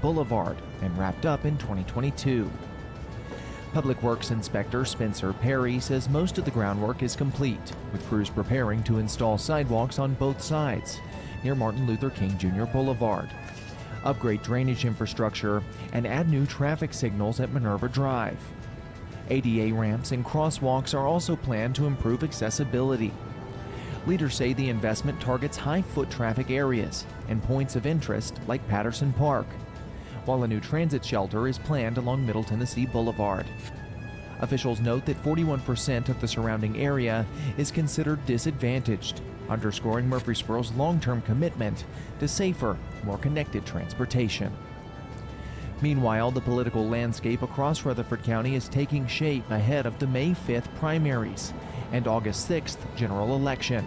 Boulevard and wrapped up in 2022. Public Works Inspector Spencer Perry says most of the groundwork is complete, with crews preparing to install sidewalks on both sides near Martin Luther King Jr. Boulevard, upgrade drainage infrastructure, and add new traffic signals at Minerva Drive. ADA ramps and crosswalks are also planned to improve accessibility. Leaders say the investment targets high foot traffic areas and points of interest like Patterson Park, while a new transit shelter is planned along Middle Tennessee Boulevard. Officials note that 41% of the surrounding area is considered disadvantaged, underscoring Murfreesboro's long-term commitment to safer, more connected transportation. Meanwhile, the political landscape across Rutherford County is taking shape ahead of the May 5th primaries and August 6th general election.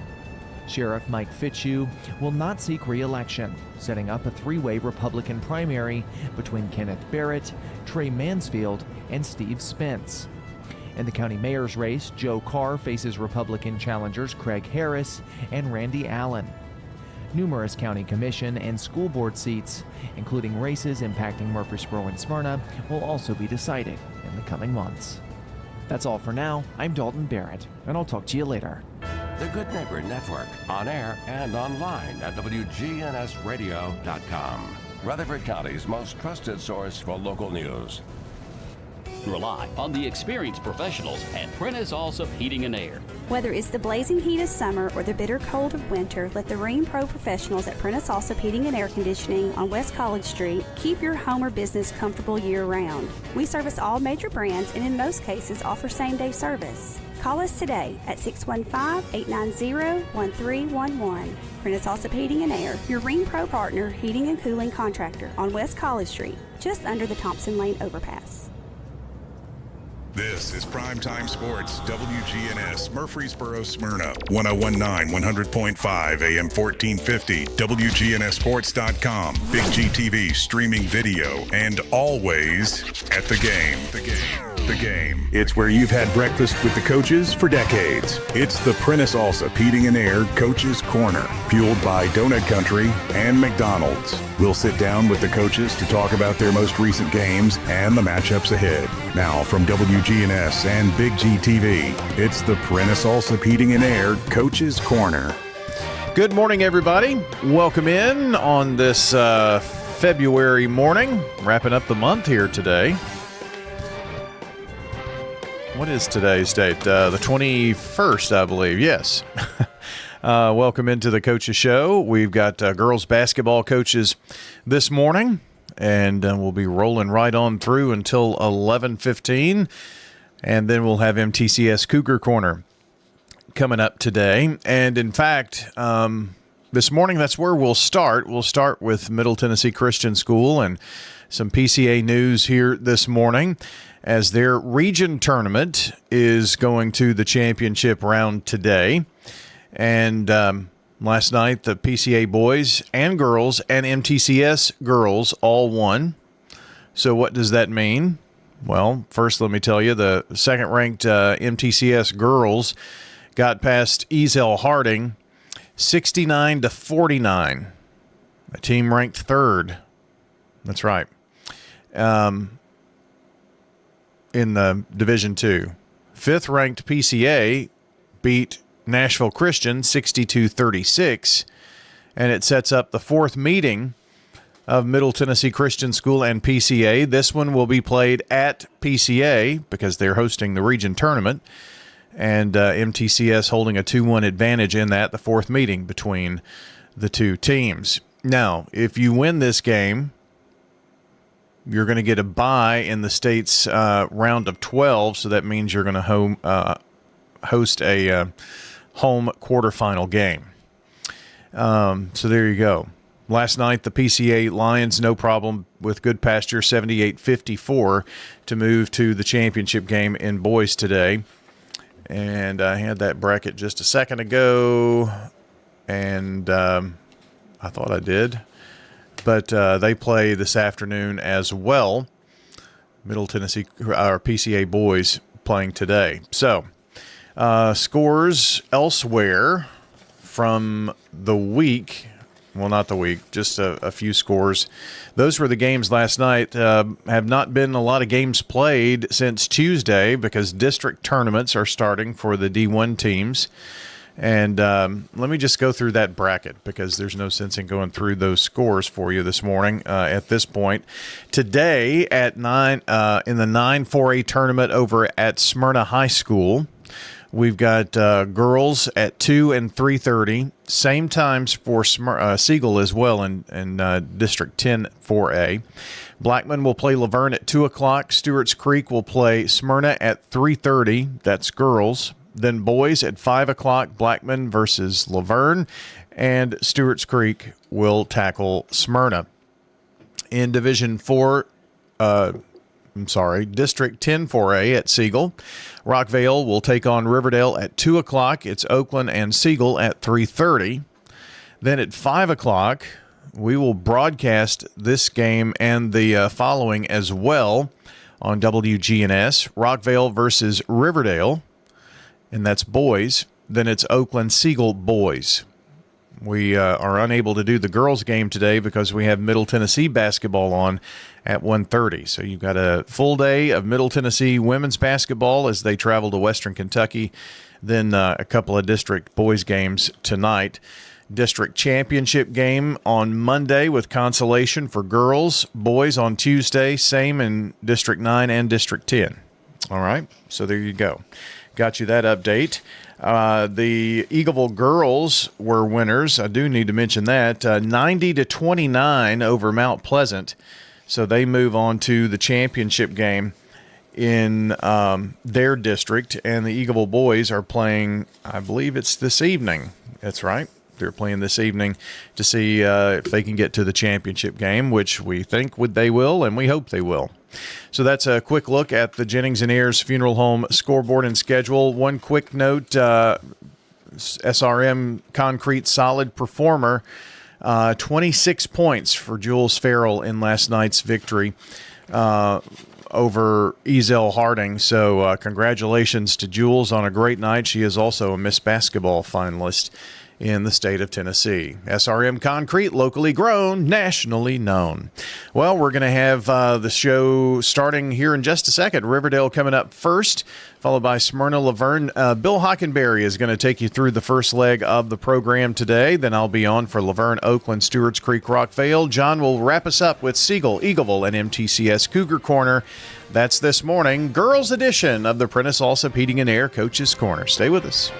Sheriff Mike Fitzhugh will not seek re-election, setting up a three-way Republican primary between Kenneth Barrett, Trey Mansfield, and Steve Spence. In the county mayor's race, Joe Carr faces Republican challengers Craig Harris and Randy Allen. Numerous county commission and school board seats, including races impacting Murfreesboro and Smyrna, will also be decided in the coming months. That's all for now. I'm Dalton Barrett, and I'll talk to you later. The Good Neighbor Network, on air and online at wgnsradio.com. Rutherford County's most trusted source for local news. Rely on the experienced professionals at Prentice Allsup Heating and Air. Whether it's the blazing heat of summer or the bitter cold of winter, let the Marine Pro professionals at Prentice Allsup Heating and Air Conditioning on West College Street keep your home or business comfortable year-round. We service all major brands and in most cases offer same-day service. Call us today at 615-890-1311. Prentice Allsup Heating and Air, your Marine Pro partner heating and cooling contractor on West College Street, just under the Thompson Lane overpass. This is Primetime Sports, WGNS, Murfreesboro, Smyrna, 1019, 100.5, AM 1450, WGNSsports.com, Big GTV streaming video, and always at the game. The game. It's where you've had breakfast with the coaches for decades. It's the Prentice Allsup Heating and Air Coaches Corner, fueled by Donut Country and McDonald's. We'll sit down with the coaches to talk about their most recent games and the matchups ahead. Now from WGNS and Big GTV, it's the Prentice Allsup Heating and Air Coaches Corner. Good morning, everybody. Welcome in on this February morning, wrapping up the month here today. What is today's date? The 21st, I believe. Yes. Welcome into the Coaches Show. We've got girls basketball coaches this morning, and we'll be rolling right on through until 11:15, and then we'll have MTCS Cougar Corner coming up today. And in fact, this morning, that's where we'll start. We'll start with Middle Tennessee Christian School and some PCA news here this morning, as their region tournament is going to the championship round today. And last night, the PCA boys and girls and MTCS girls all won. So what does that mean? Well, first let me tell you, the second-ranked MTCS girls got past Ezel Harding 69-49. A team ranked third. That's right. In the Division II. Fifth-ranked PCA beat Nashville Christian 62-36, and it sets up the fourth meeting of Middle Tennessee Christian School and PCA. This one will be played at PCA because they're hosting the region tournament, and MTCS holding a 2-1 advantage in that, the fourth meeting between the two teams. Now, if you win this game, you're going to get a bye in the state's round of 12, so that means you're going to host a home quarterfinal game. So there you go. Last night, the PCA Lions, no problem with Good Pasture, 78-54 to move to the championship game in boys today. And I had that bracket just a second ago, and I thought I did. But they play this afternoon as well. Middle Tennessee, our PCA boys playing today. So, scores elsewhere from the week Well, not the week, just a few scores. Those were the games last night. Have not been a lot of games played since Tuesday because district tournaments are starting for the D1 teams. And let me just go through that bracket because there's no sense in going through those scores for you this morning at this point. Today at 9 in the 9-4A tournament over at Smyrna High School, we've got girls at 2 and 3:30. Same times for Siegel as well in District 10 4A. Blackman will play Laverne at 2 o'clock. Stewart's Creek will play Smyrna at 3:30. That's girls. Then boys at 5 o'clock, Blackman versus Laverne, and Stewart's Creek will tackle Smyrna. In Division 4, District 10 4A at Siegel, Rockvale will take on Riverdale at 2 o'clock. It's Oakland and Siegel at 3:30. Then at 5 o'clock, we will broadcast this game and the following as well on WGNS. Rockvale versus Riverdale, and that's boys. Then it's Oakland Siegel boys. We are unable to do the girls' game today because we have Middle Tennessee basketball on at 1:30. So you've got a full day of Middle Tennessee women's basketball as they travel to Western Kentucky. Then a couple of district boys' games tonight. District championship game on Monday with consolation for girls. Boys on Tuesday, same in District 9 and District 10. All right, so there you go. Got you that update. The Eagleville girls were winners. I do need to mention that. 90-29 over Mount Pleasant. So they move on to the championship game in their district. And the Eagleville boys are playing, I believe it's this evening. That's right. They're playing this evening to see if they can get to the championship game, which we think they will, and we hope they will. So that's a quick look at the Jennings and Ayers Funeral Home scoreboard and schedule. One quick note, SRM Concrete solid performer, 26 points for Jules Farrell in last night's victory over Ezel Harding. So congratulations to Jules on a great night. She is also a Miss Basketball finalist in the state of Tennessee. SRM Concrete, locally grown, nationally known. Well, we're going to have the show starting here in just a second. Riverdale coming up first, followed by Smyrna Laverne. Bill Hockenberry is going to take you through the first leg of the program today. Then I'll be on for Laverne, Oakland, Stewart's Creek, Rockvale. John will wrap us up with Siegel, Eagleville, and MTCS Cougar Corner. That's this morning, girls edition of the Prentice Allsup Heating and Air Coach's Corner. Stay with us.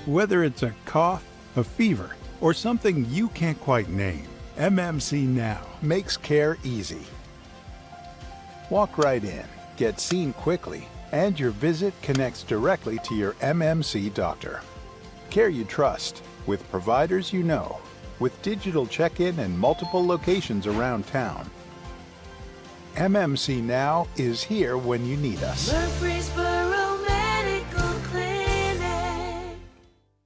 Whether it's a cough, a fever, or something you can't quite name, MMC Now makes care easy. Walk right in, get seen quickly, and your visit connects directly to your MMC doctor. Care you trust, with providers you know, with digital check-in and multiple locations around town. MMC Now is here when you need us.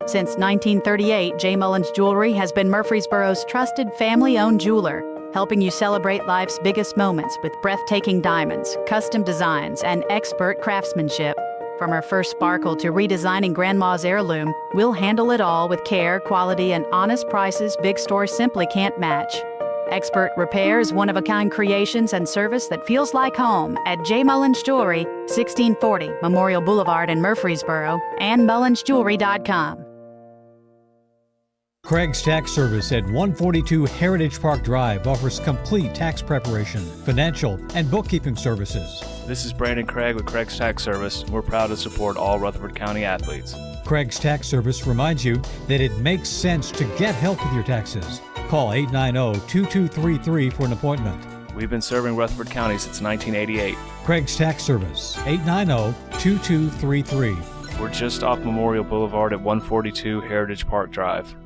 Since 1938, J. Mullins Jewelry has been Murfreesboro's trusted family-owned jeweler, helping you celebrate life's biggest moments with breathtaking diamonds, custom designs, and expert craftsmanship. From our first sparkle to redesigning Grandma's heirloom, we'll handle it all with care, quality, and honest prices big stores simply can't match. Expert repairs, one-of-a-kind creations, and service that feels like home at J. Mullins Jewelry, 1640 Memorial Boulevard in Murfreesboro, and mullinsjewelry.com. Craig's Tax Service at 142 Heritage Park Drive offers complete tax preparation, financial, and bookkeeping services. This is Brandon Craig with Craig's Tax Service. We're proud to support all Rutherford County athletes. Craig's Tax Service reminds you that it makes sense to get help with your taxes. Call 890-2233 for an appointment. We've been serving Rutherford County since 1988. Craig's Tax Service, 890-2233. We're just off Memorial Boulevard at 142 Heritage Park Drive.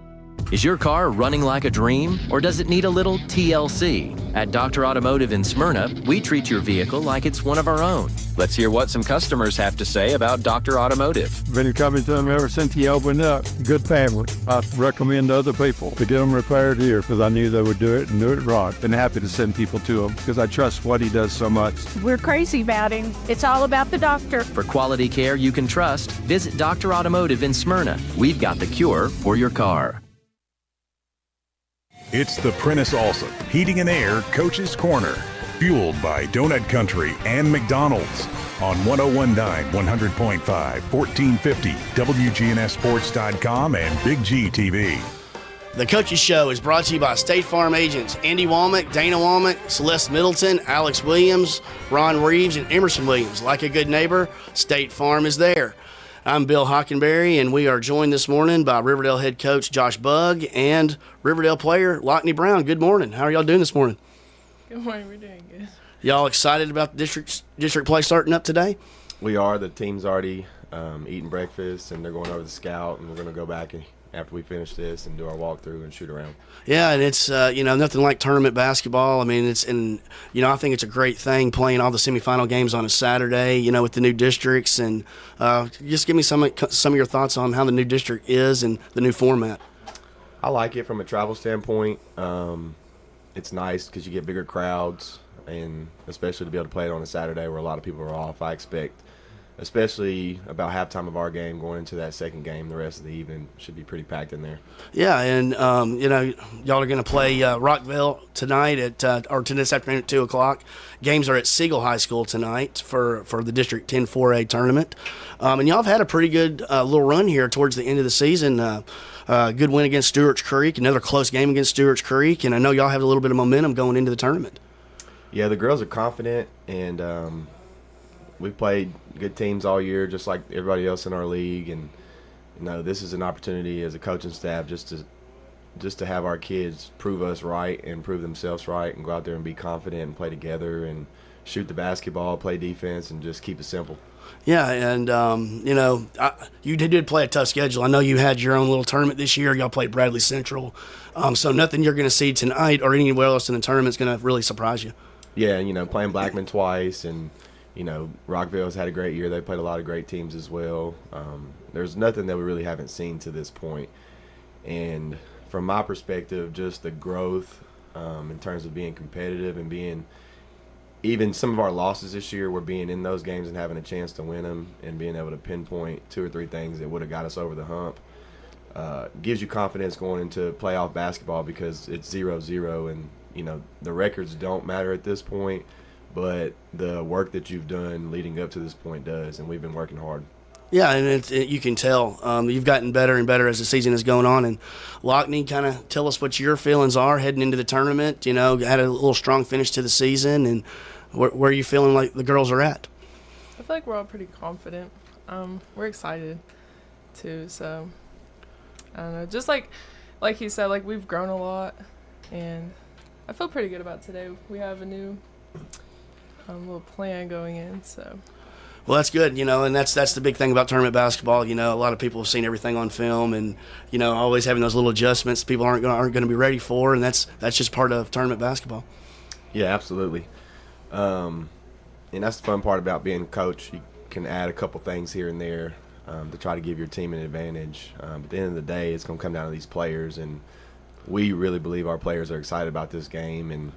Is your car running like a dream, or does it need a little TLC? At Dr. Automotive in Smyrna, we treat your vehicle like it's one of our own. Let's hear what some customers have to say about Dr. Automotive. Been coming to them ever since he opened up. Good family. I recommend other people to get them repaired here because I knew they would do it and do it right. Been happy to send people to him because I trust what he does so much. We're crazy about him. It's all about the doctor. For quality care you can trust, visit Dr. Automotive in Smyrna. We've got the cure for your car. It's the Prentice Allsup Heating and Air Coach's Corner, fueled by Donut Country and McDonald's on 101.9, 100.5, 1450, wgnssports.com and Big G TV. The Coaches Show is brought to you by State Farm agents Andy Womack, Dana Womack, Celeste Middleton, Alex Williams, Ron Reeves, and Emerson Williams. Like a good neighbor, State Farm is there. I'm Bill Hockenberry, and we are joined this morning by Riverdale head coach Josh Bugg and Riverdale player Lockney Brown. Good morning. How are y'all doing this morning? Good morning. We're doing good. Y'all excited about the district play starting up today? We are. The team's already eating breakfast, and they're going over the scout, and we're going to go back after we finish this and do our walkthrough and shoot around. Yeah, and it's nothing like tournament basketball. I mean, I think it's a great thing playing all the semifinal games on a Saturday, with the new districts, and just give me some of your thoughts on how the new district is and the new format. I like it from a travel standpoint. It's nice because you get bigger crowds, and especially to be able to play it on a Saturday where a lot of people are off. I expect, especially about halftime of our game going into that second game, the rest of the evening should be pretty packed in there. Yeah, and y'all are going to play Rockville tonight or this afternoon at 2:00. Games are at Siegel High School tonight for the District 10 4A tournament. And y'all have had a pretty good little run here towards the end of the season. Good win against Stewart's Creek, another close game against Stewart's Creek, and I know y'all have a little bit of momentum going into the tournament. Yeah, the girls are confident, and we've played good teams all year, just like everybody else in our league. And this is an opportunity as a coaching staff just to have our kids prove us right and prove themselves right, and go out there and be confident and play together and shoot the basketball, play defense, and just keep it simple. Yeah, and you did play a tough schedule. I know you had your own little tournament this year. Y'all played Bradley Central, so nothing you're going to see tonight or anywhere else in the tournament is going to really surprise you. Yeah, playing Blackman twice, and Rockville's had a great year. They played a lot of great teams as well. There's nothing that we really haven't seen to this point. And from my perspective, just the growth in terms of being competitive and being – even some of our losses this year, we're being in those games and having a chance to win them and being able to pinpoint 2 or 3 things that would have got us over the hump. Gives you confidence going into playoff basketball because it's 0-0, and the records don't matter at this point, but the work that you've done leading up to this point does, and we've been working hard. Yeah, and you can tell you've gotten better and better as the season is going on. And Lockney, kind of tell us what your feelings are heading into the tournament. Had a little strong finish to the season, and where are you feeling like the girls are at? I feel like we're all pretty confident. We're excited too. So I don't know, just like he said, like we've grown a lot, and I feel pretty good about today. We have a new little plan going in, so. Well, that's good, and that's the big thing about tournament basketball. A lot of people have seen everything on film, and always having those little adjustments people aren't going to be ready for, and that's just part of tournament basketball. Yeah, absolutely. And that's the fun part about being a coach. You can add a couple things here and there to try to give your team an advantage. But at the end of the day, it's going to come down to these players, and we really believe our players are excited about this game and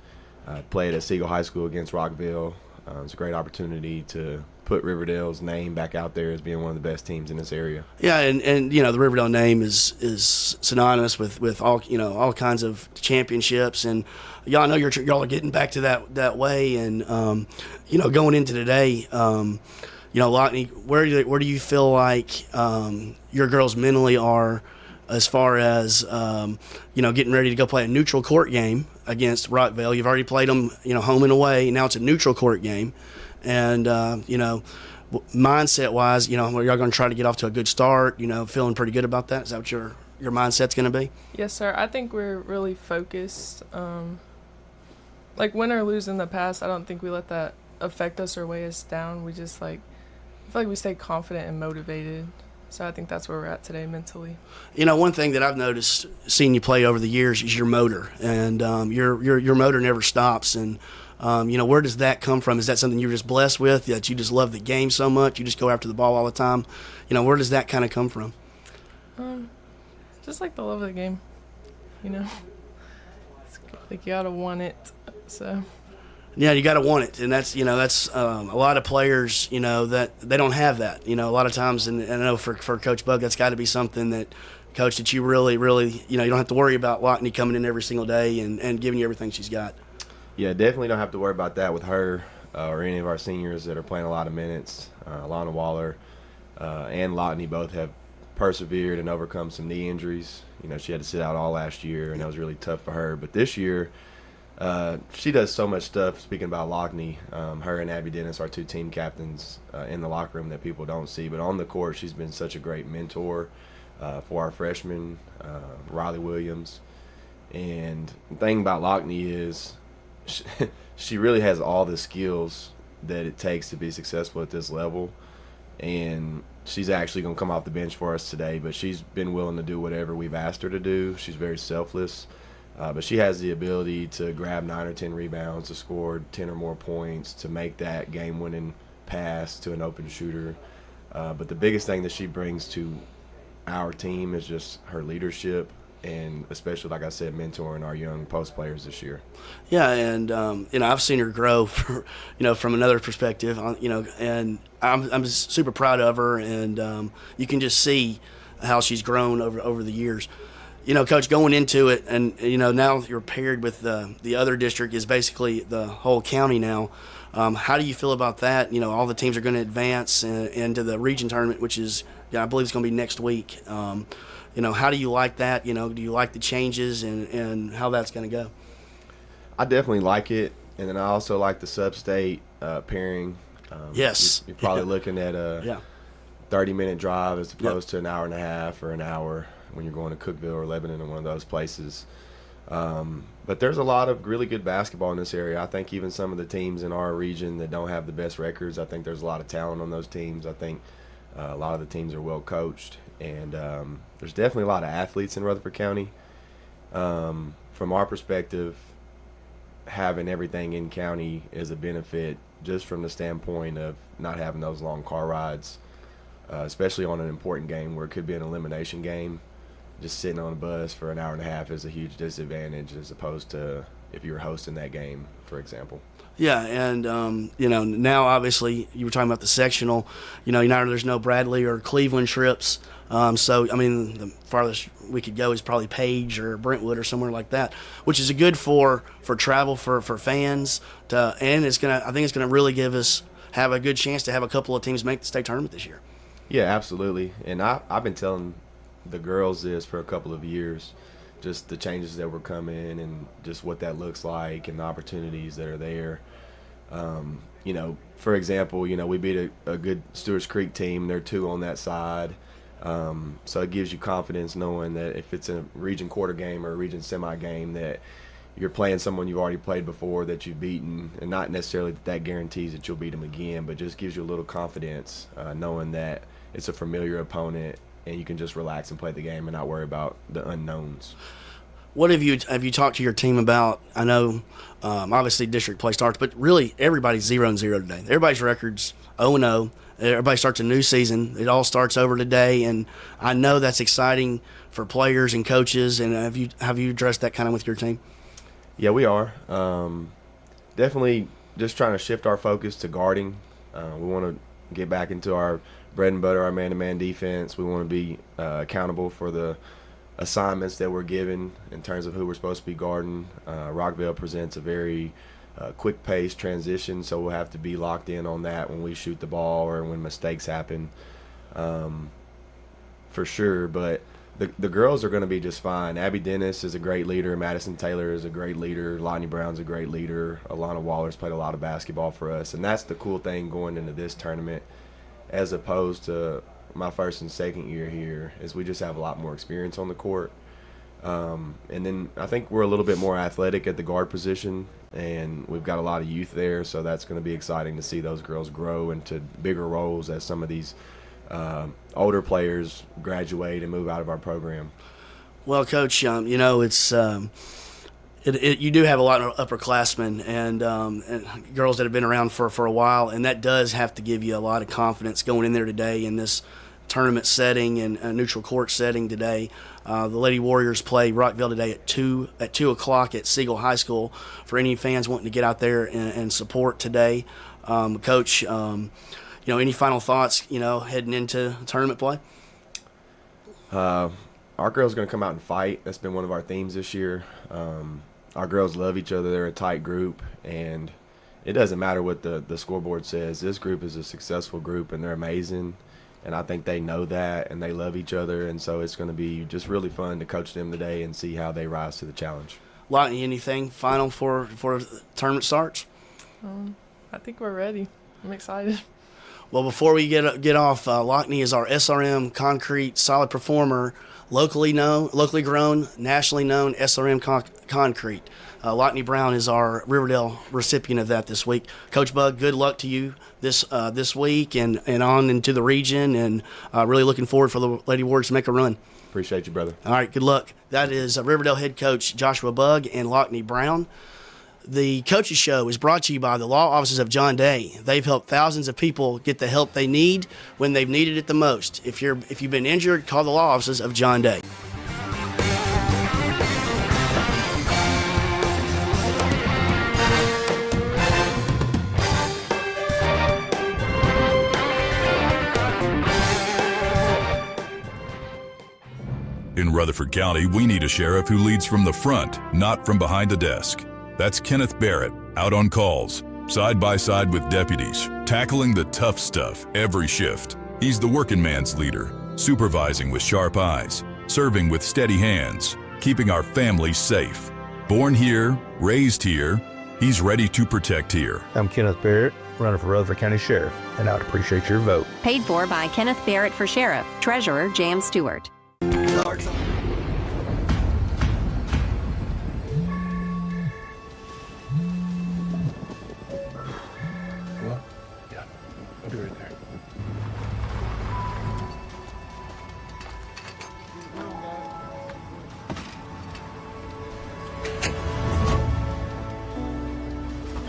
played at Siegel High School against Rockville. It's a great opportunity to put Riverdale's name back out there as being one of the best teams in this area. Yeah, and the Riverdale name is synonymous with all kinds of championships, and y'all know y'all are getting back to that way, and going into today, Lockney, where do you feel like your girls mentally are as far as getting ready to go play a neutral court game against Rockville? You've already played them home and away. Now it's a neutral court game. And, mindset-wise, y'all going to try to get off to a good start, feeling pretty good about that? Is that what your mindset's going to be? Yes, sir. I think we're really focused. Like, win or lose in the past, I don't think we let that affect us or weigh us down. We just, I feel like we stay confident and motivated. So I think that's where we're at today mentally. You know, one thing that I've noticed seeing you play over the years is your motor, and your motor never stops. And you know, where does that come from? Is that something you're just blessed with, that you just love the game so much, you just go after the ball all the time? You know, where does that kind of come from? Just like the love of the game, you know. It's like you gotta want it, so. Yeah, you got to want it, and that's a lot of players, you know, that they don't have that. You know, a lot of times, and I know for Coach Bug, that's got to be something that, Coach, that you really, you know, you don't have to worry about Lockney coming in every single day and giving you everything she's got. Yeah, definitely don't have to worry about that with her or any of our seniors that are playing a lot of minutes. Alana Waller and Lockney both have persevered and overcome some knee injuries. You know, she had to sit out all last year, and that was really tough for her. But this year, she does so much stuff. Speaking about Lockney, her and Abby Dennis are two team captains in the locker room that people don't see. But on the court, she's been such a great mentor for our freshmen, Riley Williams. And the thing about Lockney is she really has all the skills that it takes to be successful at this level. And she's actually going to come off the bench for us today, but she's been willing to do whatever we've asked her to do. She's very selfless. But she has the ability to grab 9 or 10 rebounds, to score 10 or more points, to make that game-winning pass to an open shooter. But the biggest thing that she brings to our team is just her leadership, and especially, like I said, mentoring our young post players this year. Yeah, and you know, I've seen her grow, you know, from another perspective. You know, and I'm super proud of her, and you can just see how she's grown over the years. You know, Coach, going into it, and you know, now you're paired with the other district is basically the whole county now. How do you feel about that? You know, all the teams are going to advance into the region tournament, which is, I believe it's going to be next week. You know, how do you like that? You know, do you like the changes and how that's going to go? I definitely like it, and then I also like the sub-state pairing. Yes. You're probably looking at a 30-minute drive as opposed to an hour and a half or an hour when you're going to Cookeville or Lebanon or one of those places. But there's a lot of really good basketball in this area. I think even some of the teams in our region that don't have the best records, I think there's a lot of talent on those teams. I think a lot of the teams are well coached, and there's definitely a lot of athletes in Rutherford County. From our perspective, having everything in county is a benefit just from the standpoint of not having those long car rides, especially on an important game where it could be an elimination game. Just sitting on a bus for an hour and a half is a huge disadvantage as opposed to if you were hosting that game, for example. Yeah, and you know, now obviously you were talking about the sectional. You know, there's no Bradley or Cleveland trips. So I mean, the farthest we could go is probably Page or Brentwood or somewhere like that, which is good for travel for fans. And I think it's gonna really have a good chance to have a couple of teams make the state tournament this year. Yeah, absolutely. And I've been telling the girls this for a couple of years, just the changes that were coming and just what that looks like and the opportunities that are there. You know, for example, you know, we beat a good Stewart's Creek team. They're 2 on that side. So it gives you confidence knowing that if it's a region quarter game or a region semi game that you're playing someone you've already played before that you've beaten, and not necessarily that guarantees that you'll beat them again, but just gives you a little confidence knowing that it's a familiar opponent and you can just relax and play the game and not worry about the unknowns. What have you talked to your team about? I know, obviously district play starts, but really everybody's 0-0 today. Everybody's record's 0-0. Everybody starts a new season. It all starts over today, and I know that's exciting for players and coaches. And have you addressed that kind of with your team? Yeah, we are. Definitely just trying to shift our focus to guarding. We want to get back into our bread and butter, our man-to-man defense. We want to be accountable for the assignments that we're given in terms of who we're supposed to be guarding. Rockville presents a very quick-paced transition, so we'll have to be locked in on that when we shoot the ball or when mistakes happen, for sure. But the girls are going to be just fine. Abby Dennis is a great leader. Madison Taylor is a great leader. Lonnie Brown's a great leader. Alana Waller's played a lot of basketball for us, and that's the cool thing going into this tournament as opposed to my first and second year here, is we just have a lot more experience on the court. And then I think we're a little bit more athletic at the guard position, and we've got a lot of youth there, so that's going to be exciting to see those girls grow into bigger roles as some of these older players graduate and move out of our program? Well, Coach, you know, it's you do have a lot of upperclassmen and girls that have been around for a while, and that does have to give you a lot of confidence going in there today in this tournament setting and a neutral court setting today. The Lady Warriors play Rockville today at 2 o'clock at Siegel High School. For any fans wanting to get out there and support today, Coach, you know, any final thoughts, you know, heading into tournament play? Our girls are going to come out and fight. That's been one of our themes this year. Our girls love each other. They're a tight group, and it doesn't matter what the scoreboard says. This group is a successful group, and they're amazing, and I think they know that, and they love each other, and so it's going to be just really fun to coach them today and see how they rise to the challenge. Lockney, anything final for the tournament starts? I think we're ready. I'm excited. Well, before we get off, Lockney is our SRM concrete solid performer, locally grown, nationally known SRM concrete. Lockney Brown is our Riverdale recipient of that this week. Coach Bug, good luck to you this week and on into the region, and really looking forward for the Lady Warriors to make a run. Appreciate you, brother. All right, good luck. That is Riverdale head coach Joshua Bug and Lockney Brown. The Coaches Show is brought to you by the law offices of John Day. They've helped thousands of people get the help they need when they've needed it the most. If you've been injured, call the law offices of John Day. In Rutherford County, we need a sheriff who leads from the front, not from behind the desk. That's Kenneth Barrett, out on calls, side by side with deputies, tackling the tough stuff every shift. He's the working man's leader, supervising with sharp eyes, serving with steady hands, keeping our families safe. Born here, raised here, he's ready to protect here. I'm Kenneth Barrett, running for Rutherford County Sheriff, and I would appreciate your vote. Paid for by Kenneth Barrett for Sheriff, Treasurer Jan Stewart.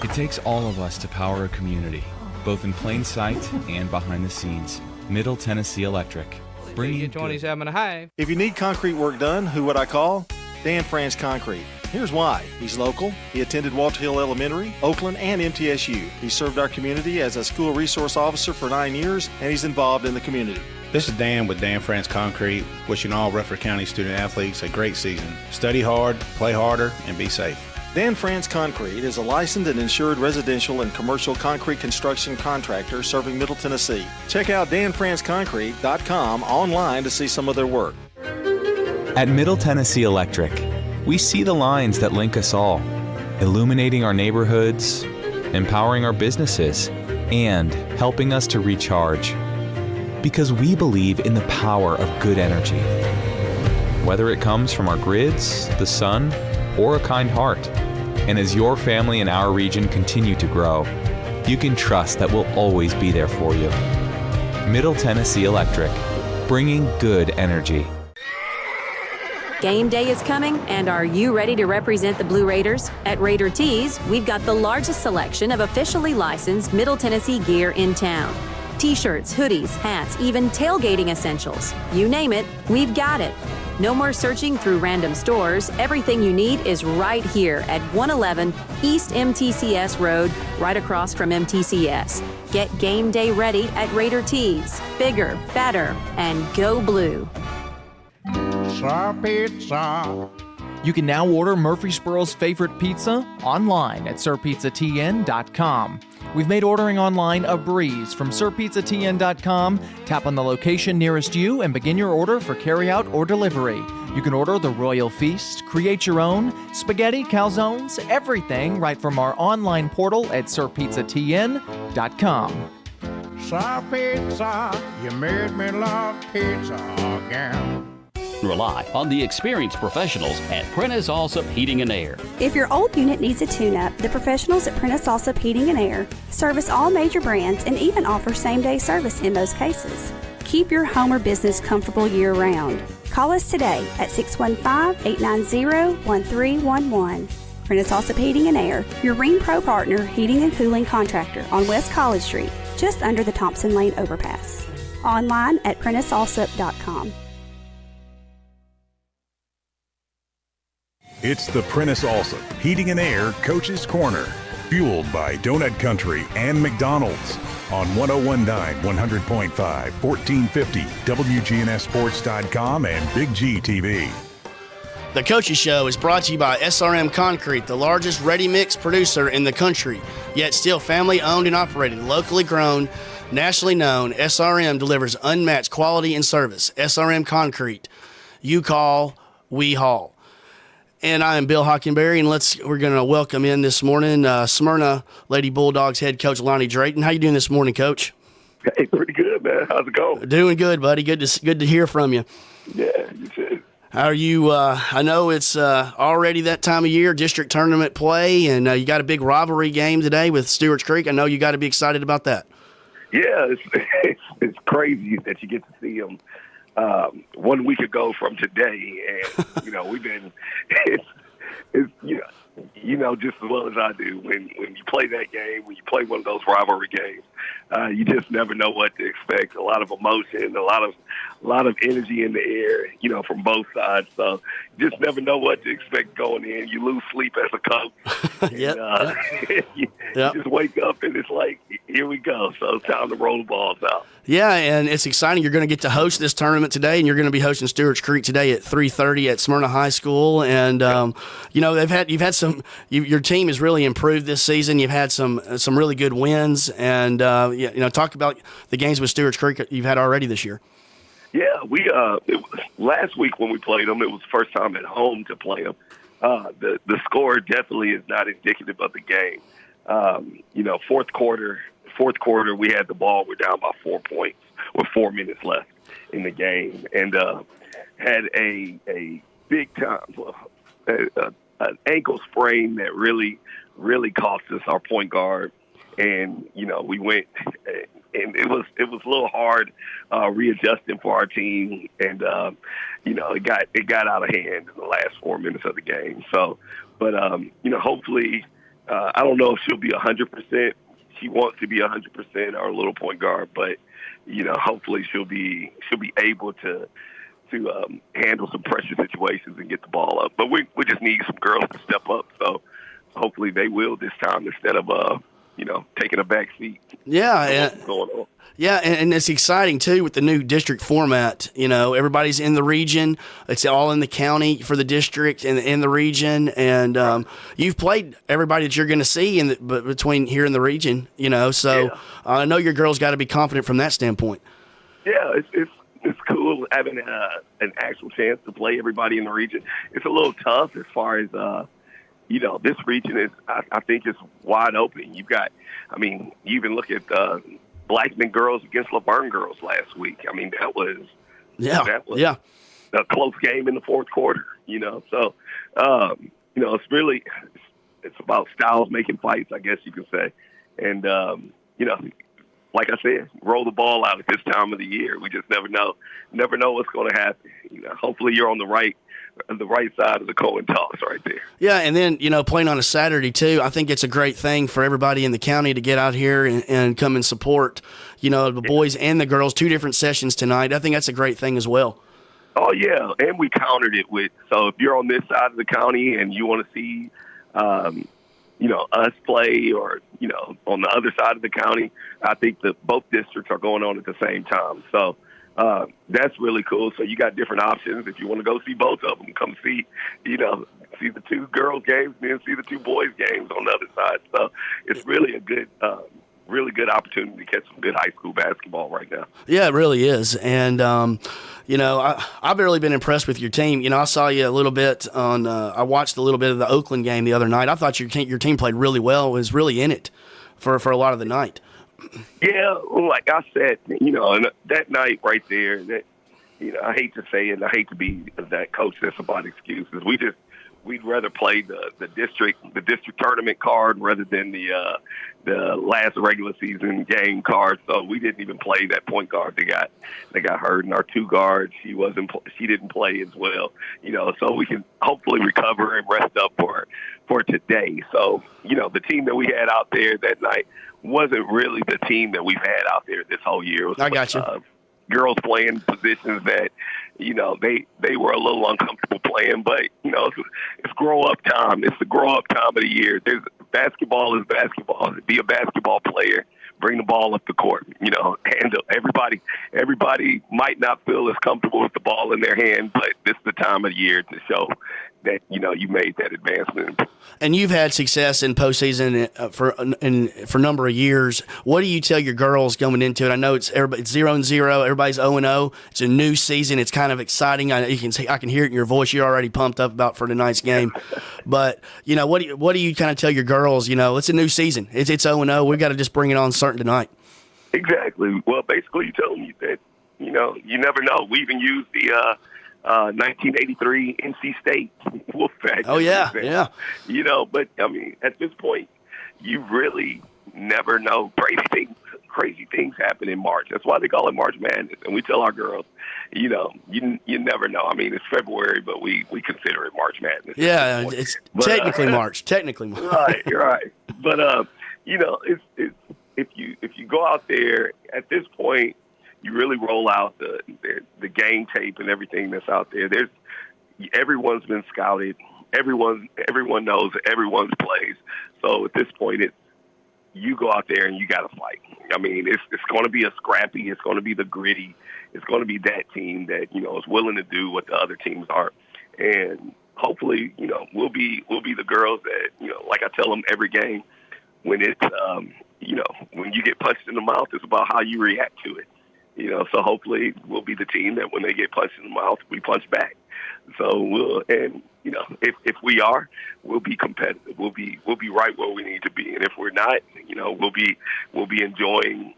It takes all of us to power a community, both in plain sight and behind the scenes. Middle Tennessee Electric. Bring you 27.5. If you need concrete work done, who would I call? Dan France Concrete. Here's why. He's local. He attended Walter Hill Elementary, Oakland, and MTSU. He served our community as a school resource officer for 9 years, and he's involved in the community. This is Dan with Dan France Concrete, wishing all Rutherford County student athletes a great season. Study hard, play harder, and be safe. Dan France Concrete is a licensed and insured residential and commercial concrete construction contractor serving Middle Tennessee. Check out danfranceconcrete.com online to see some of their work. At Middle Tennessee Electric, we see the lines that link us all, illuminating our neighborhoods, empowering our businesses, and helping us to recharge. Because we believe in the power of good energy. Whether it comes from our grids, the sun, or a kind heart. And as your family and our region continue to grow, you can trust that we'll always be there for you. Middle Tennessee Electric, bringing good energy. Game day is coming, and are you ready to represent the Blue Raiders? At Raider Tees, we've got the largest selection of officially licensed Middle Tennessee gear in town. T-shirts, hoodies, hats, even tailgating essentials. You name it, we've got it. No more searching through random stores. Everything you need is right here at 111 East MTCS Road, right across from MTCS. Get game day ready at Raider Tees. Bigger, better, and go blue. Pizza. You can now order Murfreesboro's favorite pizza online at sirpizzatn.com. We've made ordering online a breeze from sirpizzatn.com. Tap on the location nearest you and begin your order for carryout or delivery. You can order the Royal Feast, create your own, spaghetti, calzones, everything right from our online portal at sirpizzatn.com. Sir Pizza, you made me love pizza again. Rely on the experienced professionals at Prentice Allsup Heating and Air. If your old unit needs a tune-up, the professionals at Prentice Allsup Heating and Air service all major brands and even offer same-day service in most cases. Keep your home or business comfortable year-round. Call us today at 615-890-1311. Prentice Allsup Heating and Air, your Rheem Pro partner heating and cooling contractor on West College Street, just under the Thompson Lane overpass. Online at PrenticeAllsup.com. It's the Prentice Allsup Heating and Air Coach's Corner, fueled by Donut Country and McDonald's on 1019 100.5, 1450 WGNSsports.com and Big G TV. The Coaches Show is brought to you by SRM Concrete, the largest ready-mix producer in the country, yet still family-owned and operated, locally grown, nationally known. SRM delivers unmatched quality and service. SRM Concrete. You call, we haul. And I am Bill Hockenberry, and we're going to welcome in this morning Smyrna Lady Bulldogs head coach Lonnie Drayton. How you doing this morning, Coach? Hey, pretty good, man. How's it going? Doing good, buddy. Good to hear from you. Yeah, you too. How are you? I know it's already that time of year, district tournament play, and you got a big rivalry game today with Stewart's Creek. I know you got to be excited about that. Yeah, it's crazy that you get to see them 1 week ago from today, and we've been it's just as well as I do when you play that game, when you play one of those rivalry games, you just never know what to expect. A lot of emotion, a lot of energy in the air, from both sides. So you just never know what to expect going in. You lose sleep as a coach. You just wake up and it's like, here we go. So it's time to roll the balls out. Yeah, and it's exciting. You're going to get to host this tournament today, and you're going to be hosting Stewart's Creek today at 3:30 at Smyrna High School. And you've had some. Your team has really improved this season. You've had some really good wins, and talk about the games with Stewart's Creek you've had already this year. Yeah, last week when we played them, it was the first time at home to play them. The score definitely is not indicative of the game. Fourth quarter, we had the ball. We're down by 4 points with 4 minutes left in the game, and had a big time an ankle sprain that really cost us our point guard. And we went, and it was a little hard readjusting for our team, and it got out of hand in the last 4 minutes of the game. So, but hopefully, I don't know if she'll be 100%. She wants to be 100%, our little point guard, but hopefully she'll be able to handle some pressure situations and get the ball up. But we just need some girls to step up. So hopefully they will this time instead of taking a back seat. Yeah, what's going on. Yeah, and it's exciting, too, with the new district format. Everybody's in the region. It's all in the county for the district and in the region. And you've played everybody that you're going to see between here in the region, So yeah. I know your girls got to be confident from that standpoint. Yeah, it's cool having an actual chance to play everybody in the region. It's a little tough as far as this region is. I think it's wide open. You even look at Blackman girls against Laverne girls last week. That was a close game in the fourth quarter. So it's about styles making fights, I guess you could say. And like I said, roll the ball out at this time of the year. We just never know what's going to happen. Hopefully you're on the right side of the coin toss right there. Yeah, and then, playing on a Saturday, too, I think it's a great thing for everybody in the county to get out here and come and support, the boys and the girls, 2 different sessions tonight. I think that's a great thing as well. Oh, yeah, and we countered it so if you're on this side of the county and you want to see, us play or, on the other side of the county, I think that both districts are going on at the same time. So that's really cool. So you got different options. If you want to go see both of them, come see the 2 girls games and then see the 2 boys games on the other side. So it's really a good, really good opportunity to catch some good high school basketball right now. Yeah, it really is. And, I've really been impressed with your team. I saw you a little bit I watched a little bit of the Oakland game the other night. I thought your team played really well, was really in it for a lot of the night. Yeah, like I said, and that night right there, that I hate to say it, and I hate to be that coach that's about excuses. We we'd rather play the district tournament card rather than the last regular season game card. So we didn't even play that point guard that got hurt, and our two guards, she didn't play as well. So we can hopefully recover and rest up for today. So the team that we had out there that night wasn't really the team that we've had out there this whole year. It was I got you. Girls playing positions that they were a little uncomfortable playing, but it's grow up time. It's the grow up time of the year. Basketball is basketball. Be a basketball player. Bring the ball up the court. Handle everybody might not feel as comfortable with the ball in their hand, but this is the time of the year to show that you made that advancement. And you've had success in postseason for a number of years. What do you tell your girls going into it? I know it's 0-0. Everybody's 0-0. It's a new season. It's kind of exciting. I can hear it in your voice. You're already pumped up about for tonight's game. But what do you kind of tell your girls? It's a new season. It's 0-0. We got to just bring it on starting tonight. Exactly. Well, basically, you tell them that you never know. We even used the 1983 NC State Wolfpack. Oh, yeah. But, at this point, you really never know. Crazy things happen in March. That's why they call it March Madness. And we tell our girls, you never know. It's February, but we consider it March Madness. Yeah, it's technically March. Right. But, if you go out there at this point, you really roll out the game tape and everything that's out there. Everyone's been scouted. Everyone knows everyone's plays. So at this point, you go out there and you got to fight. It's going to be a scrappy. It's going to be the gritty. It's going to be that team that is willing to do what the other teams aren't. And hopefully, we'll be the girls that like I tell them every game, when it's when you get punched in the mouth, it's about how you react to it. So hopefully we'll be the team that when they get punched in the mouth, we punch back. So if we are, we'll be competitive. We'll be right where we need to be. And if we're not, we'll be enjoying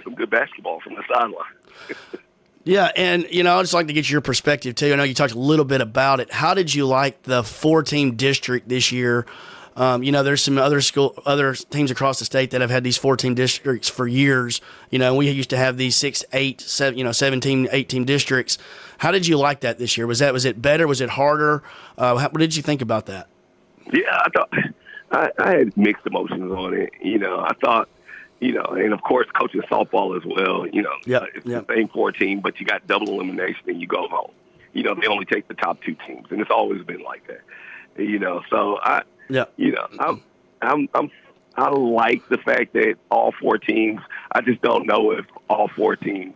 some good basketball from the sideline. Yeah, and I'd just like to get your perspective too. I know you talked a little bit about it. How did you like the 4-team district this year? There's some other teams across the state that have had these 4-team districts for years. We used to have these 6, 8, 7, 17, 18 districts. How did you like that this year? Was it better? Was it harder? What did you think about that? Yeah, I thought I had mixed emotions on it. I thought, and of course coaching softball as well. It's the same 4-team, but you got double elimination and you go home. They only take the top 2 teams, and it's always been like that. So I like the fact that all 4 teams. I just don't know if all 4 teams,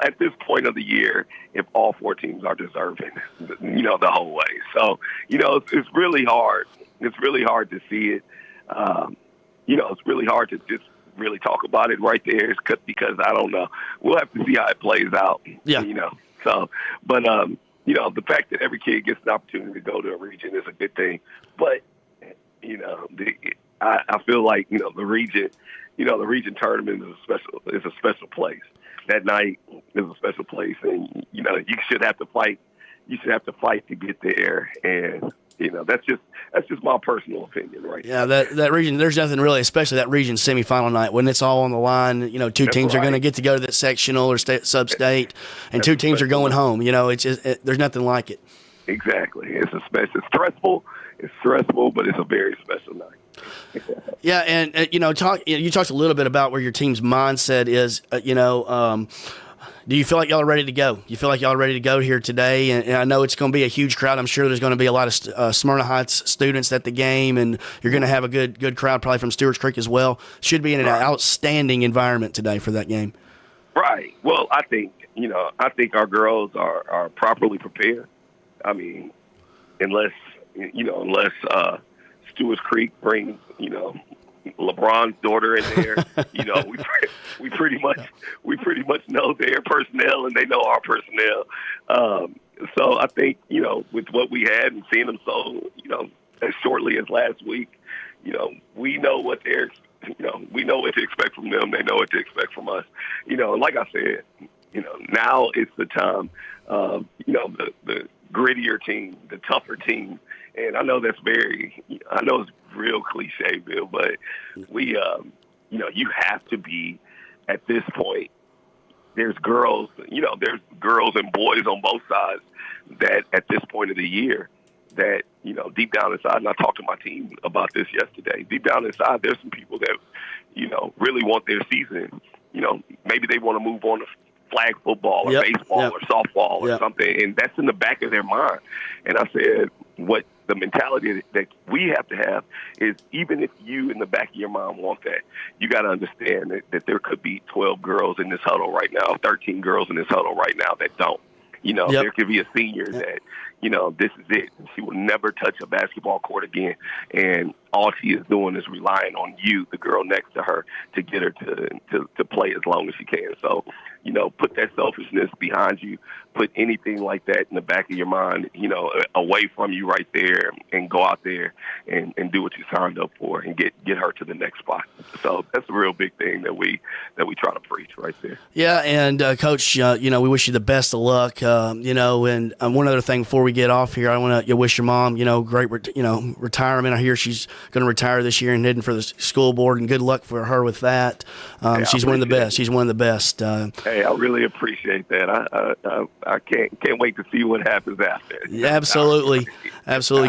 at this point of the year, if all 4 teams are deserving, the whole way. So, it's really hard. It's really hard to see it. It's really hard to just really talk about it right there because I don't know. We'll have to see how it plays out. Yeah. So, but, the fact that every kid gets an opportunity to go to a region is a good thing. But, I feel like, the region tournament is a special place. That night is a special place, and, you should have to fight. You should have to fight to get there. And, that's just my personal opinion, right? Yeah, that region, there's nothing really, especially that region semifinal night when it's all on the line. Two teams are going to get to go to that sectional or sub-state, and 2 teams are going home. It's just, there's nothing like it. Exactly. It's stressful. It's stressful, but it's a very special night. Yeah, and you talked a little bit about where your team's mindset is. Do you feel like y'all are ready to go? You feel like y'all are ready to go here today? And I know it's going to be a huge crowd. I'm sure there's going to be a lot of Smyrna Heights students at the game, and you're going to have a good crowd probably from Stewart's Creek as well. Should be in an outstanding environment today for that game. Right. Well, I think our girls are properly prepared. Unless Stewart's Creek brings LeBron's daughter in there, we pretty much know their personnel and they know our personnel. So I think with what we had and seeing them as shortly as last week, we know what we know what to expect from them. They know what to expect from us. Like I said, now it's the time. The grittier team, the tougher team, And I know it's real cliche, Bill, but we, you have to be at this point. There's girls and boys on both sides that at this point of the year that, deep down inside, and I talked to my team about this yesterday, deep down inside, there's some people that, really want their season. Maybe they want to move on to flag football or baseball or softball or something, and that's in the back of their mind. And I said, what the mentality that we have to have is, even if you in the back of your mind want that, you got to understand that there could be 12 girls in this huddle right now, 13 girls in this huddle right now that don't. There could be a senior that, this is it. She will never touch a basketball court again. And all she is doing is relying on you, the girl next to her, to get her to play as long as she can. So, put that selfishness behind you. Put anything like that in the back of your mind, away from you right there, and go out there and do what you signed up for and get her to the next spot. So that's a real big thing that we try to preach right there. Yeah, and Coach, we wish you the best of luck. And one other thing before we get off here, I want to wish your mom, great, retirement. I hear she's going to retire this year and heading for the school board, and good luck for her with that. She's one of the best. She's one of the best. Hey, I really appreciate that. I can't wait to see what happens after. Yeah, absolutely,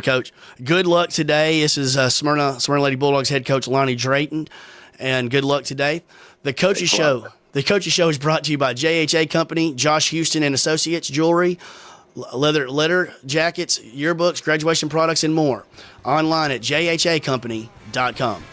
Coach. Good luck today. This is Smyrna Lady Bulldogs head coach Lonnie Drayton, and good luck today. The Coaches Show. The Coaches Show is brought to you by JHA Company, Josh Houston and Associates Jewelry, leather jackets, yearbooks, graduation products, and more. Online at jhacompany.com.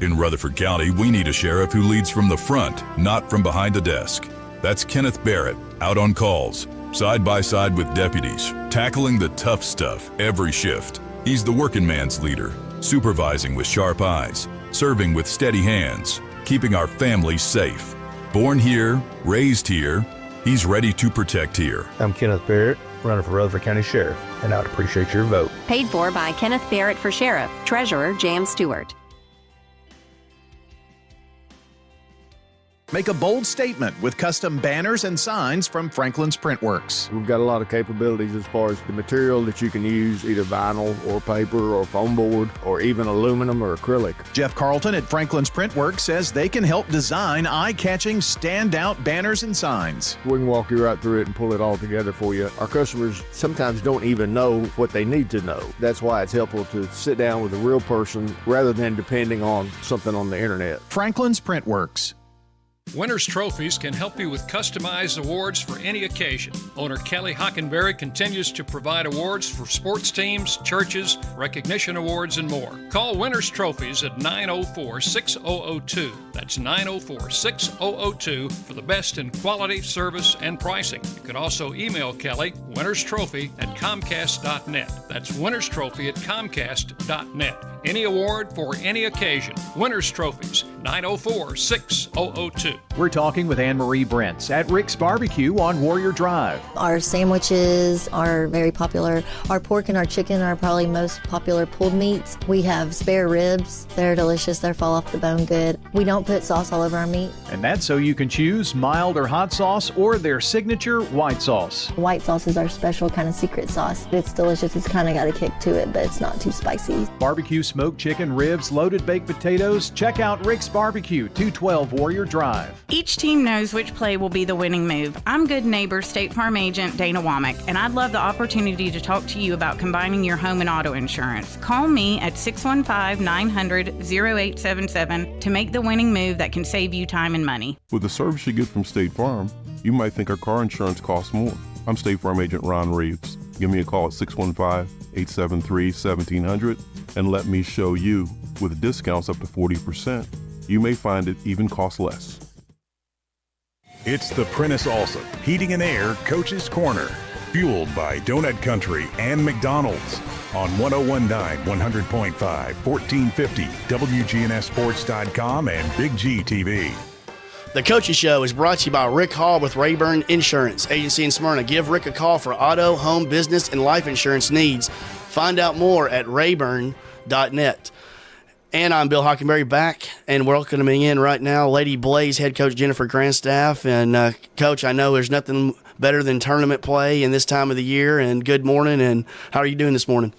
In Rutherford County, we need a sheriff who leads from the front, not from behind a desk. That's Kenneth Barrett, out on calls, side by side with deputies, tackling the tough stuff every shift. He's the working man's leader, supervising with sharp eyes, serving with steady hands, keeping our families safe. Born here, raised here, he's ready to protect here. I'm Kenneth Barrett, running for Rutherford County Sheriff, and I'd appreciate your vote. Paid for by Kenneth Barrett for Sheriff, Treasurer Jam Stewart. Make a bold statement with custom banners and signs from Franklin's Printworks. We've got a lot of capabilities as far as the material that you can use, either vinyl or paper or foam board or even aluminum or acrylic. Jeff Carlton at Franklin's Printworks says they can help design eye-catching, standout banners and signs. We can walk you right through it and pull it all together for you. Our customers sometimes don't even know what they need to know. That's why it's helpful to sit down with a real person rather than depending on something on the internet. Franklin's Printworks. Winners Trophies can help you with customized awards for any occasion. Owner Kelly Hockenberry continues to provide awards for sports teams, churches, recognition awards, and more. Call Winners Trophies at 904-6002. That's 904-6002 for the best in quality, service, and pricing. You can also email Kelly, winnerstrophy@comcast.net. That's winnerstrophy@comcast.net. Any award for any occasion. Winners Trophies, 904-6002. We're talking with Anne-Marie Brents at Rick's Barbecue on Warrior Drive. Our sandwiches are very popular. Our pork and our chicken are probably most popular pulled meats. We have spare ribs. They're delicious. They fall off the bone good. We don't put sauce all over our meat. And that's so you can choose mild or hot sauce or their signature white sauce. White sauce is our special kind of secret sauce. It's delicious. It's kind of got a kick to it, but it's not too spicy. Barbecue smoked chicken, ribs, loaded baked potatoes. Check out Rick's Barbecue, 212 Warrior Drive. Each team knows which play will be the winning move. I'm good neighbor State Farm agent Dana Womack, and I'd love the opportunity to talk to you about combining your home and auto insurance. Call me at 615-900-0877 to make the winning move that can save you time and money. With the service you get from State Farm, you might think our car insurance costs more. I'm State Farm agent Ron Reeves. Give me a call at 615-873-1700 and let me show you. With discounts up to 40%, you may find it even costs less. It's the Prentice Allsup Heating and Air Coach's Corner, fueled by Donut Country and McDonald's on 1019 100.5, 1450 WGNSsports.com and Big G TV. The Coaches Show is brought to you by Rick Hall with Rayburn Insurance Agency in Smyrna. Give Rick a call for auto, home, business, and life insurance needs. Find out more at rayburn.net. And I'm Bill Hockenberry, back and welcoming in right now Lady Blaze head coach Jennifer Grandstaff. And Coach, I know there's nothing better than tournament play in this time of the year. And good morning. And how are you doing this morning?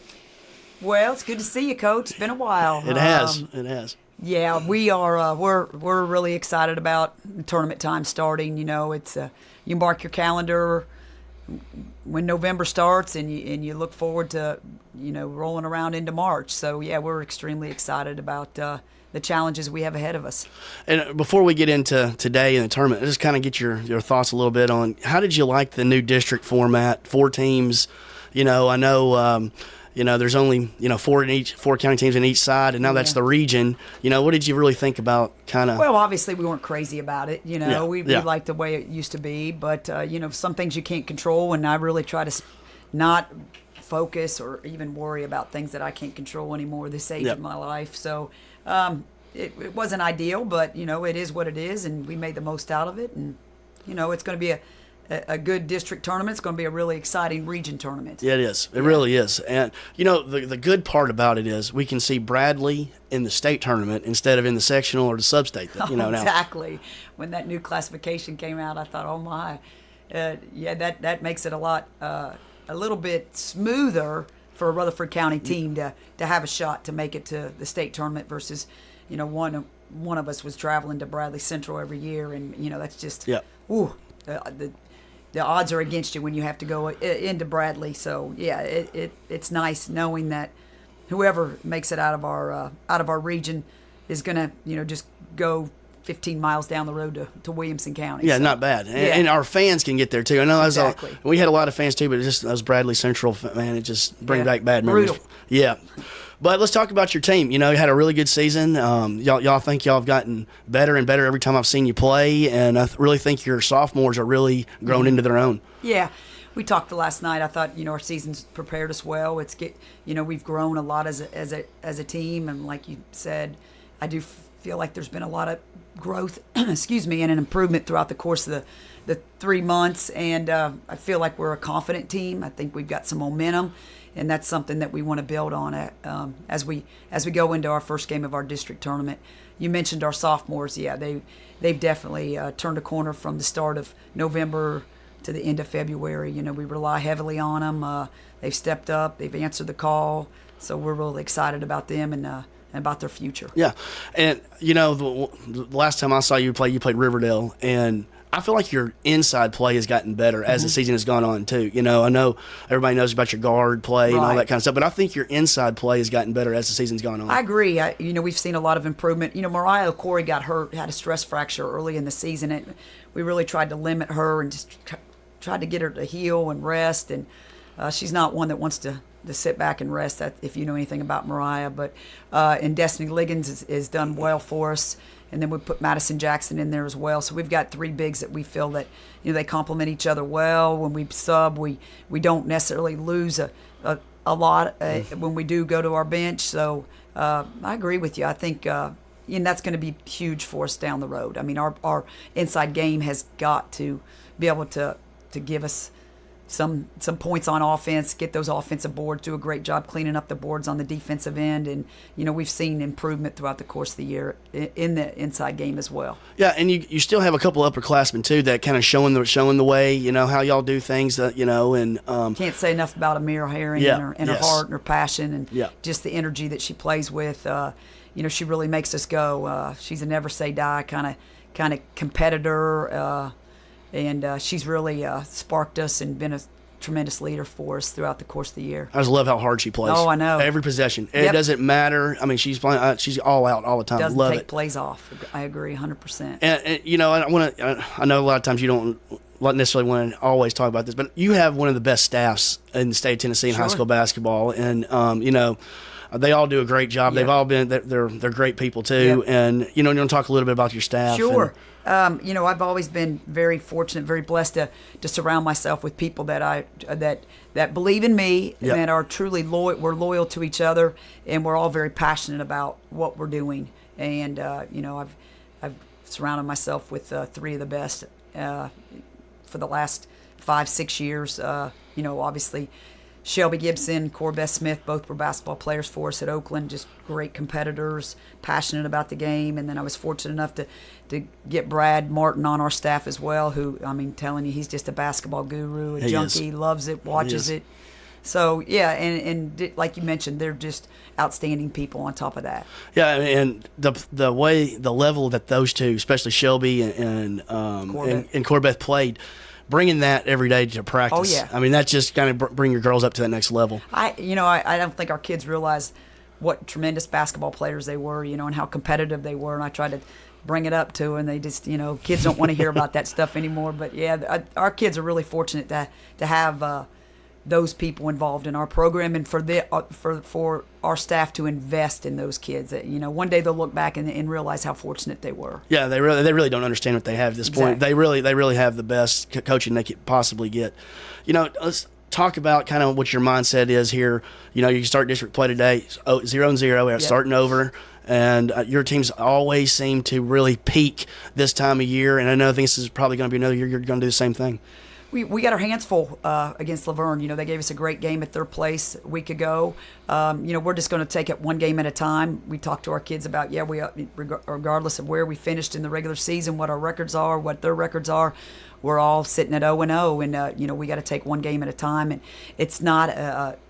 Well, it's good to see you, Coach. It's been a while. It has. It has. Yeah, we are. We're really excited about tournament time starting. You know, it's you mark your calendar when November starts, and you look forward to rolling around into March. So yeah, we're extremely excited about the challenges we have ahead of us. And before we get into today in the tournament, just kind of get your thoughts a little bit on how did you like the new district format? 4 teams. I know. There's only, 4 county teams in each side, and now that's the region. What did you really think about kind of? Well, obviously we weren't crazy about it. We Yeah. liked the way it used to be, but, some things you can't control, and I really try to not focus or even worry about things that I can't control anymore this age of my life. So it wasn't ideal, but, it is what it is, and we made the most out of it, and, it's going to be a good district tournament. It's going to be a really exciting region tournament. Yeah, it is. It really is. And, the good part about it is we can see Bradley in the state tournament instead of in the sectional or the sub-state. Exactly. When that new classification came out, I thought, oh, my. That makes it a little bit smoother for a Rutherford County team to have a shot to make it to the state tournament versus, one of us was traveling to Bradley Central every year, and, that's just, the odds are against you when you have to go into Bradley. So yeah, it's nice knowing that whoever makes it out of our region is gonna just go 15 miles down the road to Williamson County. Yeah, so, not bad. And our fans can get there too. I know exactly. We had a lot of fans too, but it just those Bradley Central, man, it just brings back bad memories. Brutal. Yeah. But let's talk about your team. You had a really good season. Y'all think y'all have gotten better and better every time I've seen you play, and I really think your sophomores are really grown into their own. Yeah, we talked last night. I thought our season's prepared us well. We've grown a lot as a team, and like you said, I do feel like there's been a lot of growth, excuse me, and an improvement throughout the course of the 3 months. And I feel like we're a confident team. I think we've got some momentum. And that's something that we want to build on as we go into our first game of our district tournament. You mentioned our sophomores. Yeah, they've definitely turned a corner from the start of November to the end of February. We rely heavily on them. They've stepped up. They've answered the call. So we're really excited about them and about their future. Yeah, and the last time I saw you played Riverdale, and I feel like your inside play has gotten better as the season has gone on too. I know everybody knows about your guard play and all that kind of stuff, but I think your inside play has gotten better as the season's gone on. I agree. We've seen a lot of improvement. Mariah Corey got hurt, had a stress fracture early in the season, and we really tried to limit her and just tried to get her to heal and rest. And she's not one that wants to sit back and rest. That if you know anything about Mariah, but and Destiny Liggins is done well for us. And then we put Madison Jackson in there as well. So we've got 3 bigs that we feel that they complement each other well. When we sub, we don't necessarily lose a lot when we do go to our bench. So I agree with you. I think and that's going to be huge for us down the road. I mean, our inside game has got to be able to give us some points on offense, get those offensive boards, do a great job cleaning up the boards on the defensive end. And, we've seen improvement throughout the course of the year in the inside game as well. Yeah, and you still have a couple upperclassmen, too, that kind of showing the way, how y'all do things, and can't say enough about Amira Herring and her heart and her passion and just the energy that she plays with. She really makes us go. She's a never say die kind of competitor. And she's really sparked us and been a tremendous leader for us throughout the course of the year. I just love how hard she plays. Oh, I know. Every possession. It doesn't matter. I mean, she's playing. She's all out all the time. Doesn't love take it. plays off. I agree 100%. And I know a lot of times you don't necessarily want to always talk about this, but you have one of the best staffs in the state of Tennessee in high school basketball, and they all do a great job. They've all been they're great people too. And you want to talk a little bit about your staff. Sure. I've always been very fortunate, very blessed to surround myself with people that believe in me and that are truly loyal. We're loyal to each other, and we're all very passionate about what we're doing. And I've surrounded myself with 3 of the best for the last 5-6 years. Obviously, Shelby Gibson, Corbett Smith, both were basketball players for us at Oakland, just great competitors, passionate about the game. And then I was fortunate enough to get Brad Martin on our staff as well, who, telling you, he's just a basketball guru, a junkie, loves it, watches it. So, yeah, and like you mentioned, they're just outstanding people on top of that. Yeah, and the level that those two, especially Shelby and Corbett played, bringing that every day to practice. Oh, yeah. That just kind of bring your girls up to that next level. I don't think our kids realize what tremendous basketball players they were, and how competitive they were. And I try to bring it up to, and they just, kids don't want to hear about that stuff anymore. But yeah, our kids are really fortunate to have those people involved in our program, and for our staff to invest in those kids. One day they'll look back and realize how fortunate they were. Yeah, they really don't understand what they have at this point. They really have the best coaching they could possibly get. Let's talk about kind of what your mindset is here. You start district play today, 0-0, starting over. And your teams always seem to really peak this time of year. And I think this is probably going to be another year you're going to do the same thing. We got our hands full against Laverne. They gave us a great game at their place a week ago. We're just going to take it one game at a time. We talked to our kids about, regardless of where we finished in the regular season, what our records are, what their records are, we're all sitting at 0-0, and we got to take one game at a time. And it's not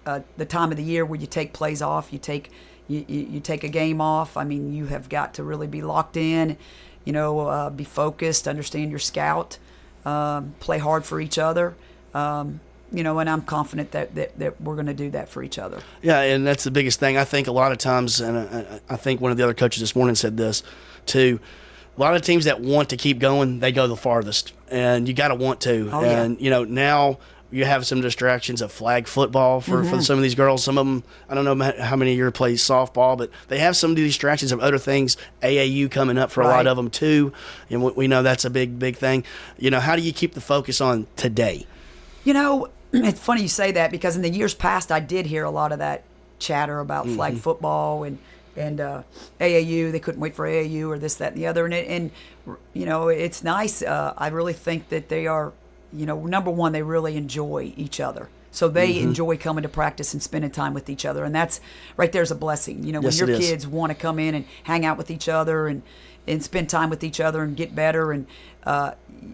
the time of the year where you take plays off. You take a game off. You have got to really be locked in. Be focused, understand your scout. Play hard for each other, and I'm confident that we're going to do that for each other. Yeah, and that's the biggest thing. I think a lot of times, and I think one of the other coaches this morning said this too, a lot of teams that want to keep going, they go the farthest, and you got to want to. Oh, and, now you have some distractions of flag football for some of these girls. Some of them, I don't know how many of you play softball, but they have some of the distractions of other things. AAU coming up for a lot of them too, and we know that's a big thing. How do you keep the focus on today? It's funny you say that, because in the years past I did hear a lot of that chatter about flag football and AAU. They couldn't wait for AAU or this, that, and the other. And it's nice. I really think that they are. Number one, they really enjoy each other. So they enjoy coming to practice and spending time with each other. And that's right there's a blessing. When your kids want to come in and hang out with each other and spend time with each other and get better. And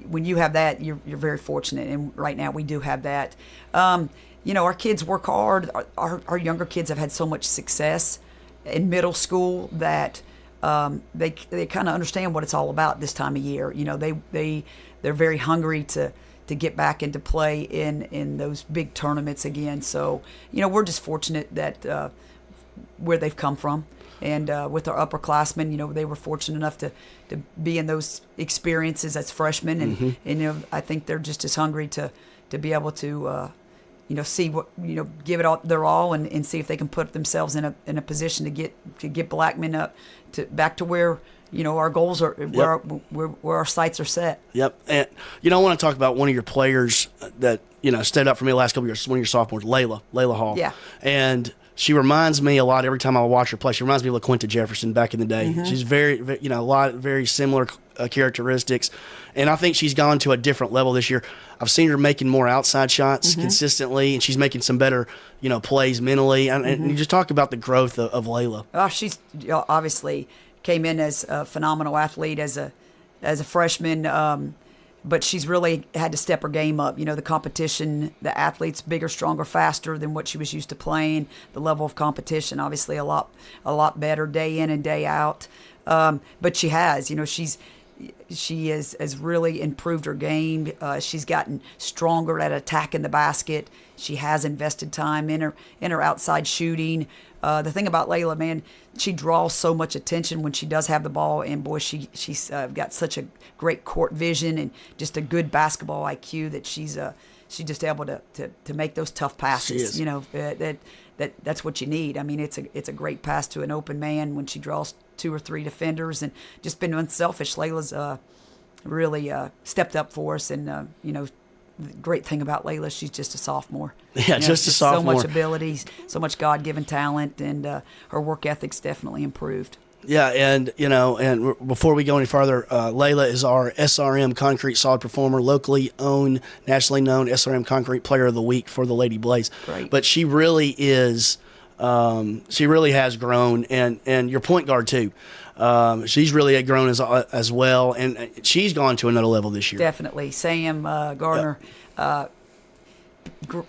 when you have that, you're very fortunate. And right now we do have that. Our kids work hard. Our younger kids have had so much success in middle school that they kind of understand what it's all about this time of year. They're very hungry to get back into play in those big tournaments again. So, we're just fortunate that where they've come from. And with our upperclassmen, they were fortunate enough to be in those experiences as freshmen. And I think they're just as hungry to be able to, see what, give it all their all and see if they can put themselves in a position to get Blackman up back to where, our goals are, where our sights are set. Yep. And, I want to talk about one of your players that, stood up for me the last couple of years, one of your sophomores, Layla Hall. Yeah. And she reminds me a lot every time I watch her play. She reminds me of LaQuinta Jefferson back in the day. She's very similar characteristics. And I think she's gone to a different level this year. I've seen her making more outside shots consistently, and she's making some better, plays mentally. And you just talk about the growth of Layla. Oh, she's obviously came in as a phenomenal athlete as a freshman, but she's really had to step her game up. The competition, the athletes bigger, stronger, faster than what she was used to playing. The level of competition, obviously, a lot better day in and day out. But she has, she has really improved her game. She's gotten stronger at attacking the basket. She has invested time in her outside shooting. The thing about Layla, man, she draws so much attention when she does have the ball, and boy, she's got such a great court vision and just a good basketball IQ that she's just able to make those tough passes. She is. That's what you need. It's a great pass to an open man when she draws 2 or 3 defenders, and just been unselfish. Layla's really stepped up for us, and the great thing about Layla, she's just a sophomore. Yeah, just a sophomore. So much ability, so much God-given talent, and her work ethic's definitely improved. Yeah, and before we go any further, Layla is our SRM Concrete Solid Performer, locally owned, nationally known SRM Concrete Player of the Week for the Lady Blaze. Great. But she really is, she really has grown, and your point guard too. She's really grown as well, and she's gone to another level this year. Definitely, Sam Gardner.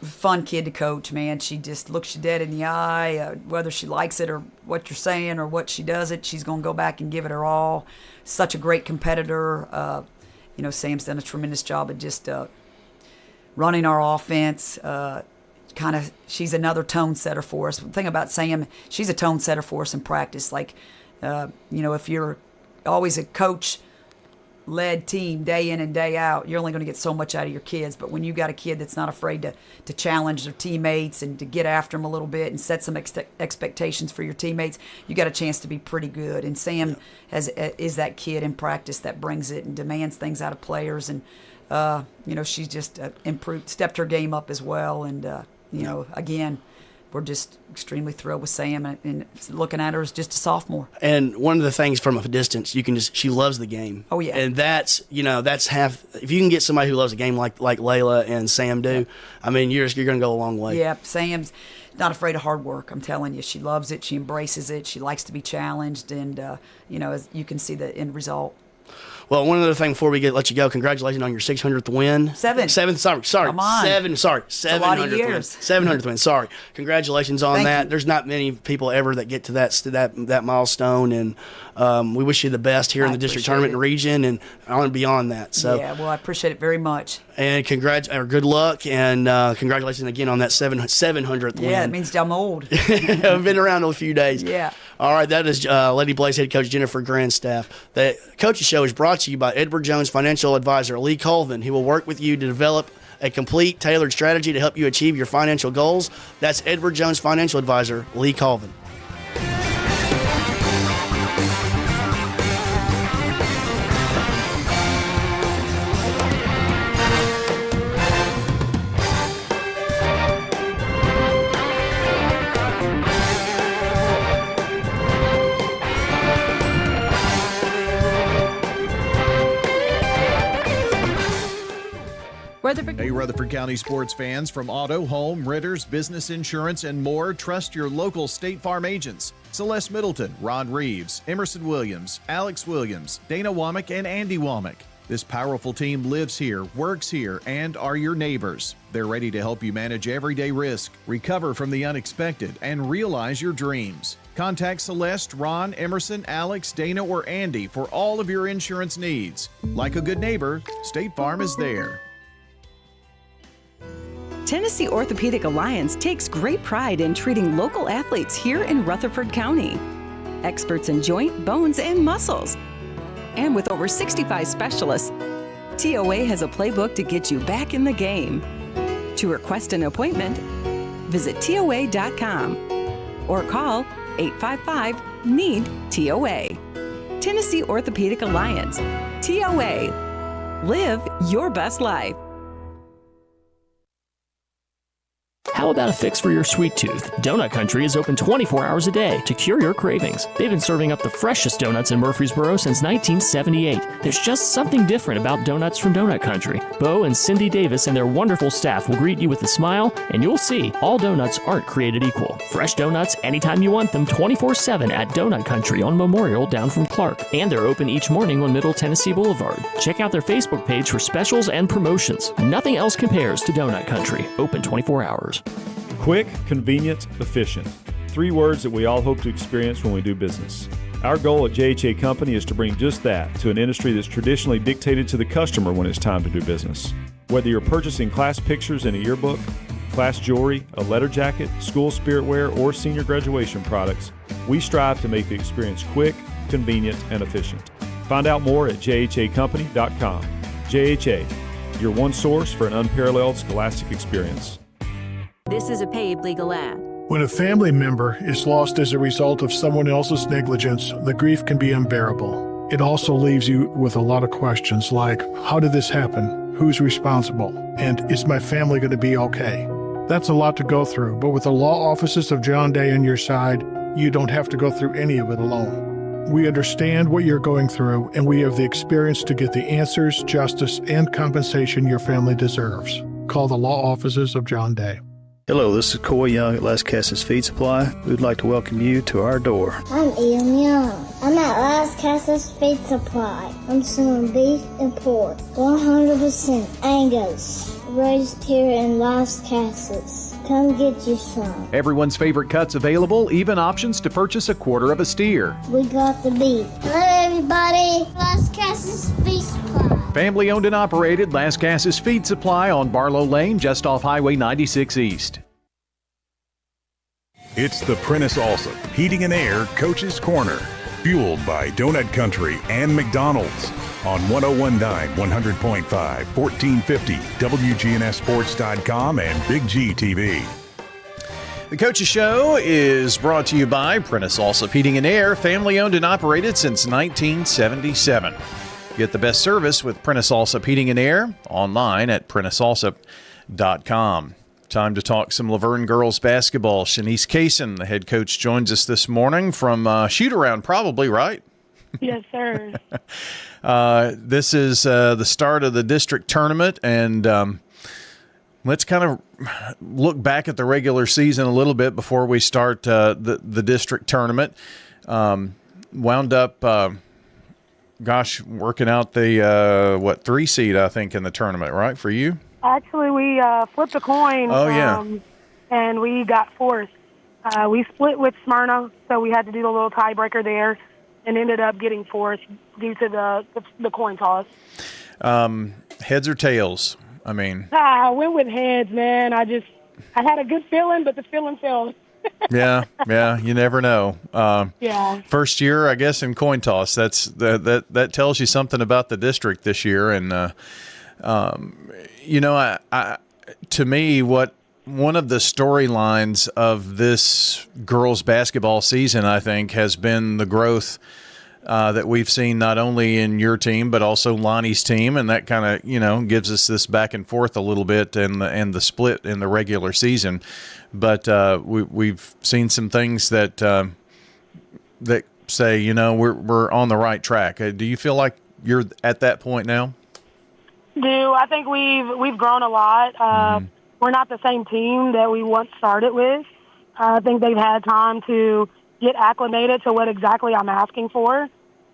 Fun kid to coach, man. She just looks you dead in the eye, whether she likes it or what you're saying or what she does it. She's going to go back and give it her all. Such a great competitor. Sam's done a tremendous job of just running our offense. She's another tone setter for us. The thing about Sam, she's a tone setter for us in practice. Like, if you're always a coach led team day in and day out, you're only going to get so much out of your kids. But when you got a kid that's not afraid to challenge their teammates and to get after them a little bit and set some expectations for your teammates, you got a chance to be pretty good. And Sam is that kid in practice that brings it and demands things out of players. And she's just stepped her game up as well. And again, we're just extremely thrilled with Sam, and looking at her as just a sophomore. And one of the things from a distance, she loves the game. Oh yeah. And that's half. If you can get somebody who loves the game like Layla and Sam do, I mean, you're going to go a long way. Yeah, Sam's not afraid of hard work. I'm telling you, she loves it. She embraces it. She likes to be challenged, and as you can see the end result. Well, one other thing before we let you go, congratulations on your 600th win. Sorry. Come on. 700th a lot of win. years. 700th win. Sorry. Congratulations on Thank that. you. There's not many people ever that get to that milestone, and we wish you the best here in the district tournament and region and on and beyond that. So yeah, well, I appreciate it very much. And good luck, and congratulations again on that 700th win. Yeah, it means I'm old. I've been around a few days. Yeah. All right, that is Lady Blaze head coach Jennifer Grandstaff. The coaching show is brought to you by Edward Jones financial advisor Lee Colvin. He will work with you to develop a complete, tailored strategy to help you achieve your financial goals. That's Edward Jones financial advisor Lee Colvin. Hey, Rutherford County sports fans, from auto, home, renters, business insurance, and more, trust your local State Farm agents. Celeste Middleton, Ron Reeves, Emerson Williams, Alex Williams, Dana Womack, and Andy Womack. This powerful team lives here, works here, and are your neighbors. They're ready to help you manage everyday risk, recover from the unexpected, and realize your dreams. Contact Celeste, Ron, Emerson, Alex, Dana, or Andy for all of your insurance needs. Like a good neighbor, State Farm is there. Tennessee Orthopedic Alliance takes great pride in treating local athletes here in Rutherford County. Experts in joint, bones, and muscles. And with over 65 specialists, TOA has a playbook to get you back in the game. To request an appointment, visit TOA.com or call 855-NEED-TOA. Tennessee Orthopedic Alliance. TOA. Live your best life. How about a fix for your sweet tooth? Donut Country is open 24 hours a day to cure your cravings. They've been serving up the freshest donuts in Murfreesboro since 1978. There's just something different about donuts from Donut Country. Bo and Cindy Davis and their wonderful staff will greet you with a smile, and you'll see all donuts aren't created equal. Fresh donuts anytime you want them, 24/7 at Donut Country on Memorial down from Clark. And they're open each morning on Middle Tennessee Boulevard. Check out their Facebook page for specials and promotions. Nothing else compares to Donut Country. Open 24 hours. Quick, convenient, efficient. 3 words that we all hope to experience when we do business. Our goal at JHA Company is to bring just that to an industry that's traditionally dictated to the customer when it's time to do business. Whether you're purchasing class pictures in a yearbook, class jewelry, a letter jacket, school spirit wear, or senior graduation products, we strive to make the experience quick, convenient, and efficient. Find out more at jhacompany.com. JHA, your one source for an unparalleled scholastic experience. This is a paid legal ad. When a family member is lost as a result of someone else's negligence, the grief can be unbearable. It also leaves you with a lot of questions like, how did this happen? Who's responsible? And is my family going to be okay? That's a lot to go through, but with the law offices of John Day on your side, you don't have to go through any of it alone. We understand what you're going through, and we have the experience to get the answers, justice, and compensation your family deserves. Call the law offices of John Day. Hello, this is Coy Young at Las Casas Feed Supply. We would like to welcome you to our door. I'm Ian Young. I'm at Las Casas Feed Supply. I'm selling beef and pork, 100% Angus, raised here in Las Casas. Come get you some. Everyone's favorite cuts available, even options to purchase a quarter of a steer. We got the beef. Hello, everybody. Las Casas Feed Supply. Family owned and operated, Las Casas Feed Supply on Barlow Lane, just off Highway 96 East. It's the Prentice Allsup Heating and Air Coach's Corner, fueled by Donut Country and McDonald's on 1019 100.5, 1450 wgnssports.com and Big G TV. The Coach's Show is brought to you by Prentice Allsup Heating and Air, family owned and operated since 1977. Get the best service with Prentice Allsup Heating and Air online at prenticeallsup.com. Time to talk some Laverne girls basketball. Shanice Kaysen, the head coach, joins us this morning from shoot-around, probably, right? Yes, sir. This is the start of the district tournament, and let's kind of look back at the regular season a little bit before we start the district tournament. Wound up, working out the 3 seed, I think, in the tournament, right, for you? Actually, we flipped a coin. Oh, yeah. And we got fourth. We split with Smyrna, so we had to do the little tiebreaker there, and ended up getting fourth due to the coin toss. Heads or tails? I mean, I went with heads, man. I had a good feeling, but the feeling failed. yeah, you never know. Yeah. First year, I guess, in coin toss. That tells you something about the district this year, and to me, one of the storylines of this girls basketball season, I think, has been the growth that we've seen not only in your team but also Lonnie's team, and that kind of gives us this back and forth a little bit and the split in the regular season. But we've seen some things that say we're on the right track. Do you feel like you're at that point now? I think we've grown a lot. We're not the same team that we once started with. I think they've had time to get acclimated to what exactly I'm asking for.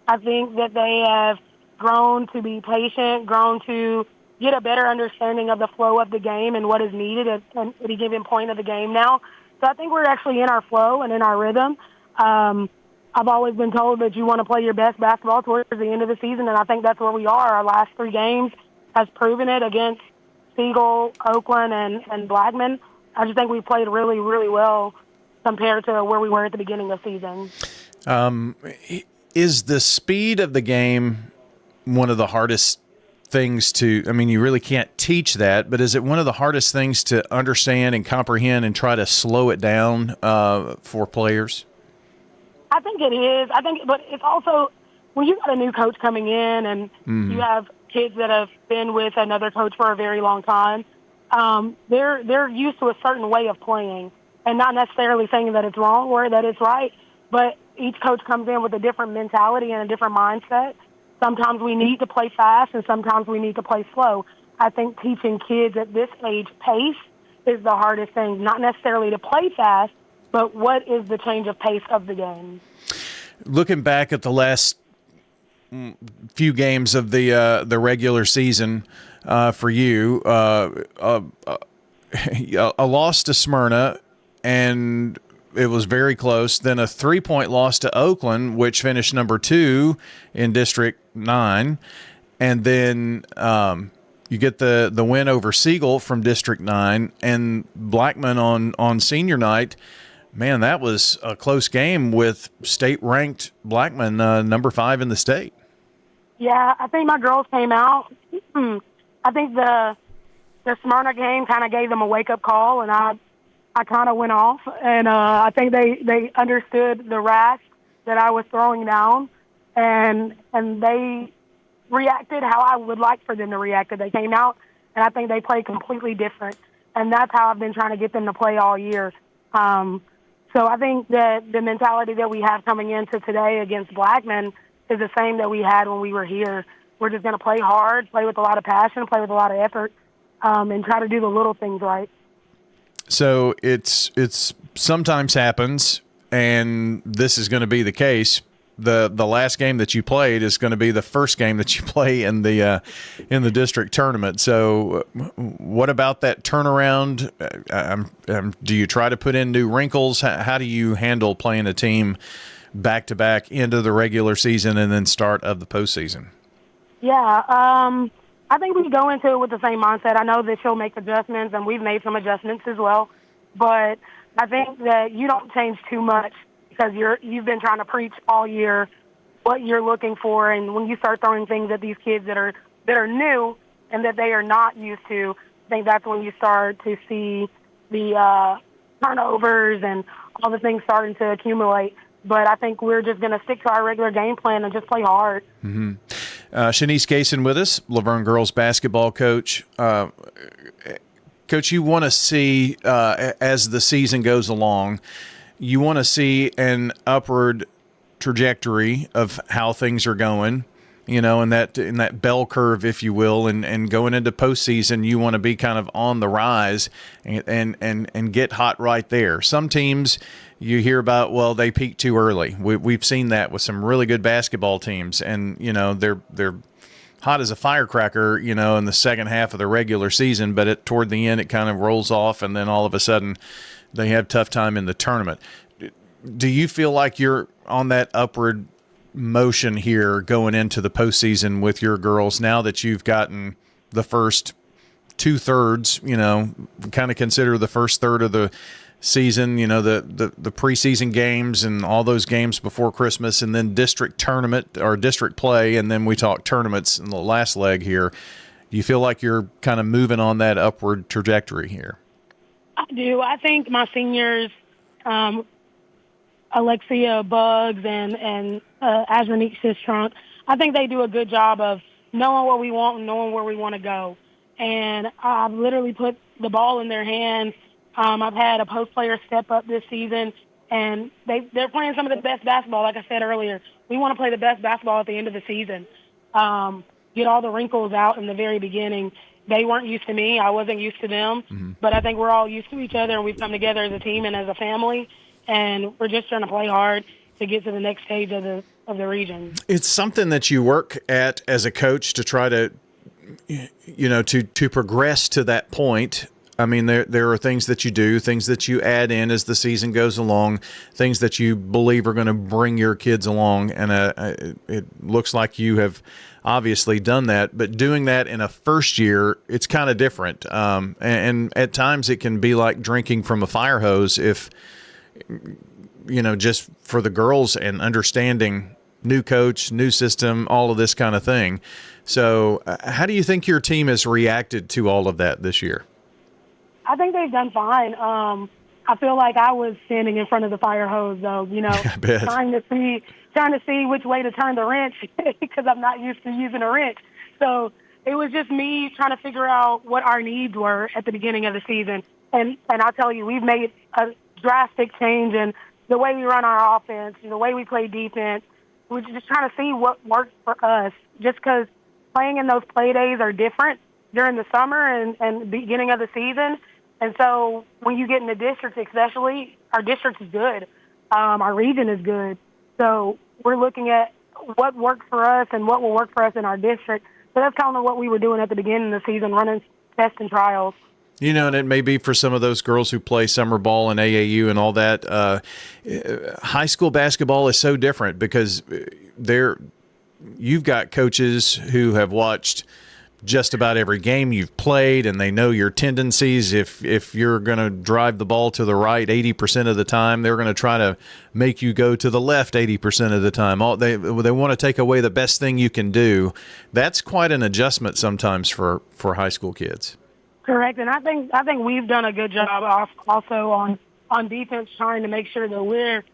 I think that they have grown to be patient, grown to get a better understanding of the flow of the game and what is needed at any given point of the game now. So I think we're actually in our flow and in our rhythm. I've always been told that you want to play your best basketball towards the end of the season, and I think that's where we are. Our last 3 games has proven it against Siegel, Oakland, and Blackman. I just think we played really, really well compared to where we were at the beginning of the season. Is the speed of the game one of the hardest things to, you really can't teach that, but is it one of the hardest things to understand and comprehend and try to slow it down for players? I think it is. But it's also, when you got a new coach coming in and you have kids that have been with another coach for a very long time, they're used to a certain way of playing, and not necessarily saying that it's wrong or that it's right, but each coach comes in with a different mentality and a different mindset. Sometimes we need to play fast, and sometimes we need to play slow. I think teaching kids at this age pace is the hardest thing, not necessarily to play fast, but what is the change of pace of the game. Looking back at the last few games of the regular season for you, a loss to Smyrna, and it was very close. Then a 3-point loss to Oakland, which finished number 2 in District 9. And then you get the win over Siegel from District 9 and Blackman on senior night. Man, that was a close game with state-ranked Blackman, number 5 in the state. Yeah, I think my girls came out. I think the Smyrna game kind of gave them a wake-up call, and I kind of went off. And I think they understood the wrath that I was throwing down, and they reacted how I would like for them to react. They came out, and I think they played completely different. And that's how I've been trying to get them to play all year. So I think that the mentality that we have coming into today against Blackman is the same that we had when we were here. We're just going to play hard, play with a lot of passion, play with a lot of effort, and try to do the little things right. So it's sometimes happens, and this is going to be the case. The last game that you played is going to be the first game that you play in the district tournament. So what about that turnaround? Do you try to put in new wrinkles? How do you handle playing a team back-to-back into the regular season and then start of the postseason? Yeah, I think we go into it with the same mindset. I know that she'll make adjustments, and we've made some adjustments as well. But I think that you don't change too much because you've been trying to preach all year what you're looking for, and when you start throwing things at these kids that are new and that they are not used to, I think that's when you start to see the turnovers and all the things starting to accumulate. But I think we're just going to stick to our regular game plan and just play hard. Mm-hmm. Shanice Cason with us, Laverne girls basketball coach. Coach, you want to see, as the season goes along, you want to see an upward trajectory of how things are going, in that bell curve, if you will, and going into postseason, you want to be kind of on the rise and get hot right there. Some teams you hear about, well, they peak too early. We've seen that with some really good basketball teams, and they're hot as a firecracker, in the second half of the regular season, but toward the end it kind of rolls off, and then all of a sudden they have tough time in the tournament. Do you feel like you're on that upward motion here going into the postseason with your girls now that you've gotten the first 2/3, kind of consider the first third of the season, the preseason games and all those games before Christmas, and then district tournament or district play, and then we talk tournaments in the last leg here. Do you feel like you're kind of moving on that upward trajectory here? I do. I think my seniors, Alexia Buggs and Azranique Sistrunk, I think they do a good job of knowing what we want and knowing where we want to go. And I've literally put the ball in their hands. I've had a post player step up this season, and they're playing some of the best basketball. Like I said earlier, we want to play the best basketball at the end of the season. Get all the wrinkles out in the very beginning. They weren't used to me. I wasn't used to them. But I think we're all used to each other, and we've come together as a team and as a family, and we're just trying to play hard to get to the next stage of the region. It's something that you work at as a coach to try to, to progress to that point. I mean, there are things that you do, things that you add in as the season goes along, things that you believe are going to bring your kids along, and it looks like you have obviously done that. But doing that in a first year, it's kind of different, and at times it can be like drinking from a fire hose if, just for the girls and understanding new coach, new system, all of this kind of thing. So how do you think your team has reacted to all of that this year? I think they've done fine. I feel like I was standing in front of the fire hose, though, trying to see which way to turn the wrench because I'm not used to using a wrench. So it was just me trying to figure out what our needs were at the beginning of the season. And I'll tell you, we've made a drastic change in the way we run our offense, the way we play defense. We're just trying to see what works for us, just because playing in those play days are different during the summer and beginning of the season. And so when you get in the district, especially, our district is good. Our region is good. So we're looking at what works for us and what will work for us in our district. So that's kind of what we were doing at the beginning of the season, running tests and trials. And it may be for some of those girls who play summer ball and AAU and all that. High school basketball is so different because you've got coaches who have watched just about every game you've played, and they know your tendencies. If you're going to drive the ball to the right 80% of the time, they're going to try to make you go to the left 80% of the time. They want to take away the best thing you can do. That's quite an adjustment sometimes for high school kids. Correct, and I think we've done a good job also on defense, trying to make sure that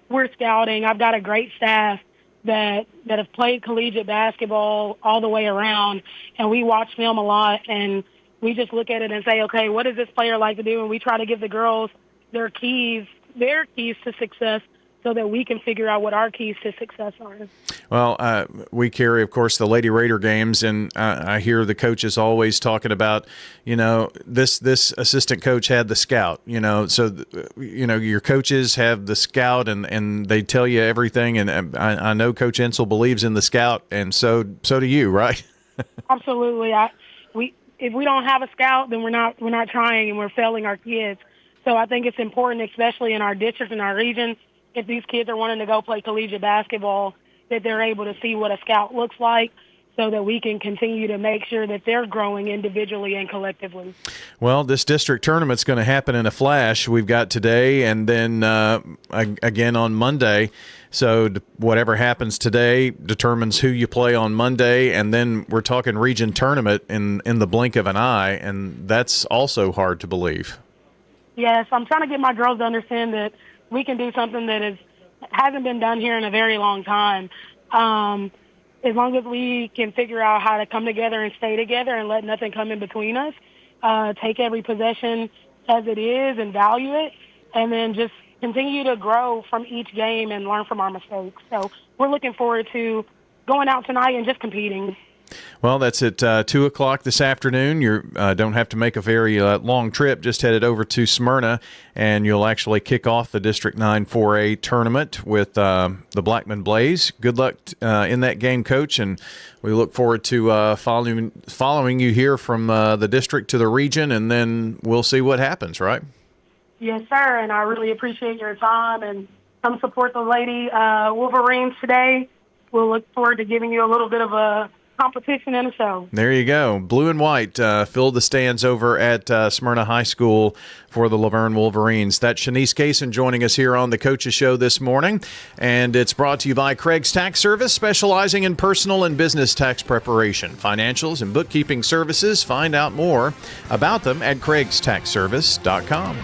we're scouting. I've got a great staff that have played collegiate basketball all the way around, and we watch film a lot, and we just look at it and say, okay, what does this player like to do? And we try to give the girls their keys their keys to success so that we can figure out what our keys to success are. Well, we carry, of course, the Lady Raider games, and I hear the coaches always talking about, this assistant coach had the scout, so, your coaches have the scout and they tell you everything. And I know Coach Insel believes in the scout, and so do you, right? Absolutely. If we don't have a scout, then we're not trying and we're failing our kids. So I think it's important, especially in our district and our region, if these kids are wanting to go play collegiate basketball, that they're able to see what a scout looks like so that we can continue to make sure that they're growing individually and collectively. Well, this district tournament's going to happen in a flash. We've got today and then again on Monday. So whatever happens today determines who you play on Monday, and then we're talking region tournament in the blink of an eye, and that's also hard to believe. Yes, I'm trying to get my girls to understand that we can do something that hasn't been done here in a very long time. As long as we can figure out how to come together and stay together and let nothing come in between us, take every possession as it is and value it, and then just continue to grow from each game and learn from our mistakes. So we're looking forward to going out tonight and just competing. Well, that's at 2 o'clock this afternoon. You don't have to make a very long trip. Just headed over to Smyrna, and you'll actually kick off the District 9 4A tournament with the Blackman Blaze. Good luck in that game, Coach, and we look forward to following you here from the district to the region, and then we'll see what happens, right? Yes, sir, and I really appreciate your time, and come support the Lady Wolverines today. We'll look forward to giving you a little bit of a competition in a show. There you go. Blue and white filled the stands over at Smyrna High School for the Laverne Wolverines. That's Shanice Kaysen joining us here on the Coaches Show this morning, and it's brought to you by Craig's Tax Service, specializing in personal and business tax preparation, financials, and bookkeeping services. Find out more about them at craigstaxservice.com.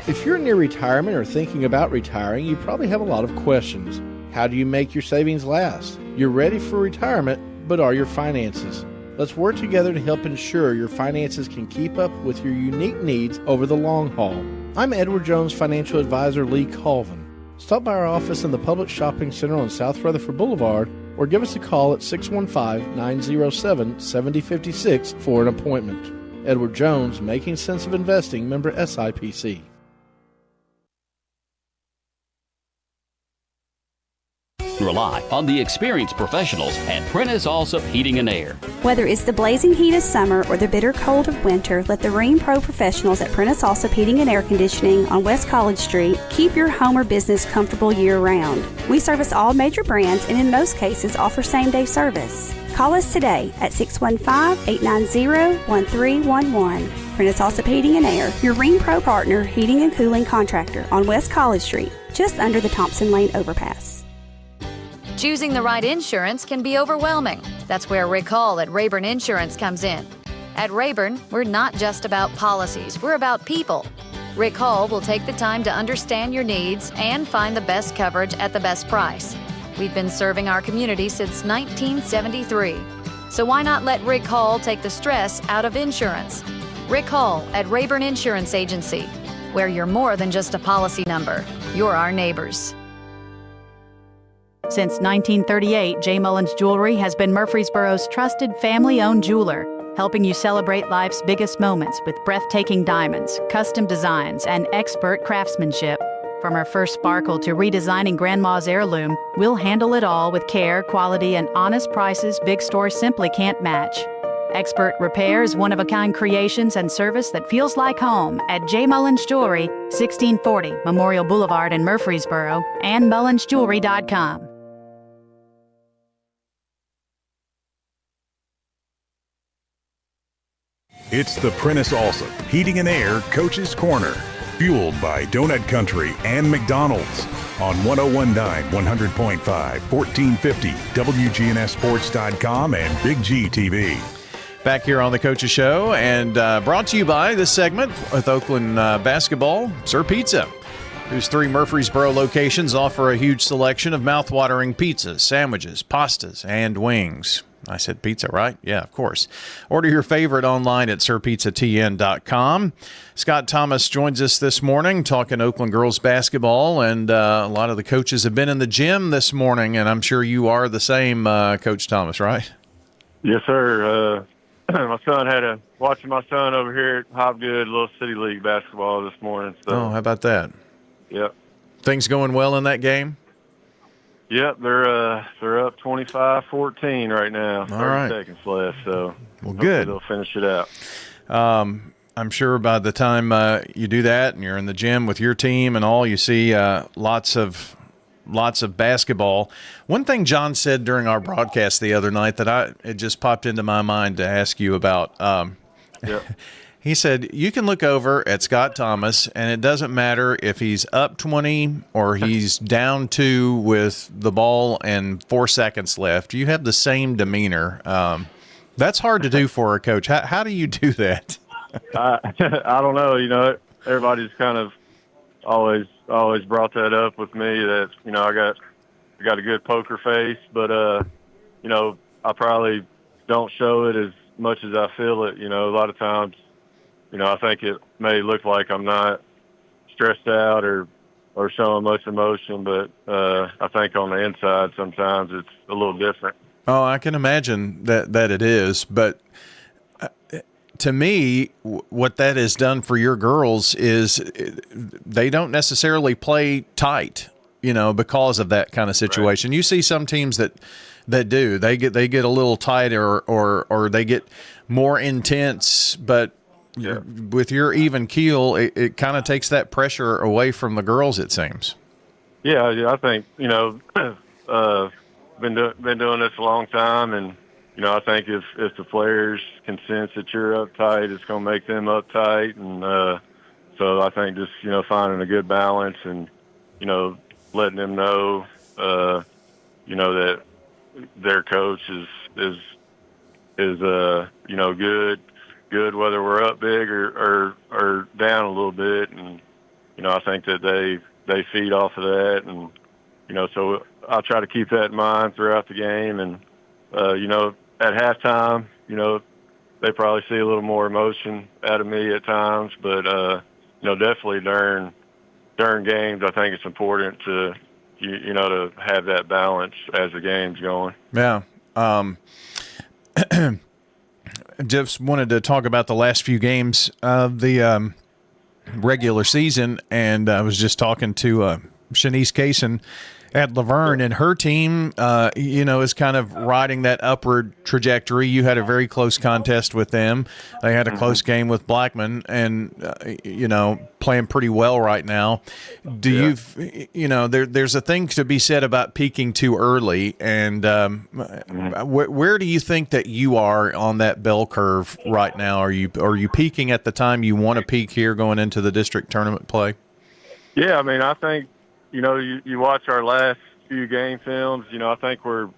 If you're near retirement or thinking about retiring, you probably have a lot of questions. How do you make your savings last? You're ready for retirement, but are your finances? Let's work together to help ensure your finances can keep up with your unique needs over the long haul. I'm Edward Jones Financial Advisor Lee Colvin. Stop by our office in the Public Shopping Center on South Rutherford Boulevard or give us a call at 615-907-7056 for an appointment. Edward Jones, Making Sense of Investing, member SIPC. Rely on the experienced professionals at Prentice Allsup Heating and Air. Whether it's the blazing heat of summer or the bitter cold of winter, let the Rheem Pro professionals at Prentice Allsup Heating and Air Conditioning on West College Street keep your home or business comfortable year-round. We service all major brands and in most cases offer same-day service. Call us today at 615-890-1311. Prentice Allsup Heating and Air, your Rheem Pro partner heating and cooling contractor on West College Street, just under the Thompson Lane overpass. Choosing the right insurance can be overwhelming. That's where Rick Hall at Rayburn Insurance comes in. At Rayburn, we're not just about policies, we're about people. Rick Hall will take the time to understand your needs and find the best coverage at the best price. We've been serving our community since 1973. So why not let Rick Hall take the stress out of insurance? Rick Hall at Rayburn Insurance Agency, where you're more than just a policy number. You're our neighbors. Since 1938, J. Mullins Jewelry has been Murfreesboro's trusted family-owned jeweler, helping you celebrate life's biggest moments with breathtaking diamonds, custom designs, and expert craftsmanship. From our first sparkle to redesigning Grandma's heirloom, we'll handle it all with care, quality, and honest prices big stores simply can't match. Expert repairs, one-of-a-kind creations, and service that feels like home at J. Mullins Jewelry, 1640 Memorial Boulevard in Murfreesboro, and mullinsjewelry.com. It's the Prentice Allsup Heating and Air Coach's Corner, fueled by Donut Country and McDonald's on 101.9, 100.5, 1450, WGNSsports.com, and Big G TV. Back here on the Coach's Show, and brought to you by this segment with Oakland basketball, Sir Pizza, whose 3 Murfreesboro locations offer a huge selection of mouth-watering pizzas, sandwiches, pastas, and wings. I said pizza, right? Yeah, of course. Order your favorite online at sirpizzatn.com. Scott Thomas joins us this morning talking Oakland girls basketball, and a lot of the coaches have been in the gym this morning, and I'm sure you are the same, Coach Thomas, right? Yes, sir. Watching my son over here at Hobgood Little City League basketball this morning. So. Oh, how about that? Yep. Things going well in that game? Yep, they're up 25-14 right now. 30 right. seconds left, so good. They'll finish it out. I'm sure by the time you do that and you're in the gym with your team and all, you see lots of basketball. One thing John said during our broadcast the other night that it just popped into my mind to ask you about. He said, you can look over at Scott Thomas, and it doesn't matter if he's up 20 or he's down 2 with the ball and 4 seconds left. You have the same demeanor. That's hard to do for a coach. How do you do that? I don't know. You know, everybody's kind of always brought that up with me that, you know, I got a good poker face, but, you know, I probably don't show it as much as I feel it. You know, a lot of times, you know, I think it may look like I'm not stressed out or showing much emotion, but I think on the inside sometimes it's a little different. Oh, I can imagine that it is. But to me, what that has done for your girls is they don't necessarily play tight, you know, because of that kind of situation. Right. You see some teams that do. They get a little tighter or they get more intense, but with your even keel, it kind of takes that pressure away from the girls, it seems. Yeah, I think, you know, been doing this a long time, and, you know, I think if the players can sense that you're uptight, it's going to make them uptight. And so I think just, you know, finding a good balance and, you know, letting them know, you know, that their coach is you know, good, whether we're up big or down a little bit. And, you know, I think that they feed off of that. And, you know, so I'll try to keep that in mind throughout the game. And, you know, at halftime, you know, they probably see a little more emotion out of me at times, but, you know, definitely during games, I think it's important to, you know, to have that balance as the game's going. Yeah. Just wanted to talk about the last few games of the regular season, and I was just talking to Shanice Kaysen at Laverne, and her team, you know, is kind of riding that upward trajectory. You had a very close contest with them. They had a close game with Blackman, and you know, playing pretty well right now. You know, there's a thing to be said about peaking too early, and where do you think that you are on that bell curve right now? Are you peaking at the time you want to peak here going into the district tournament play? Yeah, I mean, I think, you know, you watch our last few game films. You know, I think we're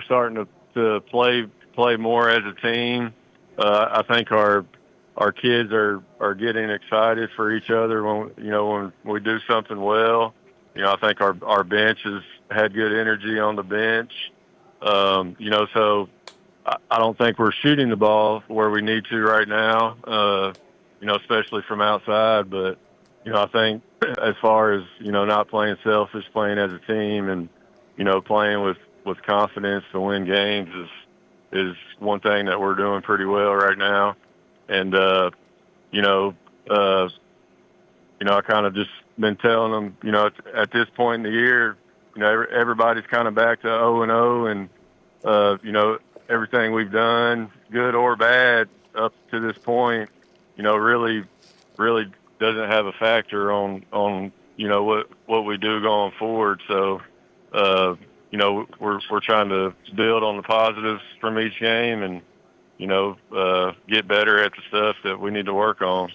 starting to play more as a team. I think our kids are getting excited for each other when we do something well. You know, I think our bench has had good energy on the bench. You know, so I don't think we're shooting the ball where we need to right now. You know, especially from outside, but you know, I think as far as, you know, not playing selfish, playing as a team and, you know, playing with confidence to win games is one thing that we're doing pretty well right now. And, you know, I kind of just been telling them, you know, at this point in the year, you know, everybody's kind of back to 0-0 and, you know, everything we've done, good or bad up to this point, you know, really doesn't have a factor on you know what we do going forward. So you know, we're trying to build on the positives from each game and, you know, get better at the stuff that we need to work on.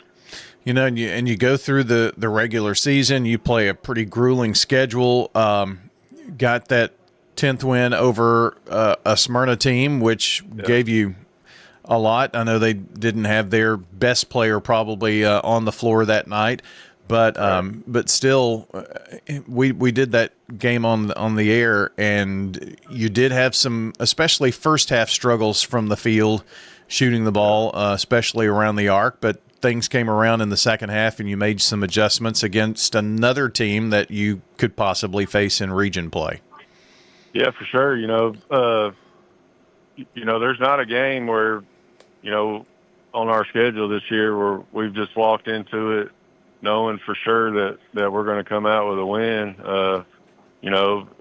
You know, and you go through the regular season, you play a pretty grueling schedule. Got that 10th win over a Smyrna team, which gave you a lot. I know they didn't have their best player probably on the floor that night, but still, we did that game on the air, and you did have some, especially first half struggles from the field, shooting the ball, especially around the arc, but things came around in the second half, and you made some adjustments against another team that you could possibly face in region play. Yeah, for sure. There's not a game where, on our schedule this year where we've just walked into it knowing for sure that we're going to come out with a win.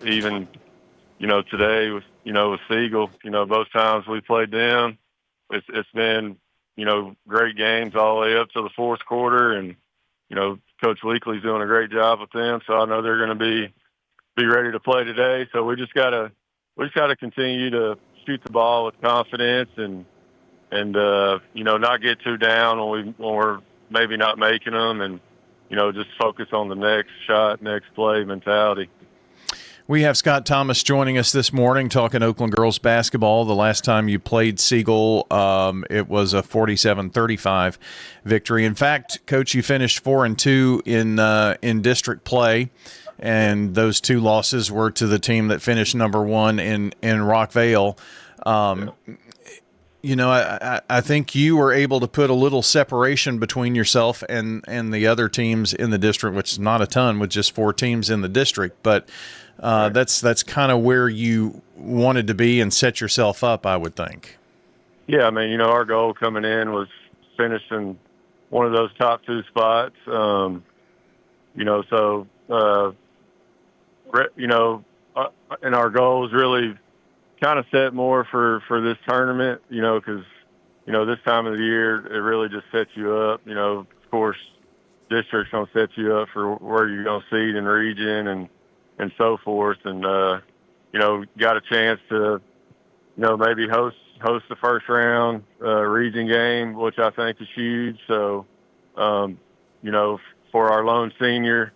Even today with Siegel, both times we played them, it's been, great games all the way up to the fourth quarter, and, Coach Weekly's doing a great job with them. So I know they're going to be ready to play today. So we just gotta continue to shoot the ball with confidence and not get too down when we're maybe not making them, and just focus on the next shot, next play mentality. We have Scott Thomas joining us this morning talking Oakland girls basketball. The last time you played Siegel, it was a 47-35 victory. In fact, Coach, you finished 4-2 in district play, and those two losses were to the team that finished number one in Rockvale. I think you were able to put a little separation between yourself and the other teams in the district, which is not a ton with just 4 teams in the district, but that's kind of where you wanted to be and set yourself up, I would think. Yeah, I mean, our goal coming in was finishing one of those top 2 spots. And our goal is really kind of set more for this tournament, because, this time of the year, it really just sets you up. Of course, district's going to set you up for where you're going to seed in region and so forth. And, got a chance to, maybe host the first round region game, which I think is huge. So, for our lone senior,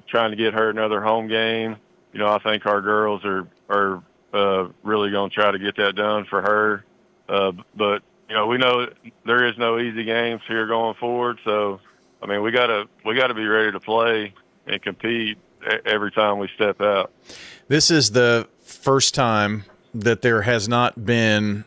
trying to get her another home game, I think our girls are really going to try to get that done for her. But, we know there is no easy games here going forward. So, I mean, we gotta be ready to play and compete every time we step out. This is the first time that there has not been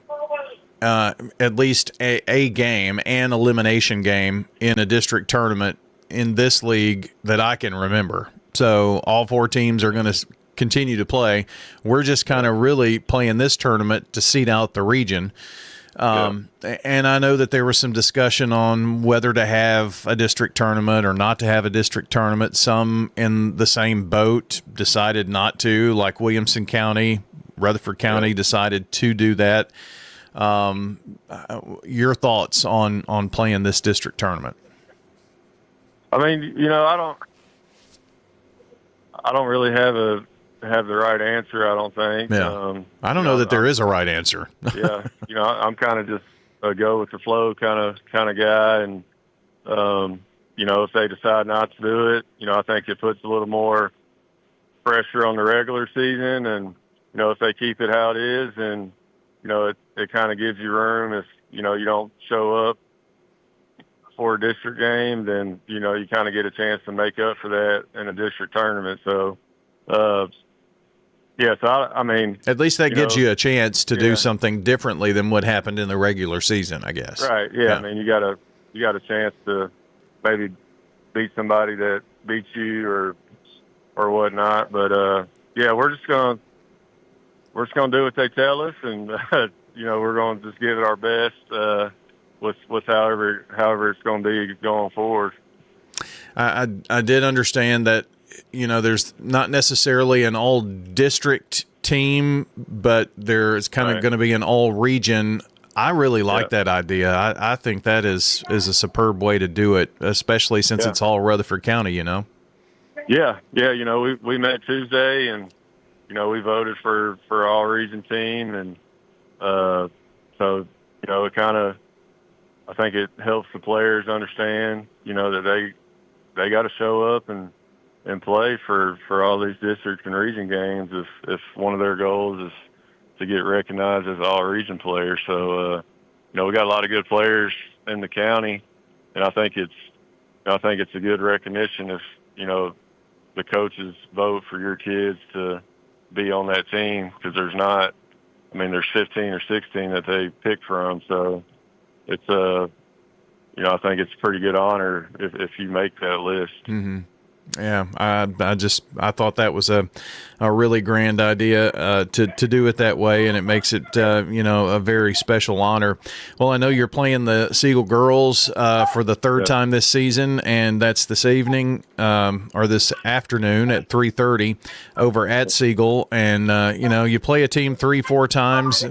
at least a game, an elimination game in a district tournament in this league that I can remember. So all 4 teams are going to continue to play. We're just kind of really playing this tournament to seed out the region. And I know that there was some discussion on whether to have a district tournament or not to have a district tournament. Some in the same boat decided not to, like Williamson County, Rutherford County decided to do that. Your thoughts on playing this district tournament? I mean, I don't really have the right answer, I don't think. Yeah. I don't know that there is a right answer. Yeah. I'm kind of just a go with the flow kind of guy. And, if they decide not to do it, I think it puts a little more pressure on the regular season. And, if they keep it how it is, and, it kind of gives you room. If, you don't show up for a district game, then, you kind of get a chance to make up for that in a district tournament. So, yes, I mean, at least that gives you a chance to do something differently than what happened in the regular season, I guess. Right. Yeah. I mean, you got a chance to maybe beat somebody that beats you or whatnot. But we're just gonna do what they tell us, and we're going to just give it our best with however it's going to be going forward. I did understand that. There's not necessarily an all-district team, but there's kind of going to be an all-region. I really like that idea. I think that is a superb way to do it, especially since it's all Rutherford County, Yeah. We met Tuesday, and, we voted for all-region team. And so, it kind of, I think it helps the players understand, that they got to show up and play for all these district and region games if one of their goals is to get recognized as all region players. So, we got a lot of good players in the county, and I think it's a good recognition if, the coaches vote for your kids to be on that team, because there's 15 or 16 that they pick from. So it's I think it's a pretty good honor if you make that list. Mm-hmm. Yeah, I thought that was a really grand idea to do it that way, and it makes it a very special honor. Well, I know you're playing the Siegel girls for the third time this season, and that's this evening or this afternoon at 3:30 over at Siegel. And you play a team 3-4 times.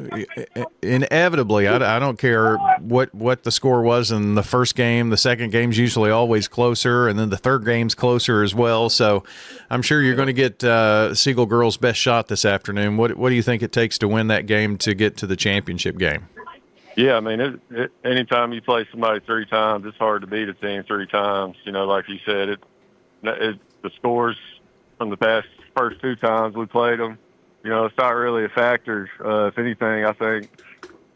Inevitably, I don't care what the score was in the first game. The second game's usually always closer, and then the third game's closer as well. So I'm sure you're going to get Siegel girls' best shot this afternoon. What do you think it takes to win that game to get to the championship game? Yeah, anytime you play somebody 3 times, it's hard to beat a team 3 times. Like you said, the scores from the first 2 times we played them, it's not really a factor. If anything, I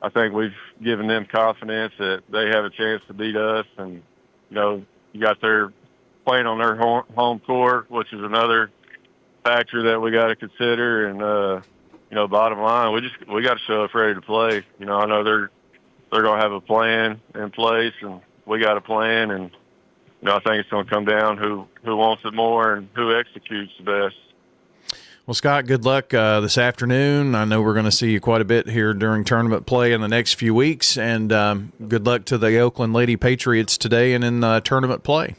think we've given them confidence that they have a chance to beat us, and you got their playing on their home court, which is another factor that we got to consider. And bottom line, we got to show up ready to play. I know they're going to have a plan in place, and we got a plan. And I think it's going to come down who wants it more and who executes the best. Well, Scott, good luck this afternoon. I know we're going to see you quite a bit here during tournament play in the next few weeks, and good luck to the Oakland Lady Patriots today and in tournament play.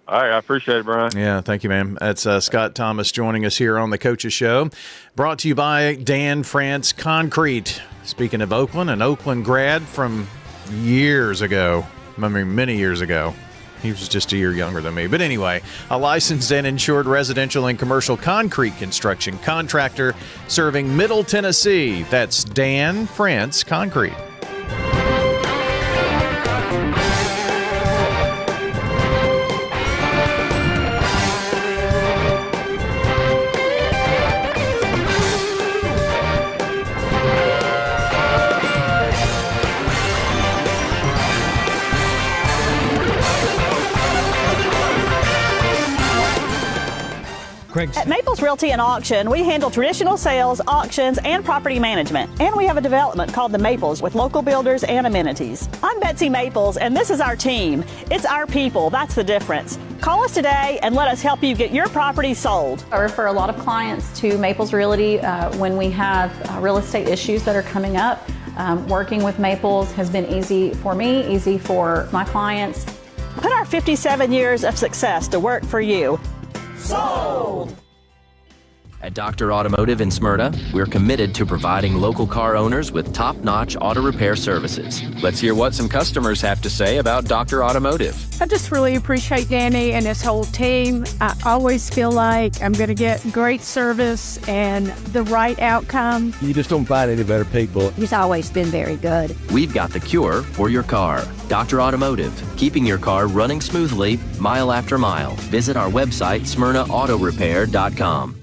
All right, I appreciate it, Brian. Yeah, thank you, man. That's Scott Thomas joining us here on the Coaches Show, brought to you by Dan France Concrete. Speaking of Oakland, an Oakland grad from years ago, many years ago. He was just a year younger than me. But anyway, a licensed and insured residential and commercial concrete construction contractor serving Middle Tennessee. That's Dan France Concrete. At Maples Realty and Auction, we handle traditional sales, auctions, and property management. And we have a development called The Maples with local builders and amenities. I'm Betsy Maples, and this is our team. It's our people. That's the difference. Call us today and let us help you get your property sold. I refer a lot of clients to Maples Realty when we have real estate issues that are coming up. Working with Maples has been easy for me, easy for my clients. Put our 57 years of success to work for you. Sold! At Dr. Automotive in Smyrna, we're committed to providing local car owners with top-notch auto repair services. Let's hear what some customers have to say about Dr. Automotive. I just really appreciate Danny and his whole team. I always feel like I'm going to get great service and the right outcome. You just don't find any better people. He's always been very good. We've got the cure for your car. Dr. Automotive, keeping your car running smoothly, mile after mile. Visit our website, smyrnaautorepair.com.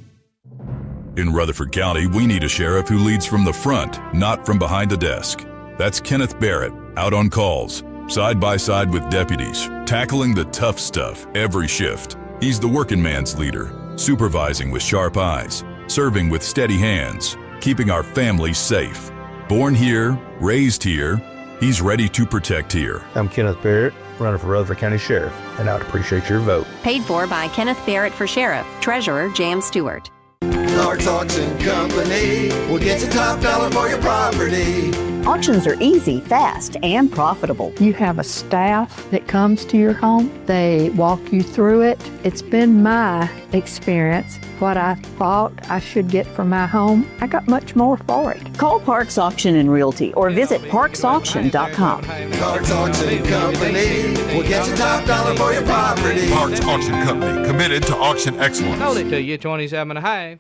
In Rutherford County, we need a sheriff who leads from the front, not from behind the desk. That's Kenneth Barrett, out on calls, side by side with deputies, tackling the tough stuff every shift. He's the working man's leader, supervising with sharp eyes, serving with steady hands, keeping our families safe. Born here, raised here, he's ready to protect here. I'm Kenneth Barrett, running for Rutherford County Sheriff, and I'd appreciate your vote. Paid for by Kenneth Barrett for Sheriff, Treasurer Jam Stewart. Clark's Auction Company will get you top dollar for your property. Auctions are easy, fast, and profitable. You have a staff that comes to your home. They walk you through it. It's been my experience. What I thought I should get for my home, I got much more for it. Call Parks Auction and Realty or visit parksauction.com. Clark's Auction Company will get you top dollar for your property. Clark's Auction Company, committed to auction excellence. Sold it to you, 27.5.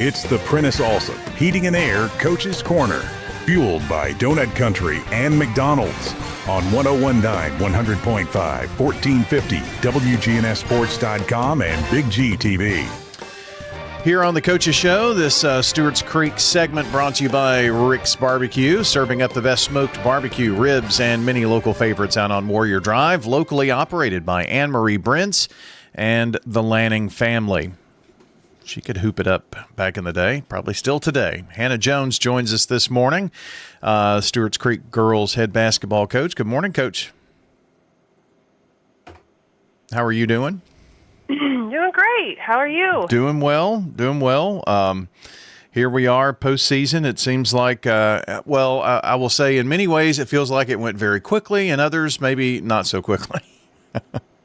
It's the Prentice Allsup Heating and Air Coach's Corner, fueled by Donut Country and McDonald's on 101.9, 100.5, 1450, WGNSsports.com, and Big G TV. Here on the Coaches Show, this Stewart's Creek segment brought to you by Rick's Barbecue, serving up the best smoked barbecue, ribs, and many local favorites out on Warrior Drive, locally operated by Anne-Marie Brentz and the Lanning family. She could hoop it up back in the day, probably still today. Hannah Jones joins us this morning, Stewart's Creek girls head basketball coach. Good morning, Coach. How are you doing? Doing great. How are you? Doing well. Here we are, postseason. It seems like, I will say in many ways it feels like it went very quickly, and others maybe not so quickly.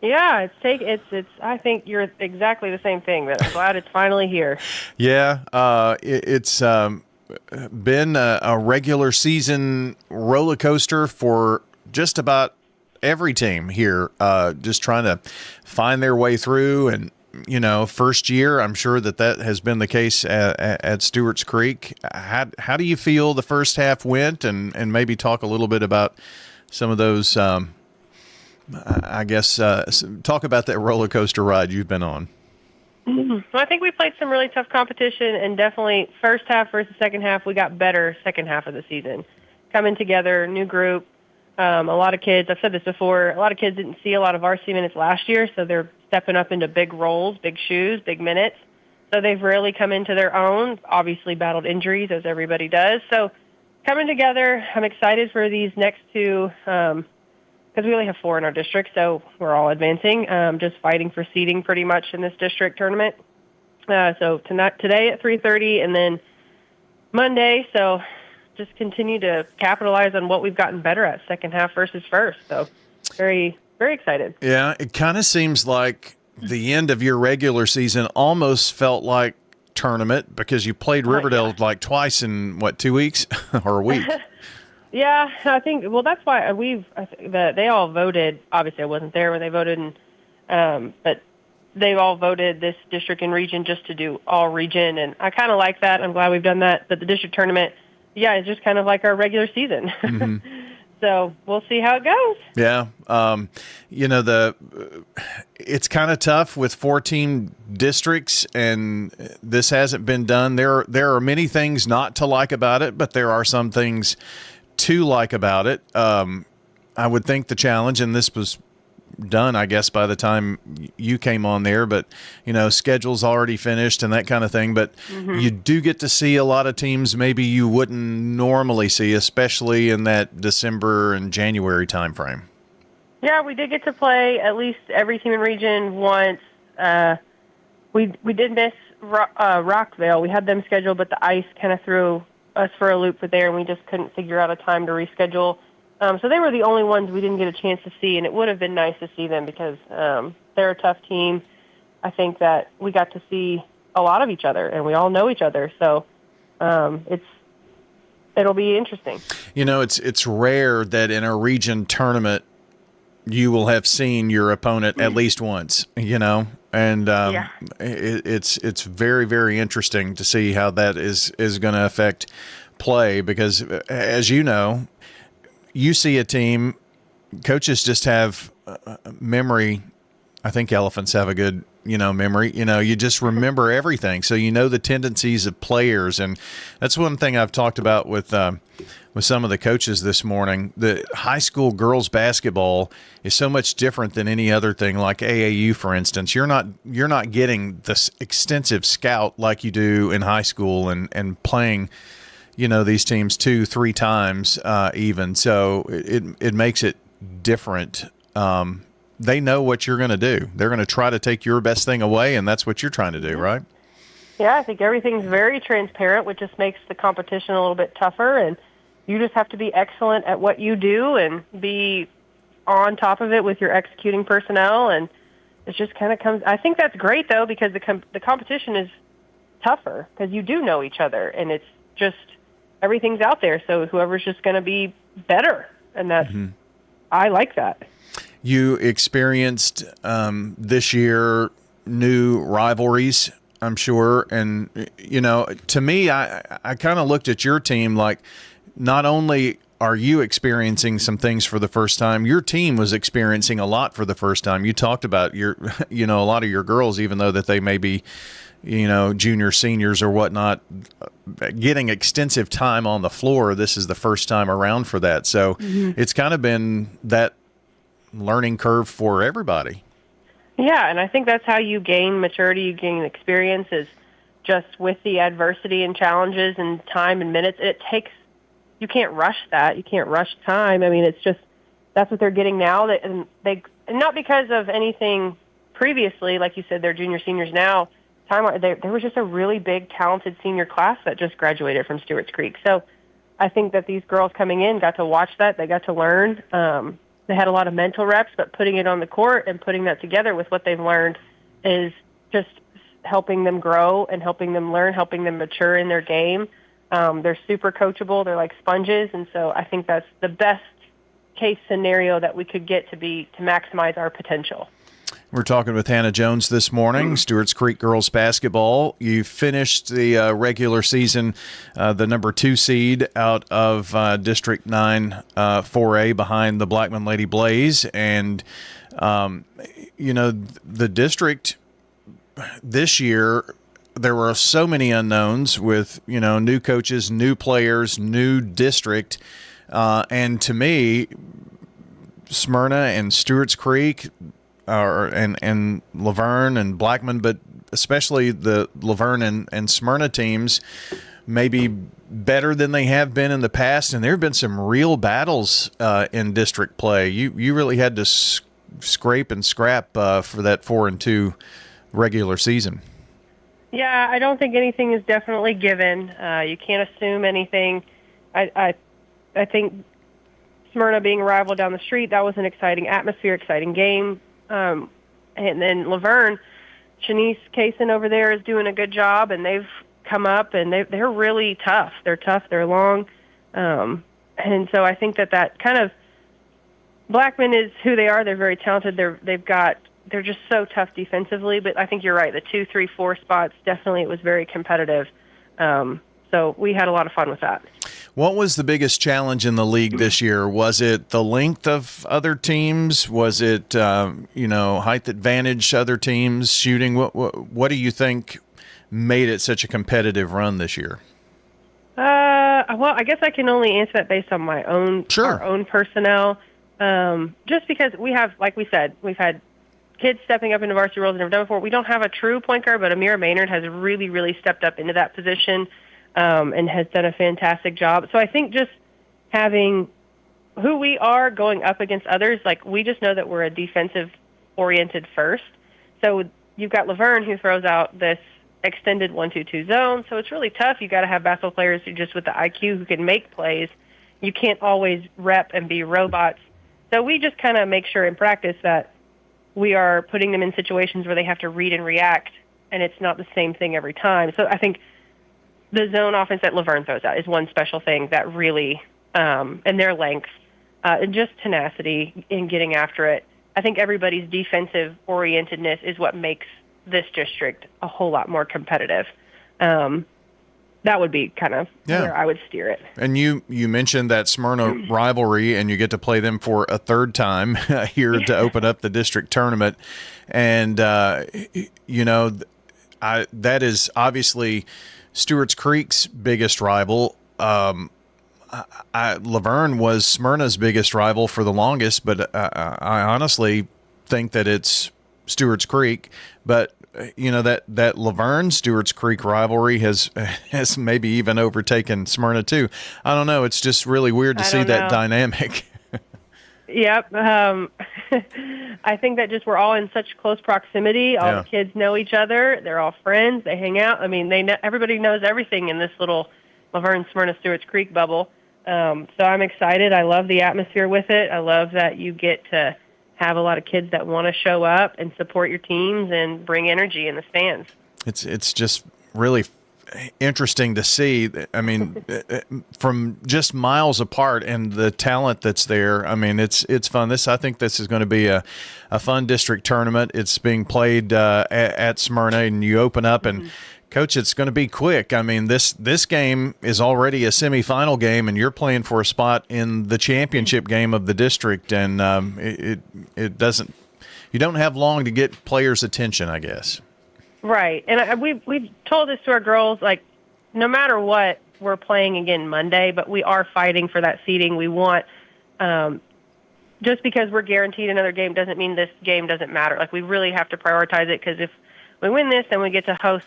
Yeah, it's. I think you're exactly the same thing. But I'm glad it's finally here. Yeah, it's been a regular season roller coaster for just about every team here, just trying to find their way through. And, first year, I'm sure that has been the case at Stewart's Creek. How do you feel the first half went? And maybe talk a little bit about some of those, talk about that roller coaster ride you've been on. Well, I think we played some really tough competition, and definitely first half versus second half, we got better second half of the season. Coming together, new group. A lot of kids, I've said this before, a lot of kids didn't see a lot of varsity minutes last year, so they're stepping up into big roles, big shoes, big minutes. So they've really come into their own, obviously battled injuries, as everybody does. So coming together, I'm excited for these next two, because we only have 4 in our district, so we're all advancing, just fighting for seeding pretty much in this district tournament. So today at 3:30 and then Monday, so just continue to capitalize on what we've gotten better at second half versus first. So very, very excited. Yeah, it kind of seems like the end of your regular season almost felt like tournament because you played Riverdale like twice in, 2 weeks or a week? Yeah, I think, that's why they all voted. Obviously, I wasn't there when they voted, but they all voted this district and region just to do all region, and I kind of like that. I'm glad we've done that. But the district tournament, yeah, it's just kind of like our regular season. Mm-hmm. So we'll see how it goes. Yeah. It's kind of tough with 14 districts, and this hasn't been done. There are many things not to like about it, but there are some things to like about it. I would think the challenge, and this was done, I guess, by the time you came on there, but schedule's already finished and that kind of thing, but you do get to see a lot of teams maybe you wouldn't normally see, especially in that December and January time frame. Yeah, we did get to play at least every team in region once. We did miss Rockville. We had them scheduled, but the ice kind of threw us for a loop for there, and we just couldn't figure out a time to reschedule. So they were the only ones we didn't get a chance to see, and it would have been nice to see them because they're a tough team. I think that we got to see a lot of each other, and we all know each other. So it'll be interesting. It's rare that in a region tournament you will have seen your opponent at least once, and it's very, very interesting to see how that is going to affect play because, as you know, you see a team, coaches just have memory. I think elephants have a good, memory. You just remember everything. So the tendencies of players. And that's one thing I've talked about with some of the coaches this morning. The high school girls basketball is so much different than any other thing, like AAU, for instance. You're not getting this extensive scout like you do in high school and playing these teams 2-3 times even. So it makes it different. They know what you're going to do. They're going to try to take your best thing away, and that's what you're trying to do, right? Yeah, I think everything's very transparent, which just makes the competition a little bit tougher, and you just have to be excellent at what you do and be on top of it with your executing personnel, and it just kind of comes. I think that's great, though, because the competition is tougher because you do know each other, and it's just everything's out there, so whoever's just going to be better, and that's I like that. You experienced this year new rivalries, I'm sure, and to me, I kind of looked at your team like not only are you experiencing some things for the first time, your team was experiencing a lot for the first time. You talked about a lot of your girls, even though that they may be junior, seniors or whatnot, getting extensive time on the floor. This is the first time around for that. So it's kind of been that learning curve for everybody. Yeah, and I think that's how you gain maturity, you gain experience, is just with the adversity and challenges and time and minutes. You can't rush that. You can't rush time. I mean, it's just, that's what they're getting now. And not because of anything previously, like you said, they're junior, seniors now. There was just a really big, talented senior class that just graduated from Stewart's Creek. So I think that these girls coming in got to watch that. They got to learn. They had a lot of mental reps, but putting it on the court and putting that together with what they've learned is just helping them grow and helping them learn, helping them mature in their game. They're super coachable. They're like sponges. And so I think that's the best case scenario that we could get to maximize our potential. We're talking with Hannah Jones this morning, Stewart's Creek girls basketball. You finished the regular season, the number 2 seed out of District 9 4A behind the Blackman Lady Blaze. And, the district this year, there were so many unknowns with, new coaches, new players, new district. And to me, Smyrna and Stewart's Creek, and Laverne and Blackman, but especially the Laverne and Smyrna teams may be better than they have been in the past, and there have been some real battles in district play. You really had to scrape and scrap for that 4-2 regular season. Yeah, I don't think anything is definitely given. You can't assume anything. I think Smyrna being a rival down the street, that was an exciting atmosphere, exciting game. And then Laverne, Shanice Kaysen over there is doing a good job, and they've come up, and they're really tough. They're tough. They're long. And so I think that kind of Blackman is who they are. They're very talented. They're just so tough defensively. But I think you're right. The 2, 3, 4 spots, definitely it was very competitive. So we had a lot of fun with that. What was the biggest challenge in the league this year? Was it the length of other teams? Was it, height advantage other teams shooting? What do you think made it such a competitive run this year? Well, I guess I can only answer that based on my own, our own personnel. Just because we have, like we said, we've had kids stepping up into varsity roles never done before. We don't have a true point guard, but Amira Maynard has really, really stepped up into that position. And has done a fantastic job. So I think just having who we are going up against others, like we just know that we're a defensive-oriented first. So you've got Laverne who throws out this extended 1-2-2 zone. So it's really tough. You've got to have basketball players who just with the IQ who can make plays. You can't always rep and be robots. So we just kind of make sure in practice that we are putting them in situations where they have to read and react, and it's not the same thing every time. So I think the zone offense that Laverne throws out is one special thing that really, and their length, and just tenacity in getting after it. I think everybody's defensive orientedness is what makes this district a whole lot more competitive. That would be kind of where I would steer it. And you mentioned that Smyrna rivalry, and you get to play them for a third time here to open up the district tournament. And, that is obviously Stewart's Creek's biggest rival. Laverne was Smyrna's biggest rival for the longest, but I honestly think that it's Stewart's Creek. But that Laverne Stewart's Creek rivalry has maybe even overtaken Smyrna too. I don't know. It's just really weird to see that dynamic. Yep. I think that just we're all in such close proximity. All the kids know each other. They're all friends. They hang out. I mean, everybody knows everything in this little Laverne Smyrna Stewart's Creek bubble. So I'm excited. I love the atmosphere with it. I love that you get to have a lot of kids that want to show up and support your teams and bring energy in the stands. It's just really interesting to see. I mean, from just miles apart, and the talent that's there. I mean, it's fun. I think this is going to be a fun district tournament. It's being played at Smyrna, and you open up and Coach, it's going to be quick. I mean, this game is already a semifinal game, and you're playing for a spot in the championship game of the district, and it doesn't. You don't have long to get players' attention, I guess. Right. And we've told this to our girls, like, no matter what, we're playing again Monday, but we are fighting for that seeding. We want, just because we're guaranteed another game doesn't mean this game doesn't matter. Like, we really have to prioritize it, because if we win this, then we get to host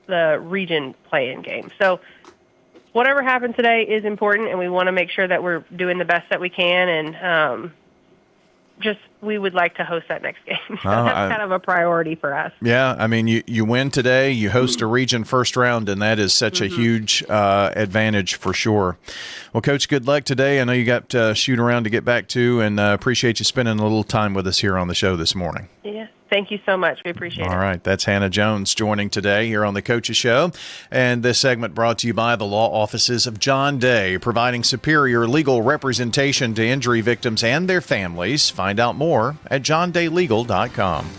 the region play-in game. So whatever happened today is important, and we want to make sure that we're doing the best that we can, and we would like to host that next game. So that's kind of a priority for us. Yeah, I mean, you win today, you host a region first round, and that is such a huge advantage for sure. Well, Coach, good luck today. I know you got to shoot around to get back to, and appreciate you spending a little time with us here on the show this morning. Yeah. Thank you so much. We appreciate it. All right. That's Hannah Jones joining today here on the Coaches Show. And this segment brought to you by the law offices of John Day, providing superior legal representation to injury victims and their families. Find out more at johndaylegal.com.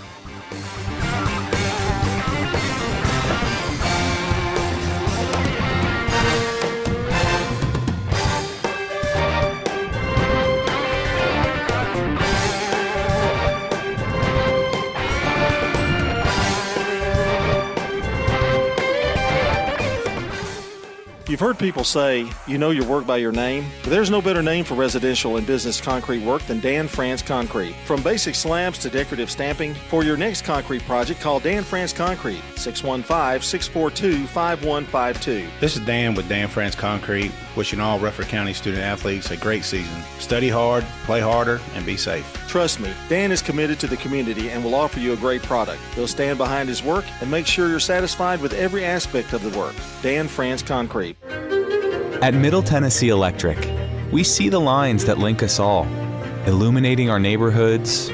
You've heard people say, you know your work by your name, but there's no better name for residential and business concrete work than Dan France Concrete. From basic slabs to decorative stamping, for your next concrete project, call Dan France Concrete, 615-642-5152. This is Dan with Dan France Concrete, wishing all Rutherford County student athletes a great season. Study hard, play harder, and be safe. Trust me, Dan is committed to the community and will offer you a great product. He'll stand behind his work and make sure you're satisfied with every aspect of the work. Dan France Concrete. At Middle Tennessee Electric, we see the lines that link us all, illuminating our neighborhoods,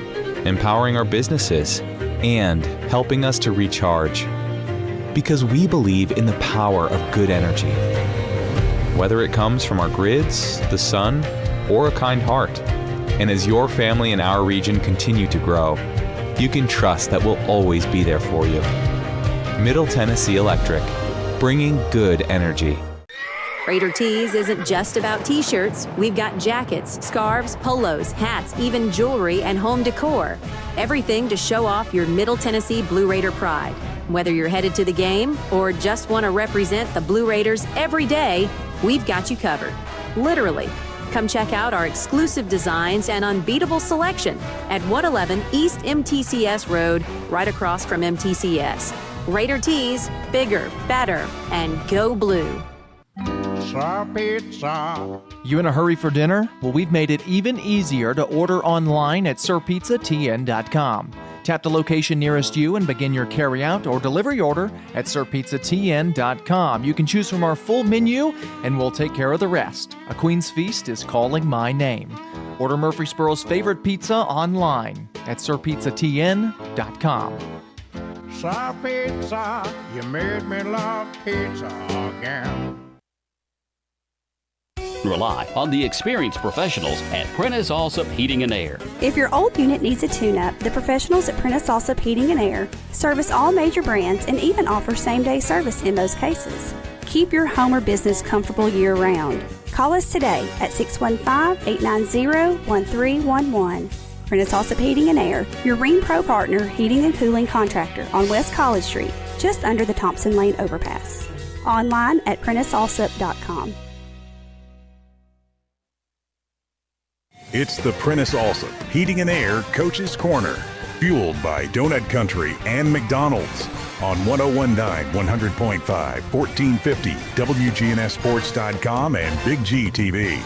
empowering our businesses, and helping us to recharge. Because we believe in the power of good energy. Whether it comes from our grids, the sun, or a kind heart. And as your family and our region continue to grow, you can trust that we'll always be there for you. Middle Tennessee Electric, bringing good energy. Raider Tees isn't just about t-shirts. We've got jackets, scarves, polos, hats, even jewelry and home decor. Everything to show off your Middle Tennessee Blue Raider pride. Whether you're headed to the game or just want to represent the Blue Raiders every day, we've got you covered. Literally. Come check out our exclusive designs and unbeatable selection at 111 East MTCS Road, right across from MTCS. Raider Tees, bigger, better, and go blue. Pizza. You in a hurry for dinner? Well, we've made it even easier to order online at sirpizzatn.com. Tap the location nearest you and begin your carryout or delivery order at sirpizzatn.com. You can choose from our full menu and we'll take care of the rest. A Queen's Feast is calling my name. Order Murfreesboro's favorite pizza online at sirpizzatn.com. Sir Pizza, you made me love pizza again. Rely on the experienced professionals at Prentice Allsup Heating and Air. If your old unit needs a tune-up, the professionals at Prentice Allsup Heating and Air service all major brands and even offer same-day service in most cases. Keep your home or business comfortable year-round. Call us today at 615-890-1311. Prentice Allsup Heating and Air, your Rheem Pro partner heating and cooling contractor on West College Street, just under the Thompson Lane overpass. Online at PrenticeAllsup.com. It's the Prentice Allsup Heating and Air Coach's Corner, fueled by Donut Country and McDonald's on 101.9, 100.5, 1450, wgnssports.com and Big G TV.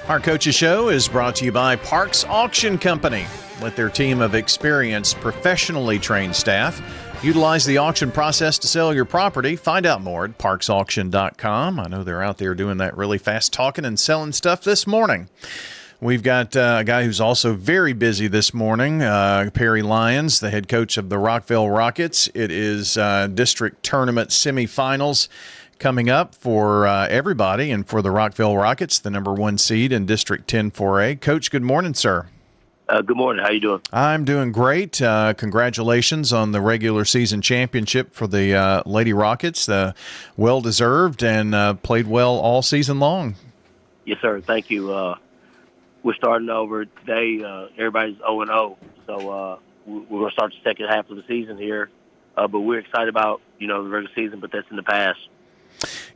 Our Coaches Show is brought to you by Parks Auction Company. Let their team of experienced, professionally trained staff utilize the auction process to sell your property. Find out more at parksauction.com. I know they're out there doing that really fast talking and selling stuff this morning. We've got a guy who's also very busy this morning, Perry Lyons, the head coach of the Rockville Rockets. It is district tournament semifinals coming up for everybody, and for the Rockville Rockets, the number 1 seed in District 10 4A. Coach, good morning, sir. Good morning. How you doing? I'm doing great. Congratulations on the regular season championship for the Lady Rockets. Well-deserved and played well all season long. Yes, sir. Thank you. We're starting over today. Everybody's 0-0, so we're going to start the second half of the season here but we're excited about, the regular season, but that's in the past.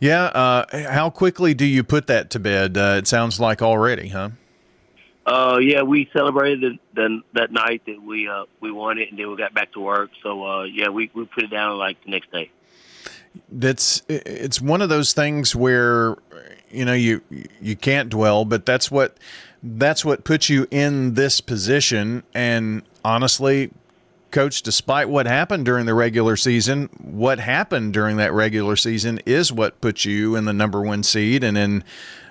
Yeah. How quickly do you put that to bed? It sounds like already, huh? Yeah, we celebrated that night that we won it, and then we got back to work. So, we put it down like the next day. It's one of those things where, you can't dwell, but that's what puts you in this position. And honestly, Coach, despite what happened during the regular season, what happened during that regular season is what puts you in the number 1 seed. And then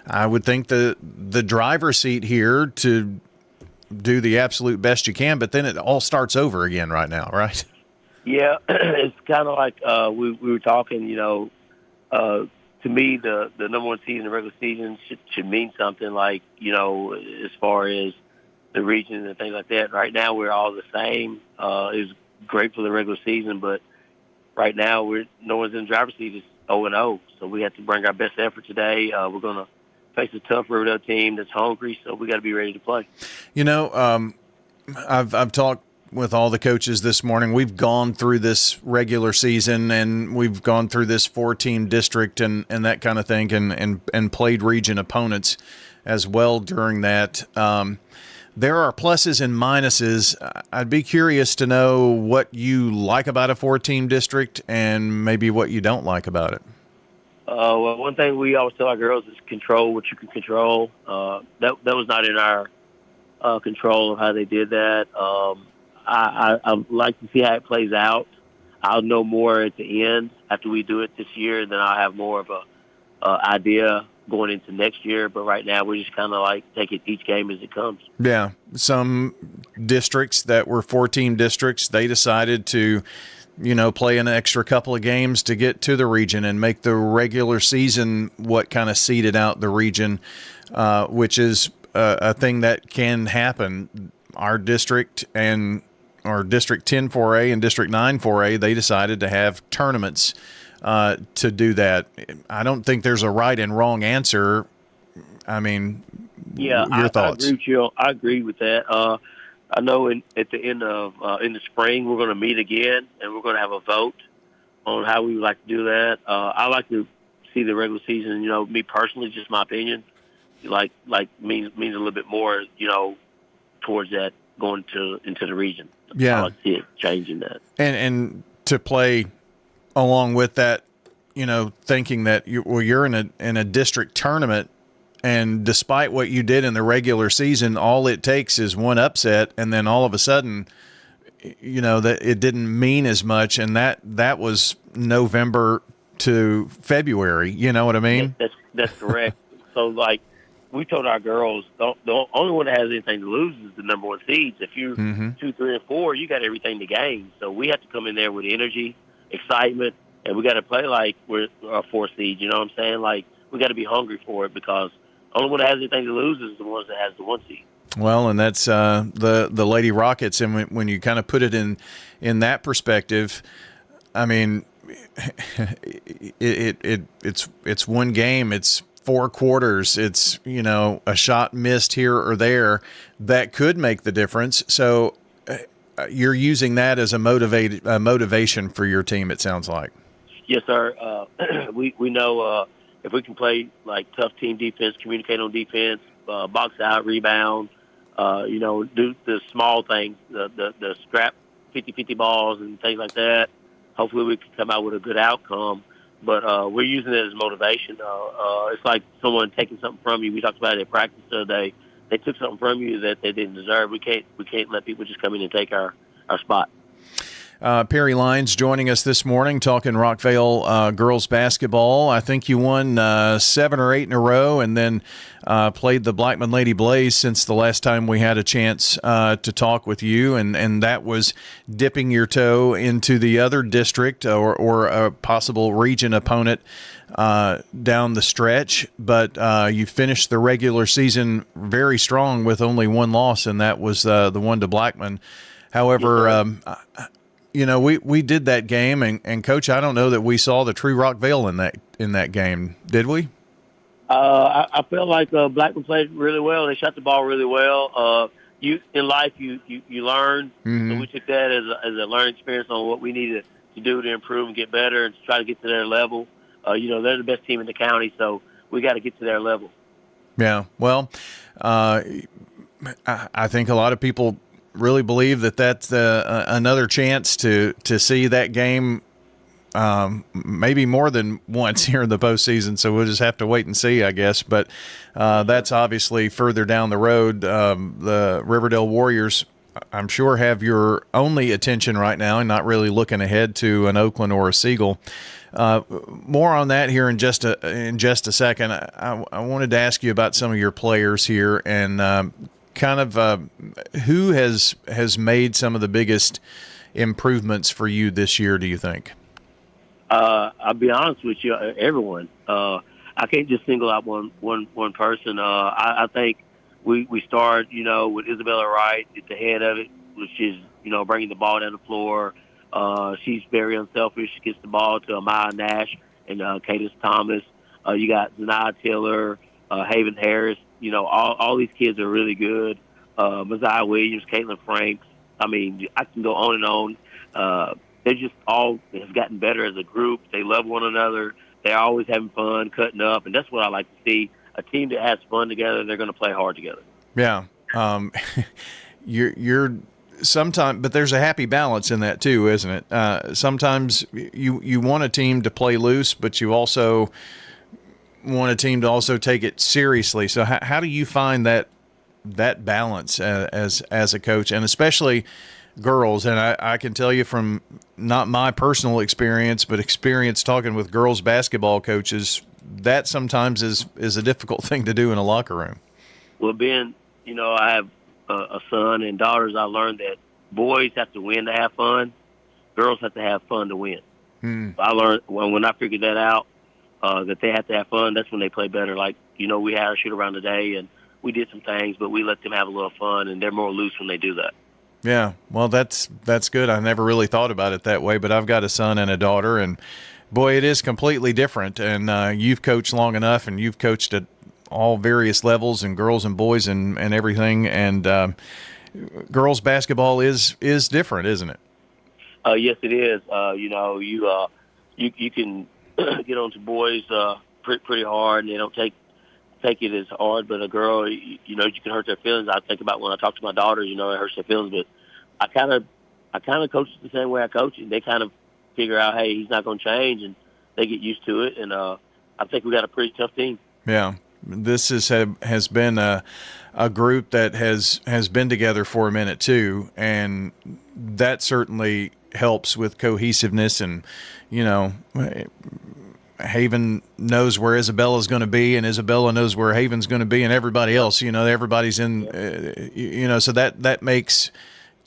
I would think the driver's seat here to do the absolute best you can, but then it all starts over again right now, right? Yeah, it's kind of like we were talking, to me, the number 1 seed in the regular season should mean something like, as far as the region and things like that. Right now, we're all the same. It's great for the regular season, but right now, no one's in the driver's seat. It's 0-0, so we have to bring our best effort today. We're going to face a tough Riverdale team that's hungry, so we got to be ready to play. I've talked with all the coaches this morning. We've gone through this regular season, and we've gone through this 4-team district and that kind of thing, and played region opponents as well during that. There are pluses and minuses. I'd be curious to know what you like about a 4-team district and maybe what you don't like about it. Well, one thing we always tell our girls is control what you can control. That was not in our control of how they did that. I'd like to see how it plays out. I'll know more at the end after we do it this year, and then I'll have more of a idea going into next year. But right now, we're just kind of like taking each game as it comes. Yeah. Some districts that were 4-team districts, they decided to, play an extra couple of games to get to the region and make the regular season what kind of seeded out the region, which is a thing that can happen. Our district or District 10 4A and District 9 4A, they decided to have tournaments to do that. I don't think there's a right and wrong answer. I mean, your thoughts? I agree with that. I know at the end of in the spring we're going to meet again, and we're going to have a vote on how we would like to do that. I like to see the regular season. Me personally, just my opinion, like means a little bit more. Towards that going into the region. Yeah, I like to see it changing that. And to play along with that, thinking that you're in a district tournament, and despite what you did in the regular season, all it takes is one upset, and then all of a sudden, that it didn't mean as much, and that was November to February. You know what I mean? That's correct. So we told our girls, the only one that has anything to lose is the number 1 seeds. If you're 2, 3, and 4, you got everything to gain. So we have to come in there with energy, excitement, and we got to play like we're a 4 seed. You know what I'm saying? We got to be hungry for it, because the only one that has anything to lose is the ones that has the 1 seed. Well, and that's the Lady Rockets, and when you kind of put it in that perspective, I mean, it's one game. It's 4 quarters. It's, a shot missed here or there that could make the difference. So you're using that as a motivation for your team, it sounds like. Yes, sir. We know if we can play tough team defense, communicate on defense, box out, rebound, do the small things, the scrap 50-50 balls and things like that. Hopefully we can come out with a good outcome. But we're using it as motivation. It's like someone taking something from you. We talked about it at practice the other day. They took something from you that they didn't deserve. We can't let people just come in and take our spot. Perry Lyons joining us this morning, talking Rockvale girls basketball. I think you won 7 or 8 in a row, and then played the Blackman Lady Blaze since the last time we had a chance to talk with you, and that was dipping your toe into the other district or a possible region opponent down the stretch. But you finished the regular season very strong with only 1 loss, and that was the one to Blackman. However, we did that game, and Coach, I don't know that we saw the true Rockvale in that game. Did we? I felt like Blackman played really well. They shot the ball really well. You in life, you learn. Mm-hmm. So we took that as a learning experience on what we needed to do to improve and get better and to try to get to their level. They're the best team in the county, so we got to get to their level. Yeah, well, I think a lot of people really believe that that's another chance to see that game maybe more than once here in the postseason. So we'll just have to wait and see, I guess. But that's obviously further down the road. The Riverdale Warriors, I'm sure, have your only attention right now and not really looking ahead to an Oakland or a Siegel. More on that here in just a second. I wanted to ask you about some of your players here and kind of who has made some of the biggest improvements for you this year, do you think? I'll be honest with you, everyone. I can't just single out one person. I think we start, with Isabella Wright at the head of it, which is, bringing the ball down the floor. She's very unselfish. She gets the ball to Amaya Nash and Cadence Thomas. You got Zanaya Taylor, Haven Harris. All these kids are really good. Messiah Williams, Caitlin Franks. I mean, I can go on and on. They just all have gotten better as a group. They love one another. They're always having fun, cutting up, and that's what I like to see. A team that has fun together, they're going to play hard together. Yeah. You're sometimes, but there's a happy balance in that too, isn't it? Sometimes you want a team to play loose, but you also want a team to also take it seriously. So how do you find that balance as a coach, and especially girls? And I can tell you from not my personal experience, but experience talking with girls basketball coaches, that sometimes is a difficult thing to do in a locker room. Well, Ben, I have a son and daughters. I learned that boys have to win to have fun. Girls have to have fun to win. I learned when I figured that out, that they have to have fun. That's when they play better. Like, we had our shoot around today and we did some things, but we let them have a little fun, and they're more loose when they do that. Yeah, well, that's good. I never really thought about it that way, but I've got a son and a daughter, and boy, it is completely different. And you've coached long enough, and you've coached at all various levels, and girls and boys and everything. And girls basketball is different, isn't it? Yes, it is. You can get onto boys pretty hard, and they don't take it as hard. But a girl, you can hurt their feelings. I think about when I talk to my daughters, it hurts their feelings. But I kind of coach the same way I coach, and they kind of figure out, hey, he's not going to change, and they get used to it. And I think we got a pretty tough team. Yeah, this has been a group that has been together for a minute too, and that certainly helps with cohesiveness. And Haven knows where Isabella's going to be, and Isabella knows where Haven's going to be, and everybody else, everybody's in, so that makes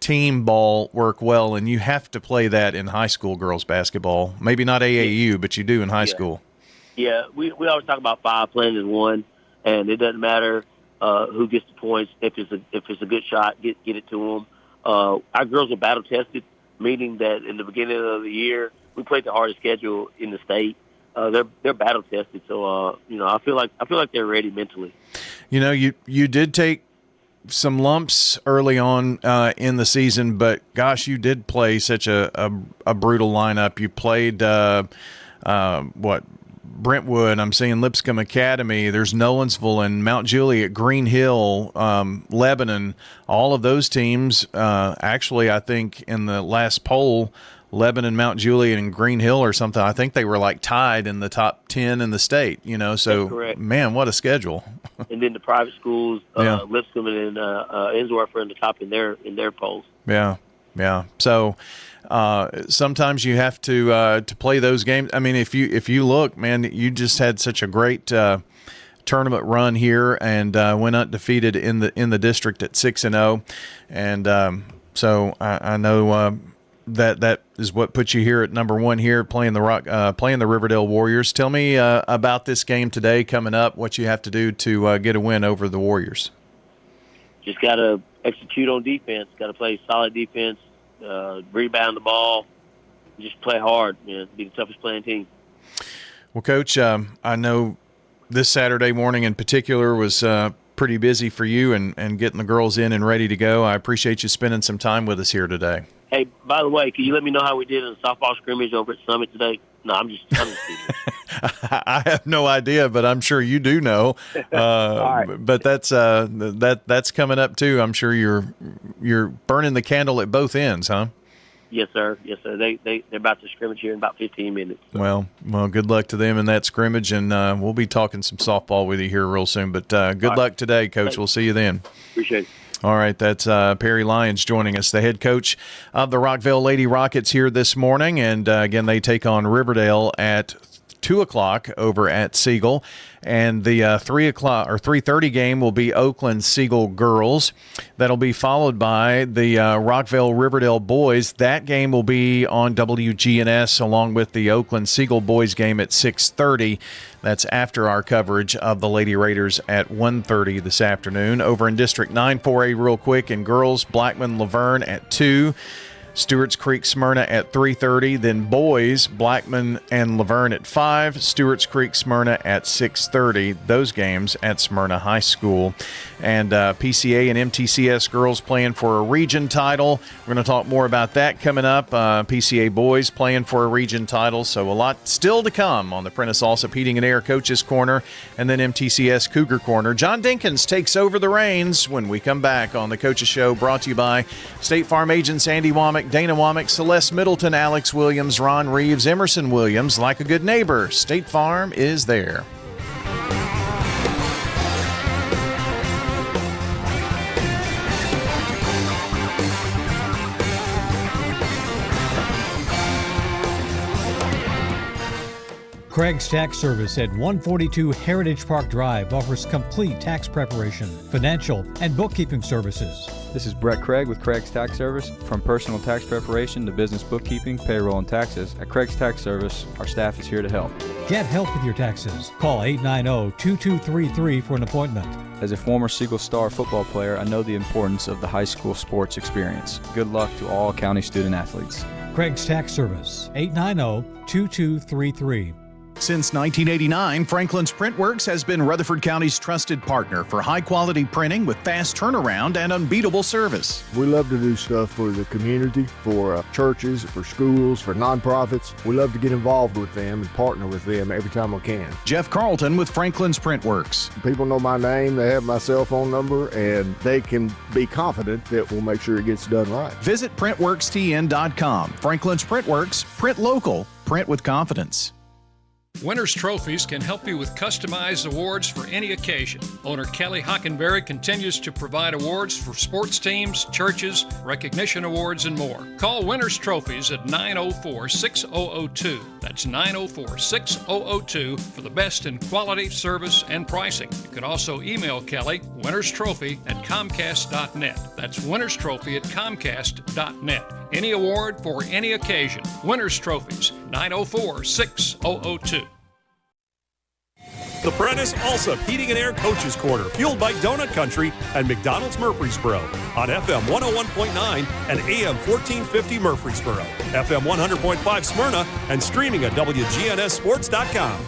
team ball work well, and you have to play that in high school girls basketball. Maybe not AAU, but you do in high school. Yeah, we always talk about 5 playing as 1, and it doesn't matter who gets the points. If it's a good shot, get it to them. Our girls are battle tested, meaning that in the beginning of the year we played the hardest schedule in the state. They're battle tested, so I feel like they're ready mentally. You did take some lumps early on in the season, but gosh, you did play such a brutal lineup. You played Brentwood. I'm seeing Lipscomb Academy. There's Nolensville and Mount Juliet, Green Hill, Lebanon. All of those teams. Actually, I think in the last poll, Lebanon, Mount Juliet, and Green Hill or something, I think they were like tied in the top 10 in the state, so man, what a schedule. And then the private schools, Lipscomb and Ensworth are in the top in their polls. Yeah. So sometimes you have to play those games. I mean, if you look, man, you just had such a great tournament run here and went undefeated in the district at 6-0, and so I know that is what puts you here at number 1 here, playing the Riverdale Warriors. Tell me about this game today coming up, what you have to do to get a win over the Warriors. Just got to execute on defense. Got to play solid defense, rebound the ball, just play hard. Be the toughest playing team. Well, Coach, I know this Saturday morning in particular was pretty busy for you and getting the girls in and ready to go. I appreciate you spending some time with us here today. Hey, by the way, can you let me know how we did in the softball scrimmage over at Summit today? No, I'm just kidding. I have no idea, but I'm sure you do know. right. But that's coming up too. I'm sure you're burning the candle at both ends, huh? Yes, sir. Yes, sir. They're about to scrimmage here in about 15 minutes. So. Well, good luck to them in that scrimmage, and we'll be talking some softball with you here real soon. But good luck today, Coach. Thanks. We'll see you then. Appreciate it. All right, that's Perry Lyons joining us, the head coach of the Rockville Lady Rockets here this morning. And, again, they take on Riverdale at 2 o'clock over at Siegel. And the 3 o'clock or 3:30 game will be Oakland Siegel girls. That'll be followed by the Rockville Riverdale boys. That game will be on WGNS along with the Oakland Siegel boys game at 6:30. That's after our coverage of the Lady Raiders at 1:30 this afternoon. Over in District 9 4A real quick in girls, Blackman Laverne at 2. Stewart's Creek Smyrna at 3:30. Then boys, Blackman and Laverne at 5. Stewart's Creek Smyrna at 6:30. Those games at Smyrna High School. And PCA and MTCS girls playing for a region title. We're going to talk more about that coming up. PCA boys playing for a region title. So a lot still to come on the Prentice Allsup Heating and Air Coaches Corner and then MTCS Cougar Corner. John Dinkins takes over the reins when we come back on the Coaches Show, brought to you by State Farm agents Andy Womack, Dana Womack, Celeste Middleton, Alex Williams, Ron Reeves, Emerson Williams. Like a good neighbor, State Farm is there. Craig's Tax Service at 142 Heritage Park Drive offers complete tax preparation, financial, and bookkeeping services. This is Brett Craig with Craig's Tax Service. From personal tax preparation to business bookkeeping, payroll, and taxes, at Craig's Tax Service, our staff is here to help. Get help with your taxes. Call 890-2233 for an appointment. As a former Siegel Star football player, I know the importance of the high school sports experience. Good luck to all county student athletes. Craig's Tax Service, 890-2233. Since 1989, Franklin's Printworks has been Rutherford County's trusted partner for high-quality printing with fast turnaround and unbeatable service. We love to do stuff for the community, for churches, for schools, for nonprofits. We love to get involved with them and partner with them every time we can. Jeff Carlton with Franklin's Printworks. People know my name, they have my cell phone number, and they can be confident that we'll make sure it gets done right. Visit PrintWorksTN.com. Franklin's Printworks. Print local. Print with confidence. Winners Trophies can help you with customized awards for any occasion. Owner Kelly Hockenberry continues to provide awards for sports teams, churches, recognition awards, and more. Call Winners Trophies at 904-6002. That's 904-6002 for the best in quality, service, and pricing. You can also email Kelly, winnerstrophy@comcast.net. That's winnerstrophy@comcast.net. Any award for any occasion. Winners Trophies, 904-6002. The Prentice Allsup Heating and Air Coaches Corner, fueled by Donut Country and McDonald's Murfreesboro on FM 101.9 and AM 1450 Murfreesboro, FM 100.5 Smyrna, and streaming at wgnssports.com.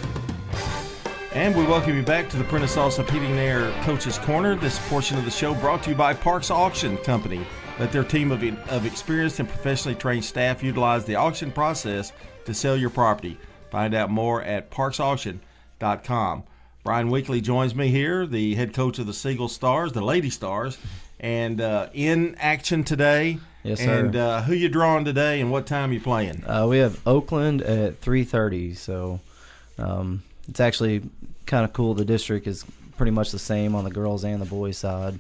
And we welcome you back to the Prentice Allsup Heating and Air Coaches Corner. This portion of the show brought to you by Parks Auction Company. Let their team of experienced and professionally trained staff utilize the auction process to sell your property. Find out more at parksauction.com. Brian Weekly joins me here, the head coach of the Siegel Stars, the Lady Stars, and in action today. Yes, sir. And who you drawing today and what time you playing? We have Oakland at 3:30, so it's actually kind of cool. The district is pretty much the same on the girls and the boys side.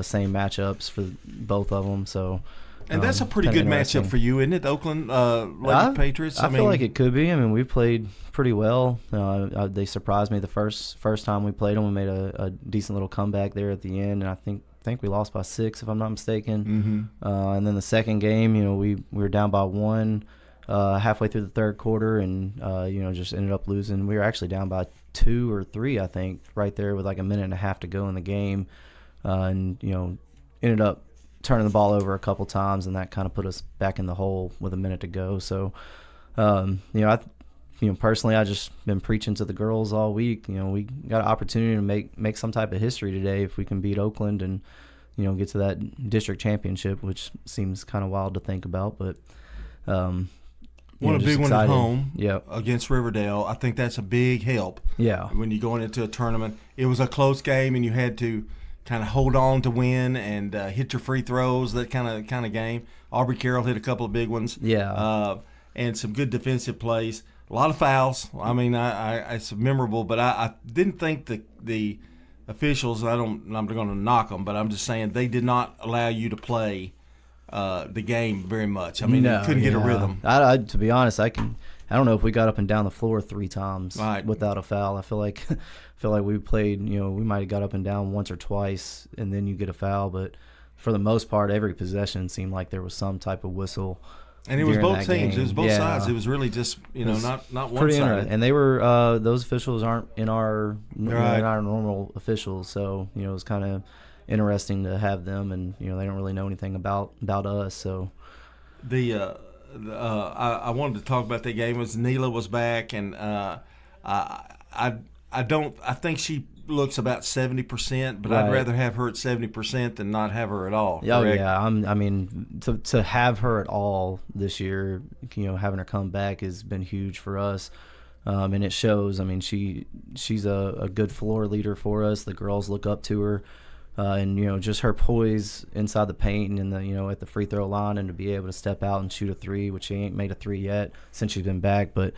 Same matchups for both of them. So, and that's a pretty good matchup for you, isn't it? Oakland Lady Patriots. I feel like it could be. I mean, we played pretty well. They surprised me the first time we played them. We made a decent little comeback there at the end, and I think we lost by 6 if I'm not mistaken. Mm-hmm. And then the second game, we were down by 1 halfway through the third quarter, and just ended up losing. We were actually down by 2 or 3, I think, right there with like a minute and a half to go in the game. And ended up turning the ball over a couple times, and that kind of put us back in the hole with a minute to go. So, personally, I just been preaching to the girls all week. We got an opportunity to make some type of history today if we can beat Oakland and get to that district championship, which seems kind of wild to think about, but won a big one at home against Riverdale. I think that's a big help. Yeah. When you're going into a tournament, it was a close game, and you had to kind of hold on to win and hit your free throws. That kind of game. Aubrey Carroll hit a couple of big ones. Yeah. And some good defensive plays. A lot of fouls. I mean, it's memorable, but I didn't think the officials. I'm not going to knock them, but I'm just saying they did not allow you to play the game very much. I mean, you couldn't get a rhythm. To be honest, I don't know if we got up and down the floor 3 times without a foul. I feel like we played. We might have got up and down once or twice, and then you get a foul. But for the most part, every possession seemed like there was some type of whistle. And it was both teams. Game. It was both sides. It was really just not one side. And they were those officials aren't in our normal officials, so it was kind of interesting to have them, and they don't really know anything about us. So I wanted to talk about that game. Was Neela was back, and I think she looks about 70%, but I'd rather have her at 70% than not have her at all. Oh yeah, I mean to have her at all this year, having her come back has been huge for us, and it shows. I mean, she's a good floor leader for us. The girls look up to her, and just her poise inside the paint and at the free throw line, and to be able to step out and shoot a 3, which she ain't made a 3 yet since she's been back, but.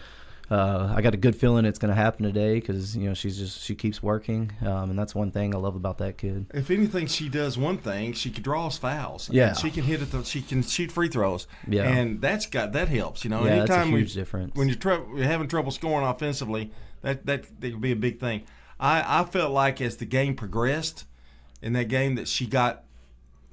I got a good feeling it's going to happen today because she keeps working, and that's one thing I love about that kid. If anything, she does one thing: she can draw us fouls. Yeah, and she can hit it. She can shoot free throws. Yeah, and that helps. Yeah, anytime that's a huge difference. When you're having trouble scoring offensively, that could be a big thing. I felt like as the game progressed, in that game that she got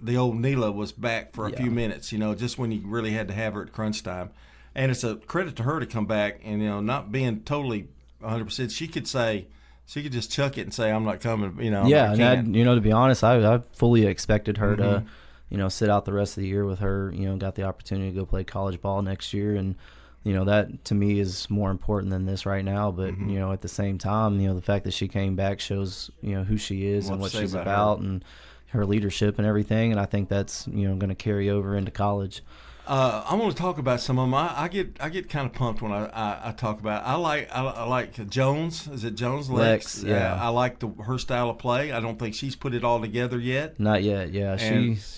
the old Neela was back for a few minutes. Just when you really had to have her at crunch time. And it's a credit to her to come back and, not being totally 100%. She could just chuck it and say, I'm not coming, Yeah, and to be honest, I fully expected her to, sit out the rest of the year with her, got the opportunity to go play college ball next year. And, that to me is more important than this right now. But, at the same time, the fact that she came back shows, who she is and what she's about and her leadership and everything. And I think that's, going to carry over into college. I want to talk about some of them. I get kind of pumped when I talk about it. I like Jones. Is it Jones? Lex, yeah. I like her style of play. I don't think she's put it all together yet. Not yet. Yeah, she's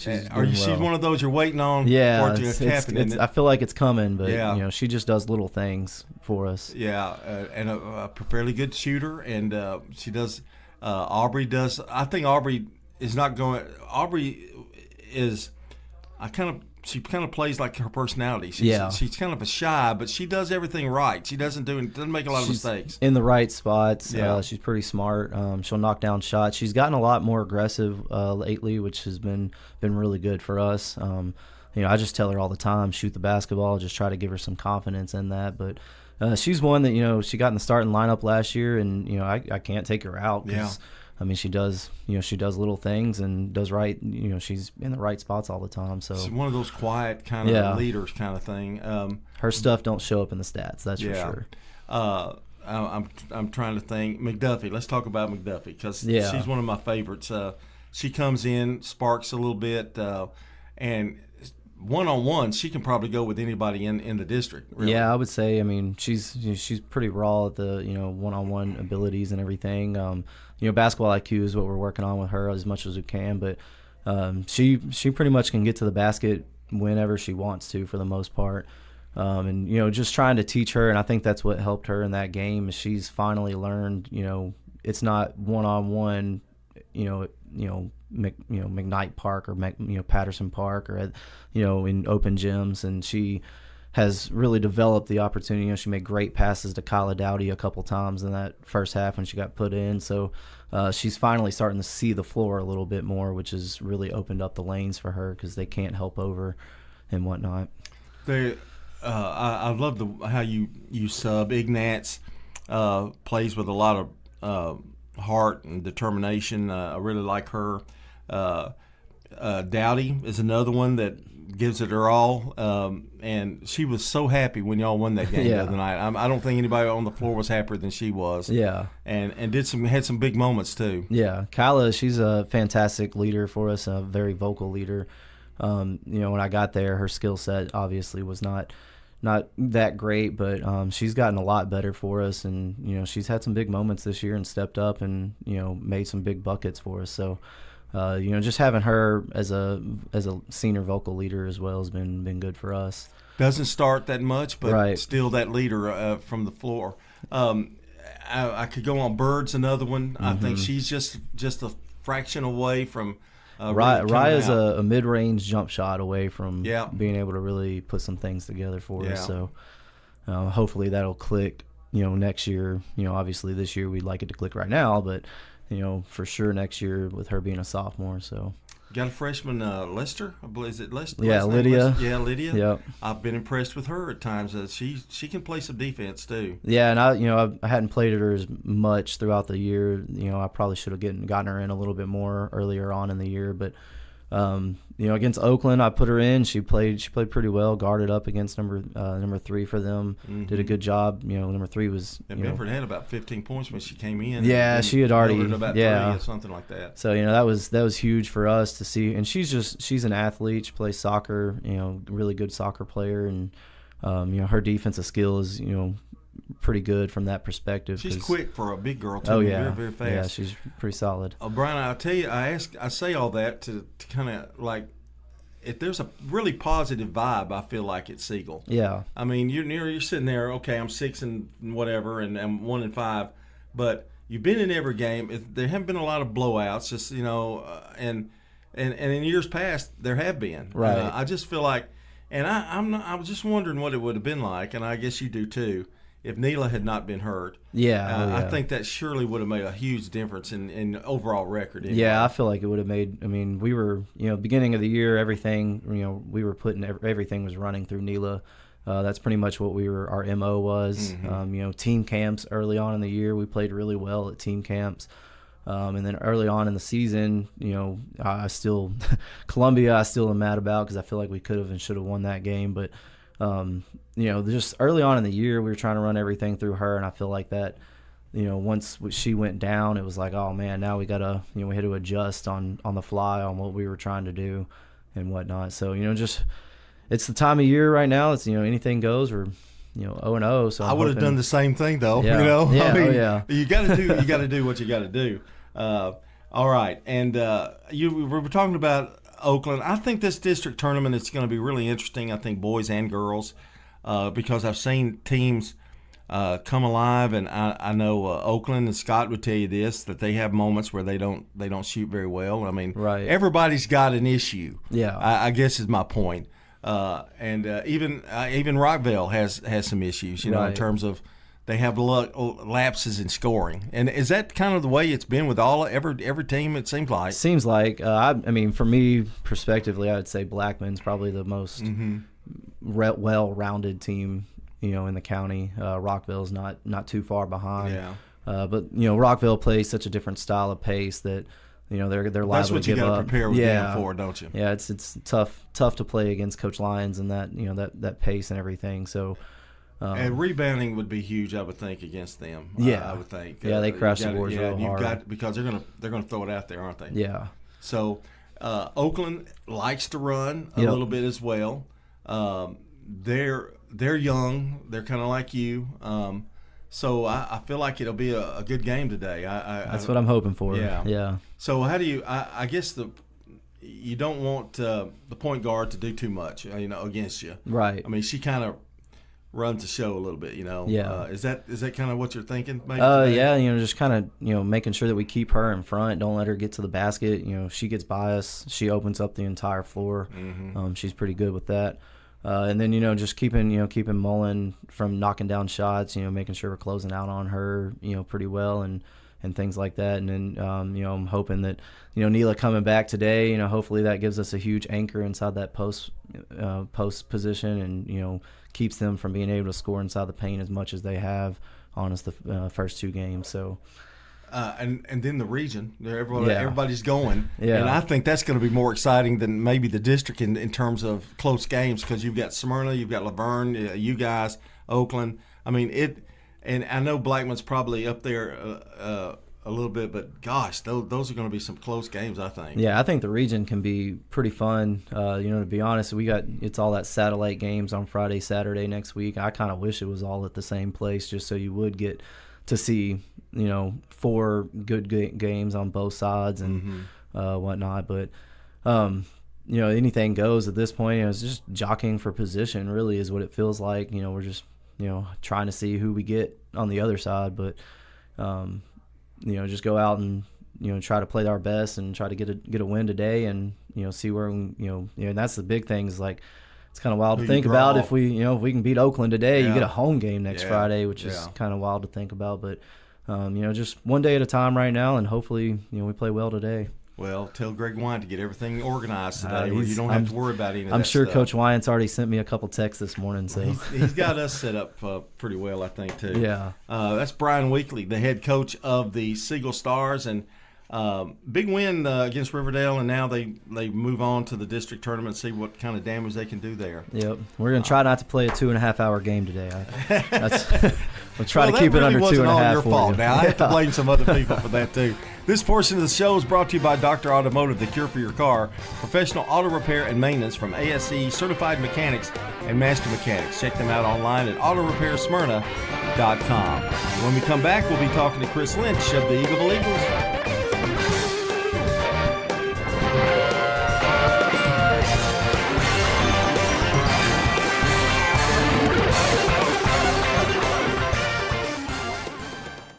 one of those you're waiting on? Yeah, for it to happen. I feel like it's coming, but she just does little things for us. Yeah, and a fairly good shooter, and she does. Aubrey does. I think Aubrey is not going. Aubrey is. She kind of plays like her personality. She's kind of a shy, but she does everything right. She doesn't make a lot of mistakes. In the right spots. Yeah. She's pretty smart. She'll knock down shots. She's gotten a lot more aggressive lately, which has been really good for us. I just tell her all the time, shoot the basketball. Just try to give her some confidence in that. But she's one that she got in the starting lineup last year, and I can't take her out. I mean, she does little things and does right. She's in the right spots all the time. So she's one of those quiet kind of leaders kind of thing. Her stuff don't show up in the stats. That's for sure. I'm trying to think. McDuffie. Let's talk about McDuffie because she's one of my favorites. She comes in, sparks a little bit, and one-on-one, she can probably go with anybody in the district. Really. Yeah, I would say. I mean, she's pretty raw at the one-on-one abilities and everything. Basketball IQ is what we're working on with her as much as we can, but she pretty much can get to the basket whenever she wants to for the most part. And just trying to teach her, and I think that's what helped her in that game. Is she's finally learned. It's not one-on-one. McKnight Park or Patterson Park or in open gyms, and she has really developed the opportunity. She made great passes to Kyla Dowdy a couple times in that first half when she got put in. So she's finally starting to see the floor a little bit more, which has really opened up the lanes for her because they can't help over and whatnot. I love how you sub. Ignatz plays with a lot of heart and determination. I really like her. Dowdy is another one that gives it her all, and she was so happy when y'all won that game the other night. I don't think anybody on the floor was happier than she was. Yeah, and had some big moments too. Yeah, Kyla, she's a fantastic leader for us, a very vocal leader. When I got there, her skill set obviously was not that great, but she's gotten a lot better for us, and she's had some big moments this year and stepped up and made some big buckets for us. So just having her as a senior vocal leader as well has been good for us. Doesn't start that much, but still that leader from the floor. I could go on. Bird's another one. Mm-hmm. I think she's just a fraction away from. Raya's a mid-range jump shot away from being able to really put some things together for us. So hopefully that'll click. Next year. Obviously this year we'd like it to click right now, but for sure next year with her being a sophomore. So. Got a freshman, Lester. I believe, is it Lester? Yeah, Lydia. Yeah, Lydia. Yep. I've been impressed with her at times. She can play some defense too. Yeah, and I hadn't played her as much throughout the year. I probably should have gotten her in a little bit more earlier on in the year, but against Oakland, I put her in. She played pretty well. Guarded up against number 3 for them. Mm-hmm. Did a good job. Number 3 was. Bedford had about 15 points when she came in. Yeah, she had already about 3 or something like that. So that was huge for us to see. And she's an athlete. She plays soccer. Really good soccer player, and her defensive skill is pretty good from that perspective. She's quick for a big girl too. Oh yeah, very, very fast. Yeah, she's pretty solid. Brian, I'll tell you, I say all that to kind of like, if there's a really positive vibe, I feel like at Siegel. Yeah. I mean, you're sitting there. Okay, I'm 6 and whatever, and I'm 1-5, but you've been in every game. There haven't been a lot of blowouts, just and in years past there have been. Right. I just feel like, and I was just wondering what it would have been like, and I guess you do too. If Neela had not been hurt, I think that surely would have made a huge difference in overall record. Anyway. Yeah, I feel like it would have made. I mean, we were, beginning of the year, everything, we were putting everything was running through Neela. That's pretty much what our MO was. Mm-hmm. Team camps early on in the year, we played really well at team camps. And then early on in the season, I still Columbia, I still am mad about because I feel like we could have and should have won that game, but. Just early on in the year, we were trying to run everything through her, and I feel like that, once she went down, it was like, oh man, now we gotta, we had to adjust on the fly on what we were trying to do and whatnot. So, it's the time of year right now. It's, anything goes. We're, 0-0. So I would have done the same thing though. Yeah. I mean, yeah. You got to do what you got to do. All right, and we were talking about Oakland. I think this district tournament is going to be really interesting. I think boys and girls, because I've seen teams come alive, and I know Oakland and Scott would tell you this, that they have moments where they don't shoot very well. I mean, right. Everybody's got an issue. Yeah, I guess is my point. And even Rockville has some issues, right. in terms of. They have lapses in scoring, and is that kind of the way it's been with every team? It seems like. Seems like. I mean, for me, prospectively, I would say Blackman's probably the most well-rounded team, in the county. Rockville's not too far behind. Yeah. But Rockville plays such a different style of pace that they're liable to give up. That's what you got to prepare with them for, don't you? Yeah, it's tough to play against Coach Lyons and that that pace and everything. So. And rebounding would be huge, I would think, against them. Yeah, I would think. Yeah, they crash the boards real hard. Because they're gonna throw it out there, aren't they? Yeah. So Oakland likes to run a little bit as well. They're young. They're kind of like you. So I feel like it'll be a good game today. That's what I'm hoping for. Yeah. So how do you? I guess you don't want the point guard to do too much, against you. Right. I mean, she kind of runs the show a little bit, Yeah. Is that kind of what you're thinking? Maybe yeah, just kind of making sure that we keep her in front. Don't let her get to the basket. If she gets by us, she opens up the entire floor. Mm-hmm. She's pretty good with that. And then just keeping Mullen from knocking down shots. Making sure we're closing out on her. Pretty well and things like that. And then I'm hoping that Neela coming back today. Hopefully that gives us a huge anchor inside that post position and keeps them from being able to score inside the paint as much as they have on us the first 2 games. So And then the region, everybody's going. Yeah. And I think that's going to be more exciting than maybe the district in terms of close games, because you've got Smyrna, you've got Laverne, you guys, Oakland. I mean, and I know Blackman's probably up there a little bit, but gosh, those are going to be some close games, I think. Yeah, I think the region can be pretty fun. To be honest, it's all that satellite games on Friday, Saturday next week. I kind of wish it was all at the same place, just so you would get to see 4 good games on both sides and whatnot. But anything goes at this point. It's just jockeying for position, really, is what it feels like. We're just trying to see who we get on the other side, but just go out and try to play our best and try to get a win today, and see where and that's the big thing, is like, it's kind of wild to think about. If we can beat Oakland today, you get a home game next Friday, which is kind of wild to think about. But just one day at a time right now, and hopefully we play well today. Well, tell Greg Wyant to get everything organized today, where you don't have to worry about any of that I'm sure stuff. Coach Wyant's already sent me a couple texts this morning. So he's got us set up pretty well, I think, too. Yeah. That's Brian Weekly, the head coach of the Siegel Stars, and big win against Riverdale, and now they move on to the district tournament and see what kind of damage they can do there. Yep. We're going to try not to play a 2.5-hour game today. We'll try to keep it under 2.5. That really wasn't all your for fault. you. Now, I have to blame some other people for that, too. This portion of the show is brought to you by Dr. Automotive, the cure for your car. Professional auto repair and maintenance from ASE certified mechanics and master mechanics. Check them out online at autorepairsmyrna.com. When we come back, we'll be talking to Chris Lynch of the Eagleville Eagles.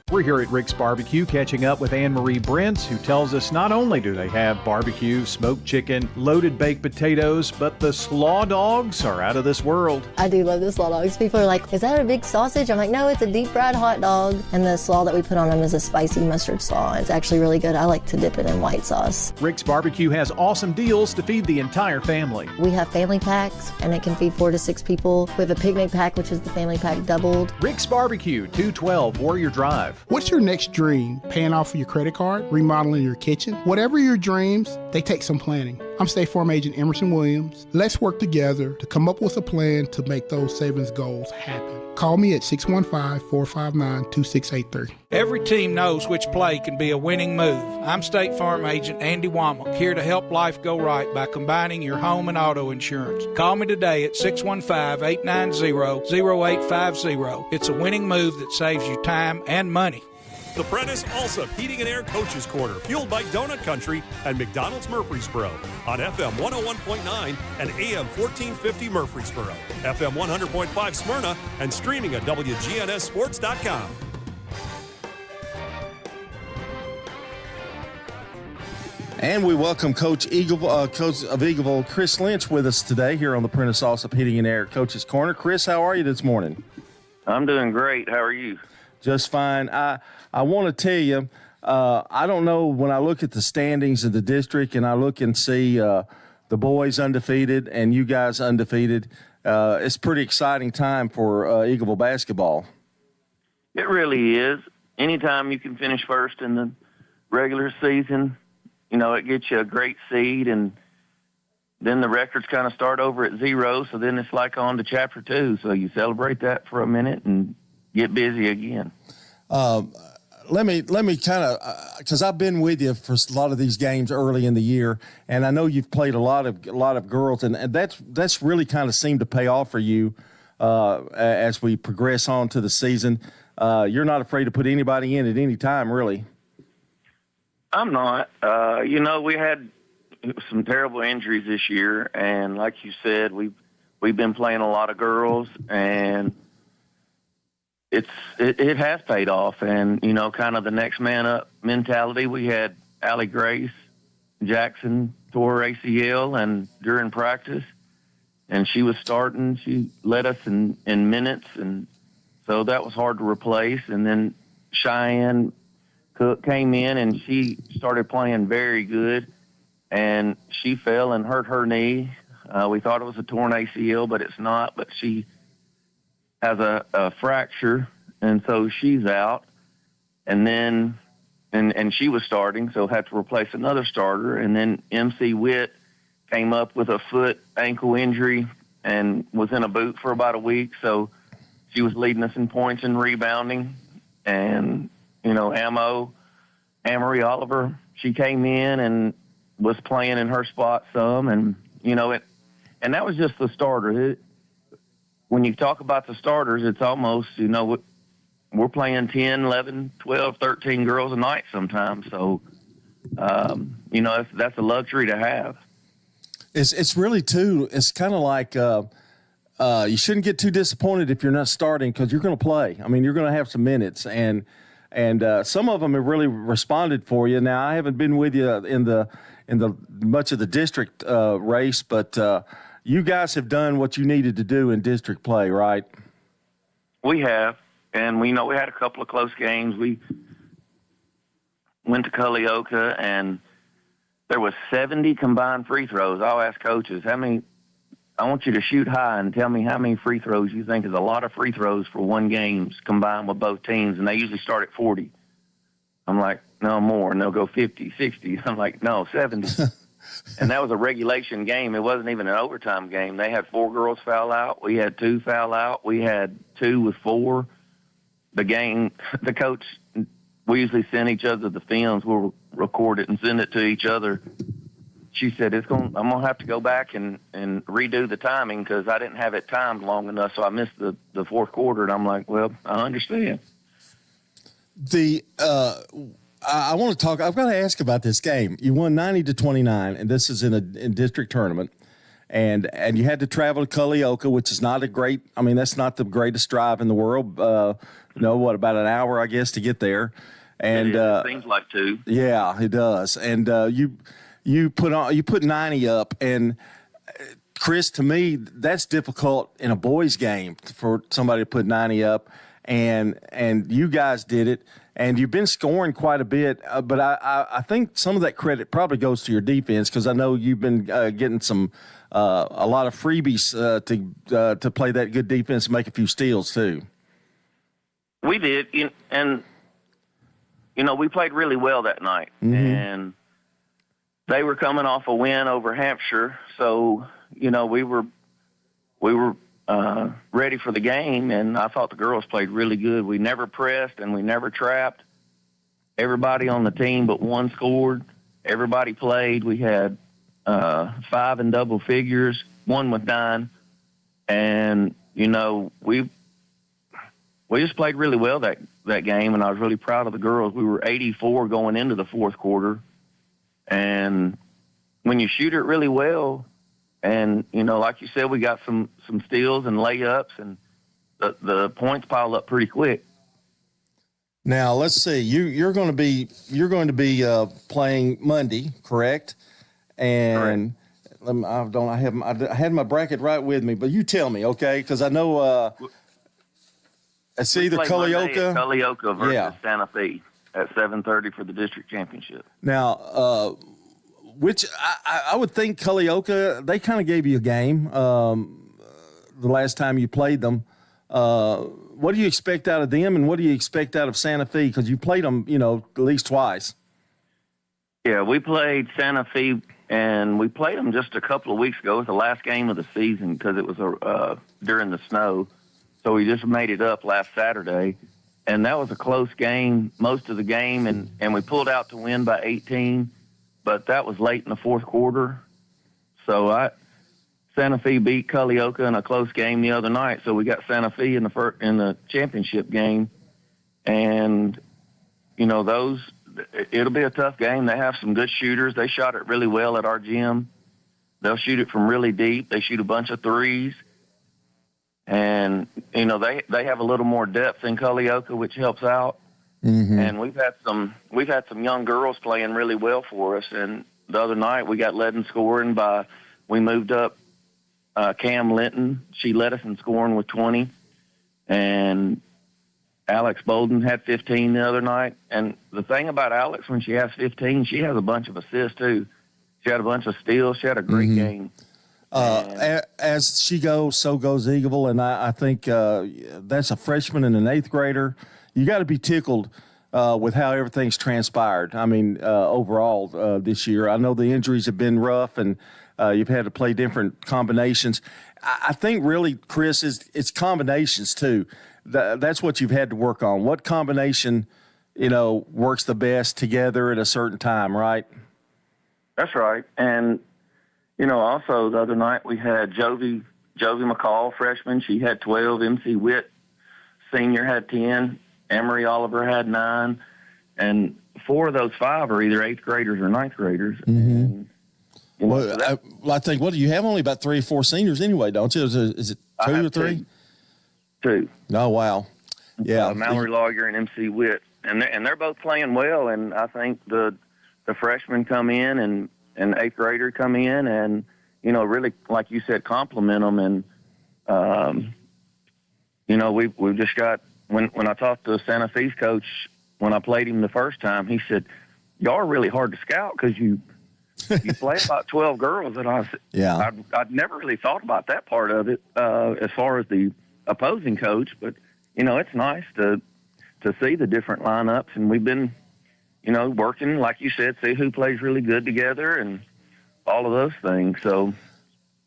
We're here at Rick's Barbecue catching up with Anne-Marie Brents, who tells us not only do they have barbecue, smoked chicken, loaded baked potatoes, but the slaw dogs are out of this world. I do love the slaw dogs. People are like, is that a big sausage? I'm like, no, it's a deep fried hot dog. And the slaw that we put on them is a spicy mustard slaw. It's actually really good. I like to dip it in white sauce. Rick's Barbecue has awesome deals to feed the entire family. We have family packs, and it can feed 4 to 6 people. We have a picnic pack, which is the family pack doubled. Rick's Barbecue, 212 Warrior Drive. What's your next dream? Paying off your credit card? Remodeling your kitchen? Whatever your dreams, they take some planning. I'm State Farm Agent Emerson Williams. Let's work together to come up with a plan to make those savings goals happen. Call me at 615-459-2683. Every team knows which play can be a winning move. I'm State Farm Agent Andy Womack, here to help life go right by combining your home and auto insurance. Call me today at 615-890-0850. It's a winning move that saves you time and money. The Prentice Allsup Heating and Air Coaches Corner, fueled by Donut Country and McDonald's Murfreesboro on FM 101.9 and AM 1450 Murfreesboro, FM 100.5 Smyrna, and streaming at wgnssports.com. And we welcome Coach of Eagleville, Chris Lynch, with us today here on the Prentice Allsup Heating and Air Coaches Corner. Chris, how are you this morning? I'm doing great. How are you? Just fine. I want to tell you, I don't know, when I look at the standings of the district and I look and see the boys undefeated and you guys undefeated, it's a pretty exciting time for Eagleville basketball. It really is. Anytime you can finish first in the regular season, it gets you a great seed, and then the records kind of start over at 0, so then it's like on to Chapter 2. So you celebrate that for a minute and get busy again. Let me kind of, because I've been with you for a lot of these games early in the year, and I know you've played a lot of girls, and that's really kind of seemed to pay off for you as we progress on to the season. You're not afraid to put anybody in at any time, really. I'm not. We had some terrible injuries this year, and like you said, we've been playing a lot of girls, and it has paid off. And kind of the next man up mentality. We had Allie Grace Jackson tore her ACL and during practice, and she was starting. She led us in minutes, and so that was hard to replace. And then Cheyenne Cook came in, and she started playing very good, and she fell and hurt her knee. We thought it was a torn ACL, but it's not. But she has a fracture, and so she's out. And then and she was starting, so had to replace another starter. And then MC Witt came up with a foot ankle injury and was in a boot for about a week. So she was leading us in points and rebounding. And, you know, Amory Oliver, she came in and was playing in her spot some. And, you know, and that was just the starter. When you talk about the starters, it's almost, you know, we're playing 10, 11, 12, 13 girls a night sometimes. So, you know, that's a luxury to have. It's really, too, it's kind of like you shouldn't get too disappointed if you're not starting because you're going to play. I mean, you're going to have some minutes. And some of them have really responded for you. Now, I haven't been with you in the much of the district race, but you guys have done what you needed to do in district play, right? We have. And we know we had a couple of close games. We went to Culleoka, and there was 70 combined free throws. I'll ask coaches, I want you to shoot high and tell me how many free throws you think is a lot of free throws for one game combined with both teams. And they usually start at 40. I'm like, no, more. And they'll go 50, 60. I'm like, no, 70. And that was a regulation game. It wasn't even an overtime game. They had 4 girls foul out. We had 2 foul out. We had 2 with 4. The coach, we usually send each other the films. We'll record it and send it to each other. She said, I'm going to have to go back and redo the timing because I didn't have it timed long enough, so I missed the fourth quarter. And I'm like, well, I understand. I want to talk. I've got to ask about this game. You won 90-29, and this is in a district tournament. And you had to travel to Culleoka, which is not that's not the greatest drive in the world. About an hour, I guess, to get there. And it seems like 2. Yeah, it does. And you put 90 up, and Chris, to me, that's difficult in a boys' game for somebody to put 90 up, and you guys did it. And you've been scoring quite a bit, but I think some of that credit probably goes to your defense because I know you've been getting a lot of freebies to play that good defense and make a few steals too. We did, and we played really well that night, and they were coming off a win over Hampshire, so we were ready for the game, and I thought the girls played really good. We never pressed and we never trapped. Everybody on the team but one scored. Everybody played. We had 5 in double figures, 1 with 9, and we just played really well that game, and I was really proud of the girls. We were 84 going into the fourth quarter, and when you shoot it really well, and, like you said, we got some steals and layups, and the points pile up pretty quick. Now, let's see. You're going to be playing Monday, correct? And correct. I had my bracket right with me, but you tell me, okay? Because I know it's either Culleoka versus Santa Fe at 7:30 for the district championship. Now, which I would think Culleoka, they kind of gave you a game the last time you played them. What do you expect out of them, and what do you expect out of Santa Fe? Because you played them, at least twice. Yeah, we played Santa Fe, and we played them just a couple of weeks ago. It was the last game of the season because it was during the snow. So we just made it up last Saturday, and that was a close game most of the game, and we pulled out to win by 18. But that was late in the fourth quarter. So Santa Fe beat Culleoka in a close game the other night. So we got Santa Fe in the championship game. And, it'll be a tough game. They have some good shooters. They shot it really well at our gym. They'll shoot it from really deep. They shoot a bunch of threes. And, they have a little more depth in Culleoka, which helps out. Mm-hmm. And we've had some young girls playing really well for us. And the other night we got led in scoring we moved up Cam Linton. She led us in scoring with 20. And Alex Bolden had 15 the other night. And the thing about Alex, when she has 15, she has a bunch of assists too. She had a bunch of steals. She had a great game. As she goes, so goes Eagleville. And I think that's a freshman and an 8th grader. You got to be tickled with how everything's transpired. I mean, overall this year, I know the injuries have been rough, and you've had to play different combinations. I think really, Chris, it's combinations too. That's what you've had to work on. What combination, works the best together at a certain time, right? That's right. And, also the other night we had Jovi McCall, freshman. She had 12. MC Witt, senior, had 10. Emery Oliver had 9. And 4 of those 5 are either 8th graders or 9th graders. Mm-hmm. And, I think, you have only about 3 or 4 seniors anyway, don't you? Is it 2 or 3? 2. Oh, wow. Yeah. Mallory Lawyer and MC Witt. And they're both playing well. And I think the freshmen come in and 8th grader come in and, really, like you said, compliment them. And, we've just got, when I talked to Santa Fe's coach, when I played him the first time, he said, y'all are really hard to scout because you play about 12 girls. And I'd never really thought about that part of it as far as the opposing coach. But, it's nice to see the different lineups. And we've been, working, like you said, see who plays really good together and all of those things. So,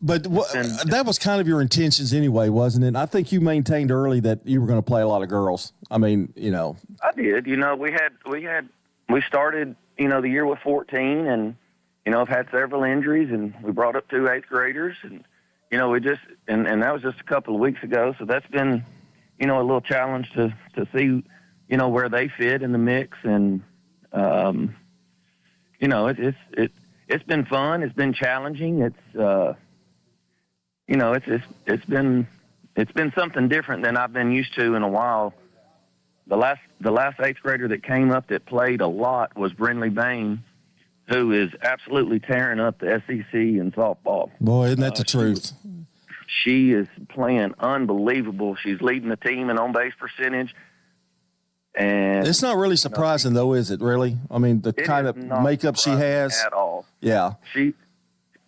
but that was kind of your intentions anyway, wasn't it? I think you maintained early that you were going to play a lot of girls. I mean, I did. We started, the year with 14 and, I've had several injuries and we brought up 2 8th graders and, we just, and that was just a couple of weeks ago. So that's been, a little challenge to see, where they fit in the mix. And, it's been fun. It's been challenging. It's, it's been something different than I've been used to in a while. The last 8th grader that came up that played a lot was Brindley Bain, who is absolutely tearing up the SEC in softball. Boy, isn't that the truth? She is playing unbelievable. She's leading the team in on-base percentage. And it's not really surprising, though, is it, really? I mean, the kind of makeup she has. At all. Yeah.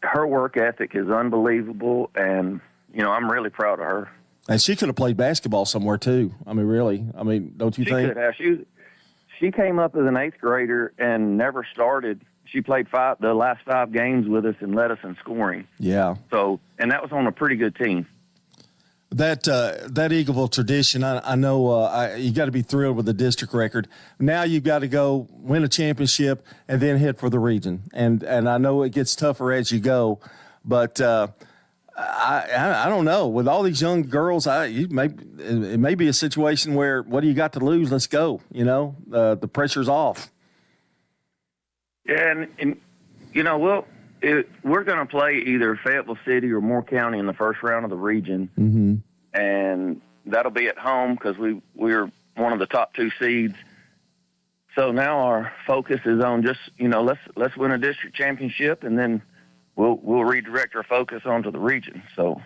Her work ethic is unbelievable, and, I'm really proud of her. And she could have played basketball somewhere, too. I mean, really. I mean, don't you think? She could have. She came up as an 8th grader and never started. She played the last 5 games with us and led us in scoring. Yeah. So, and that was on a pretty good team. That Eagleville tradition, I know you got to be thrilled with the district record. Now you've got to go win a championship and then head for the region. And I know it gets tougher as you go, but I don't know. With all these young girls, it may be a situation where, what do you got to lose? Let's go. The pressure's off. Yeah, and we're going to play either Fayetteville City or Moore County in the first round of the region, and that'll be at home because we're one of the top 2 seeds. So now our focus is on just let's win a district championship, and then we'll redirect our focus onto the region. So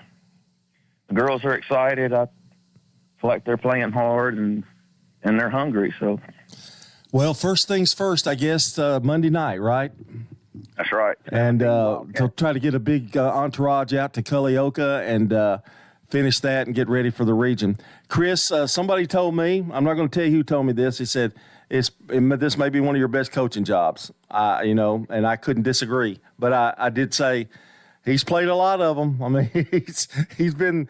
the girls are excited. I feel like they're playing hard and they're hungry. So. Well, first things first, I guess, Monday night, right? That's right. And to try to get a big entourage out to Culleoka and finish that and get ready for the region. Chris, somebody told me, I'm not going to tell you who told me this. He said, this may be one of your best coaching jobs, and I couldn't disagree. But I did say he's played a lot of them. I mean, he's been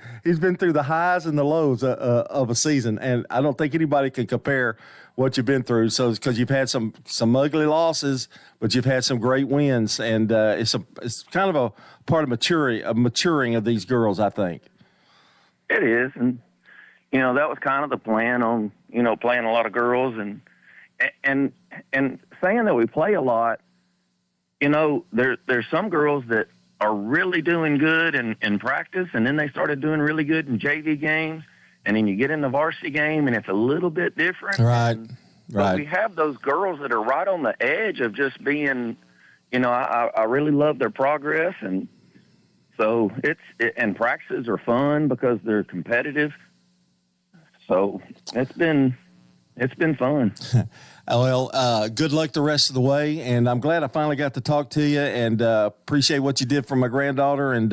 through the highs and the lows of a season, and I don't think anybody can compare what you've been through. So, because you've had some ugly losses, but you've had some great wins, and it's kind of a part of maturing of these girls, I think. It is, and that was kind of the plan on playing a lot of girls and saying that we play a lot. There's some girls that are really doing good in practice, and then they started doing really good in JV games. And then you get in the varsity game, and it's a little bit different. Right. But we have those girls that are right on the edge of just being, I really love their progress. And so and practices are fun because they're competitive. So it's been fun. Well, good luck the rest of the way. And I'm glad I finally got to talk to you and appreciate what you did for my granddaughter. And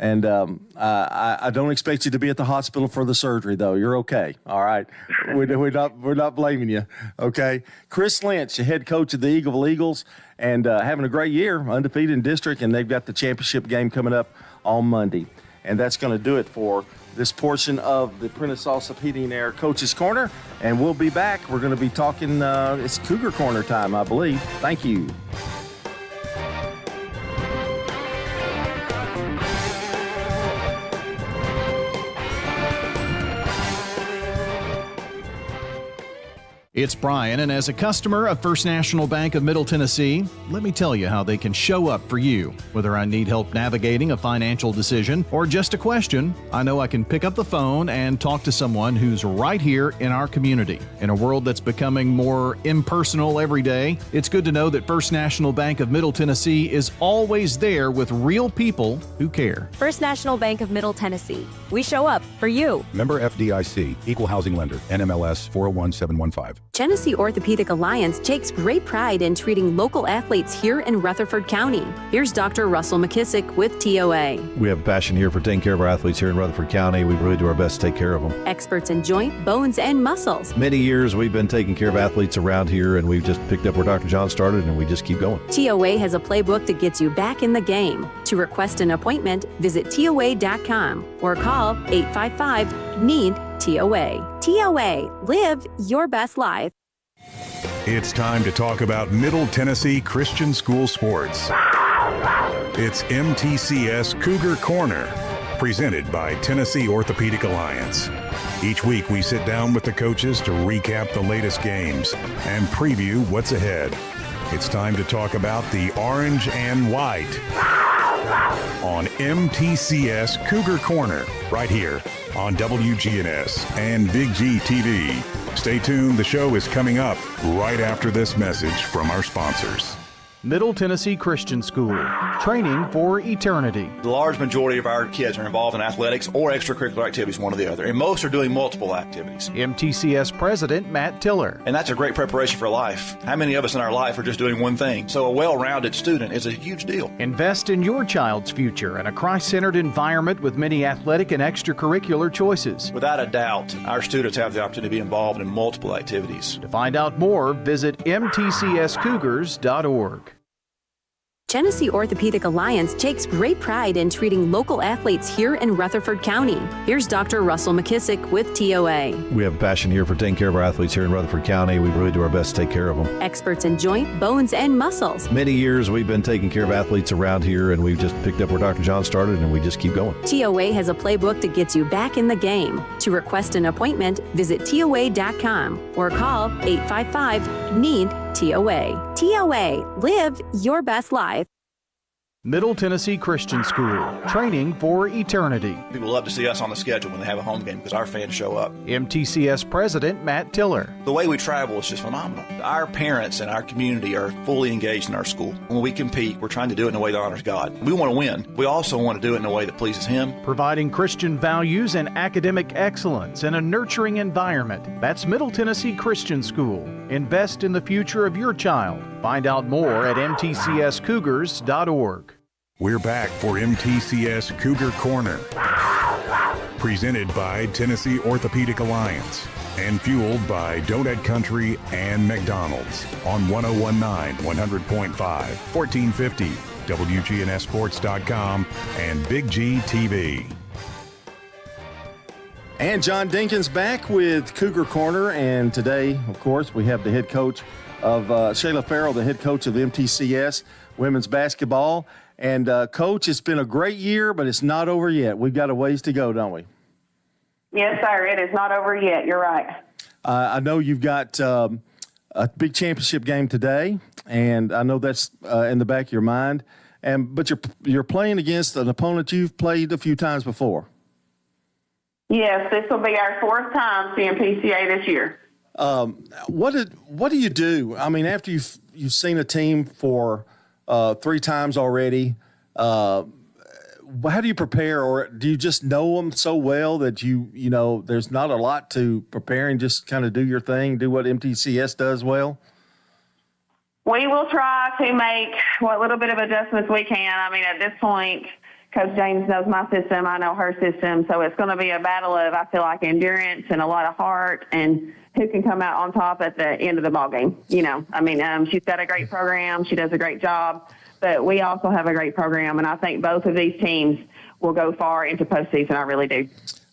And I don't expect you to be at the hospital for the surgery, though. You're okay. All right. We're not blaming you. Okay. Chris Lynch, the head coach of the Eagleville Eagles, and having a great year, undefeated in district, and they've got the championship game coming up on Monday. And that's going to do it for this portion of the Prentice Allsup Heating and Air Coach's Corner. And we'll be back. We're going to be talking, it's Cougar Corner time, I believe. Thank you. It's Brian, and as a customer of First National Bank of Middle Tennessee, let me tell you how they can show up for you. Whether I need help navigating a financial decision or just a question, I know I can pick up the phone and talk to someone who's right here in our community. In a world that's becoming more impersonal every day, it's good to know that First National Bank of Middle Tennessee is always there with real people who care. First National Bank of Middle Tennessee. We show up for you. Member FDIC, Equal Housing Lender, NMLS 401715. Genesee Orthopedic Alliance takes great pride in treating local athletes here in Rutherford County. Here's Dr. Russell McKissick with TOA. We have a passion here for taking care of our athletes here in Rutherford County. We really do our best to take care of them. Experts in joint, bones, and muscles. Many years we've been taking care of athletes around here, and we've just picked up where Dr. John started, and we just keep going. TOA has a playbook that gets you back in the game. To request an appointment, visit TOA.com or call 855-NEED-TOA. TOA, live your best life. It's time to talk about Middle Tennessee Christian School sports. It's MTCS Cougar Corner, presented by Tennessee Orthopedic Alliance. Each week we sit down with the coaches to recap the latest games and preview what's ahead. It's time to talk about the orange and white on MTCS Cougar Corner, right here on WGNS and Big G TV. Stay tuned. The show is coming up right after this message from our sponsors. Middle Tennessee Christian School, training for eternity. The large majority of our kids are involved in athletics or extracurricular activities, one or the other, and most are doing multiple activities. MTCS President Matt Tiller. And that's a great preparation for life. How many of us in our life are just doing one thing? So a well-rounded student is a huge deal. Invest in your child's future in a Christ-centered environment with many athletic and extracurricular choices. Without a doubt, our students have the opportunity to be involved in multiple activities. To find out more, visit mtcscougars.org. Genesee Orthopedic Alliance takes great pride in treating local athletes here in Rutherford County. Here's Dr. Russell McKissick with TOA. We have a passion here for taking care of our athletes here in Rutherford County. We really do our best to take care of them. Experts in joint, bones, and muscles. Many years we've been taking care of athletes around here, and we've just picked up where Dr. John started, and we just keep going. TOA has a playbook that gets you back in the game. To request an appointment, visit TOA.com or call 855-NEED-TOA. TOA, live your best life. Middle Tennessee Christian School, training for eternity. People love to see us on the schedule when they have a home game because our fans show up. MTCS President Matt Tiller. The way we travel is just phenomenal. Our parents and our community are fully engaged in our school. When we compete, we're trying to do it in a way that honors God. We want to win. We also want to do it in a way that pleases Him. Providing Christian values and academic excellence in a nurturing environment. That's Middle Tennessee Christian School. Invest in the future of your child. Find out more at mtcscougars.org. We're back for MTCS Cougar Corner, presented by Tennessee Orthopedic Alliance and fueled by Donut Country and McDonald's on 101.9, 100.5, 1450, wgnssports.com, and Big G TV. And John Dinkins back with Cougar Corner, and today, of course, we have the head coach of Shayla Farrell, the head coach of MTCS women's basketball. And Coach, it's been a great year, but it's not over yet. We've got a ways to go, don't we? Yes, sir. It is not over yet. You're right. I know you've got a big championship game today, and I know that's in the back of your mind. But you're playing against an opponent you've played a few times before. Yes, this will be our fourth time seeing PCA this year. What do you do? I mean, after you've seen a team for 3 times already, how do you prepare, or do you just know them so well that you know there's not a lot to prepare and just kind of do your thing, do what MTCS does well? We will try to make what little bit of adjustments we can. I mean, at this point, Coach James knows my system. I know her system. So it's going to be a battle of, I feel like, endurance and a lot of heart and who can come out on top at the end of the ball game. You know, I mean, she's got a great program. She does a great job. But we also have a great program, and I think both of these teams will go far into postseason. I really do.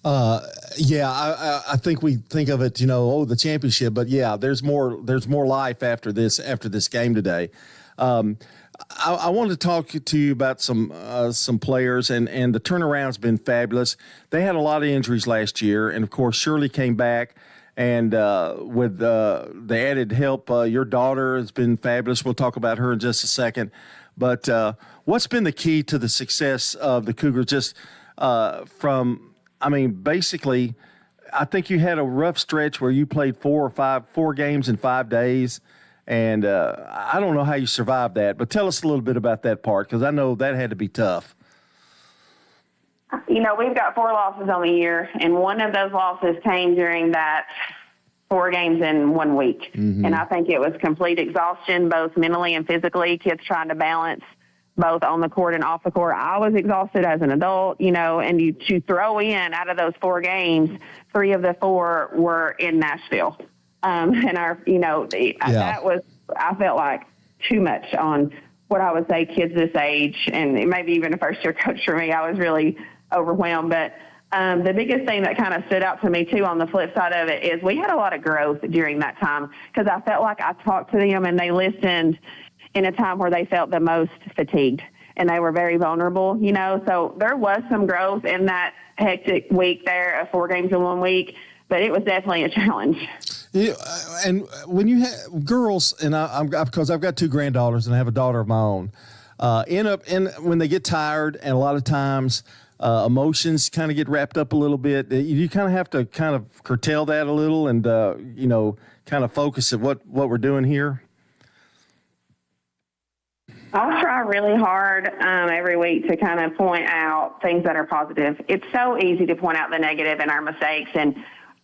I think we think of it, the championship, but yeah, there's more life after this game today. I want to talk to you about some players, and the turnaround's been fabulous. They had a lot of injuries last year, and of course Shirley came back, and with the added help, your daughter has been fabulous. We'll talk about her in just a second. But what's been the key to the success of the Cougars? Just basically, I think you had a rough stretch where you played 4 games in 5 days. And I don't know how you survived that, but tell us a little bit about that part, because I know that had to be tough. We've got 4 losses on the year, and one of those losses came during that 4 games in 1 week. Mm-hmm. And I think it was complete exhaustion, both mentally and physically, kids trying to balance both on the court and off the court. I was exhausted as an adult, and to throw in out of those 4 games, 3 of the 4 were in Nashville. That was, I felt like, too much on what I would say kids this age, and maybe even a first-year coach for me. I was really overwhelmed. But the biggest thing that kind of stood out to me, too, on the flip side of it, is we had a lot of growth during that time, because I felt like I talked to them and they listened in a time where they felt the most fatigued, and they were very vulnerable, So there was some growth in that hectic week there of 4 games in 1 week, but it was definitely a challenge. Yeah, and when you have girls, and because I've got 2 granddaughters and I have a daughter of my own, when they get tired, and a lot of times emotions kind of get wrapped up a little bit, you kind of have to kind of curtail that a little and, kind of focus at what we're doing here. I'll try really hard every week to kind of point out things that are positive. It's so easy to point out the negative and our mistakes, and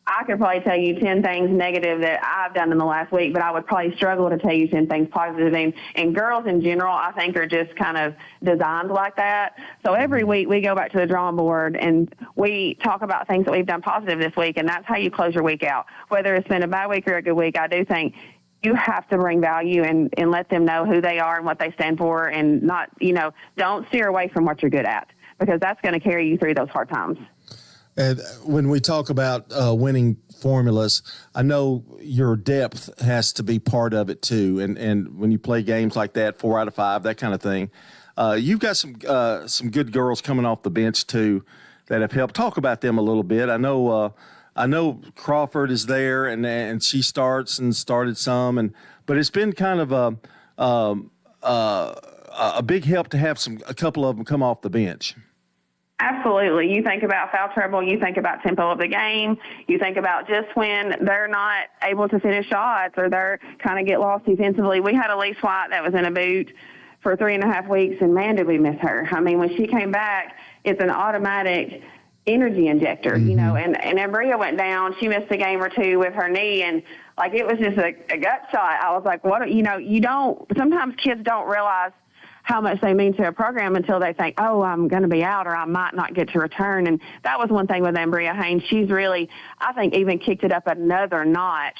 I could probably tell you 10 things negative that I've done in the last week, but I would probably struggle to tell you 10 things positive. And girls in general, I think, are just kind of designed like that. So every week we go back to the drawing board and we talk about things that we've done positive this week, and that's how you close your week out. Whether it's been a bad week or a good week, I do think you have to bring value and let them know who they are and what they stand for, and not, don't steer away from what you're good at, because that's going to carry you through those hard times. And when we talk about winning formulas, I know your depth has to be part of it too. And when you play games like that, 4 out of 5, that kind of thing, you've got some good girls coming off the bench too that have helped. Talk about them a little bit. I know Crawford is there, and she started some, but it's been kind of a big help to have a couple of them come off the bench. Absolutely. You think about foul trouble, you think about tempo of the game, you think about just when they're not able to finish shots or they're kind of get lost defensively. We had Elise White that was in a boot for 3.5 weeks, and man, did we miss her. I mean, when she came back, it's an automatic energy injector, and Ambria went down. She missed a game or 2 with her knee, and like it was just a gut shot. I was like, sometimes kids don't realize how much they mean to a program until they think, oh, I'm going to be out or I might not get to return. And that was one thing with Ambria Haynes. She's really, I think, even kicked it up another notch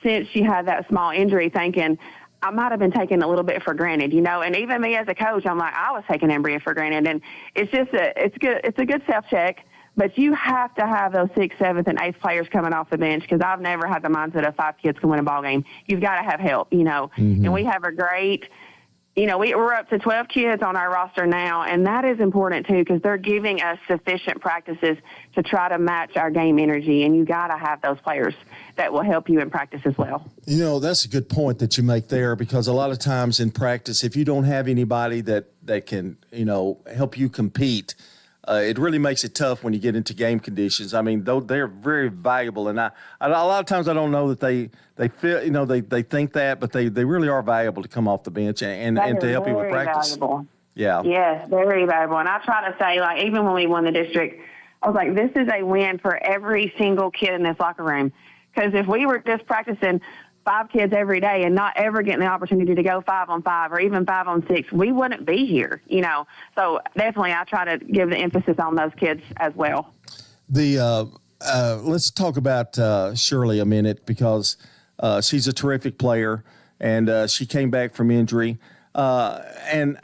since she had that small injury, thinking I might have been taken a little bit for granted, and even me as a coach, I'm like, I was taking Ambria for granted. And it's just it's a good self-check. But you have to have those 6th, 7th, and 8th players coming off the bench, because I've never had the mindset of 5 kids can win a ball game. You've got to have help, And we have a great, we're up to 12 kids on our roster now, and that is important too, because they're giving us sufficient practices to try to match our game energy, and you got to have those players that will help you in practice as well. That's a good point that you make there, because a lot of times in practice, if you don't have anybody that can, help you compete, it really makes it tough when you get into game conditions. I mean, though they're very valuable, and a lot of times I don't know that they feel, they think that, but they really are valuable to come off the bench and to help you with practice. Valuable. Yeah. Yes, very valuable. And I try to say, like, even when we won the district, I was like, this is a win for every single kid in this locker room. Because if we were just practicing 5 kids every day and not ever getting the opportunity to go 5-on-5 or even 5-on-6, we wouldn't be here, So definitely I try to give the emphasis on those kids as well. Let's talk about Shirley a minute, because she's a terrific player, and she came back from injury. And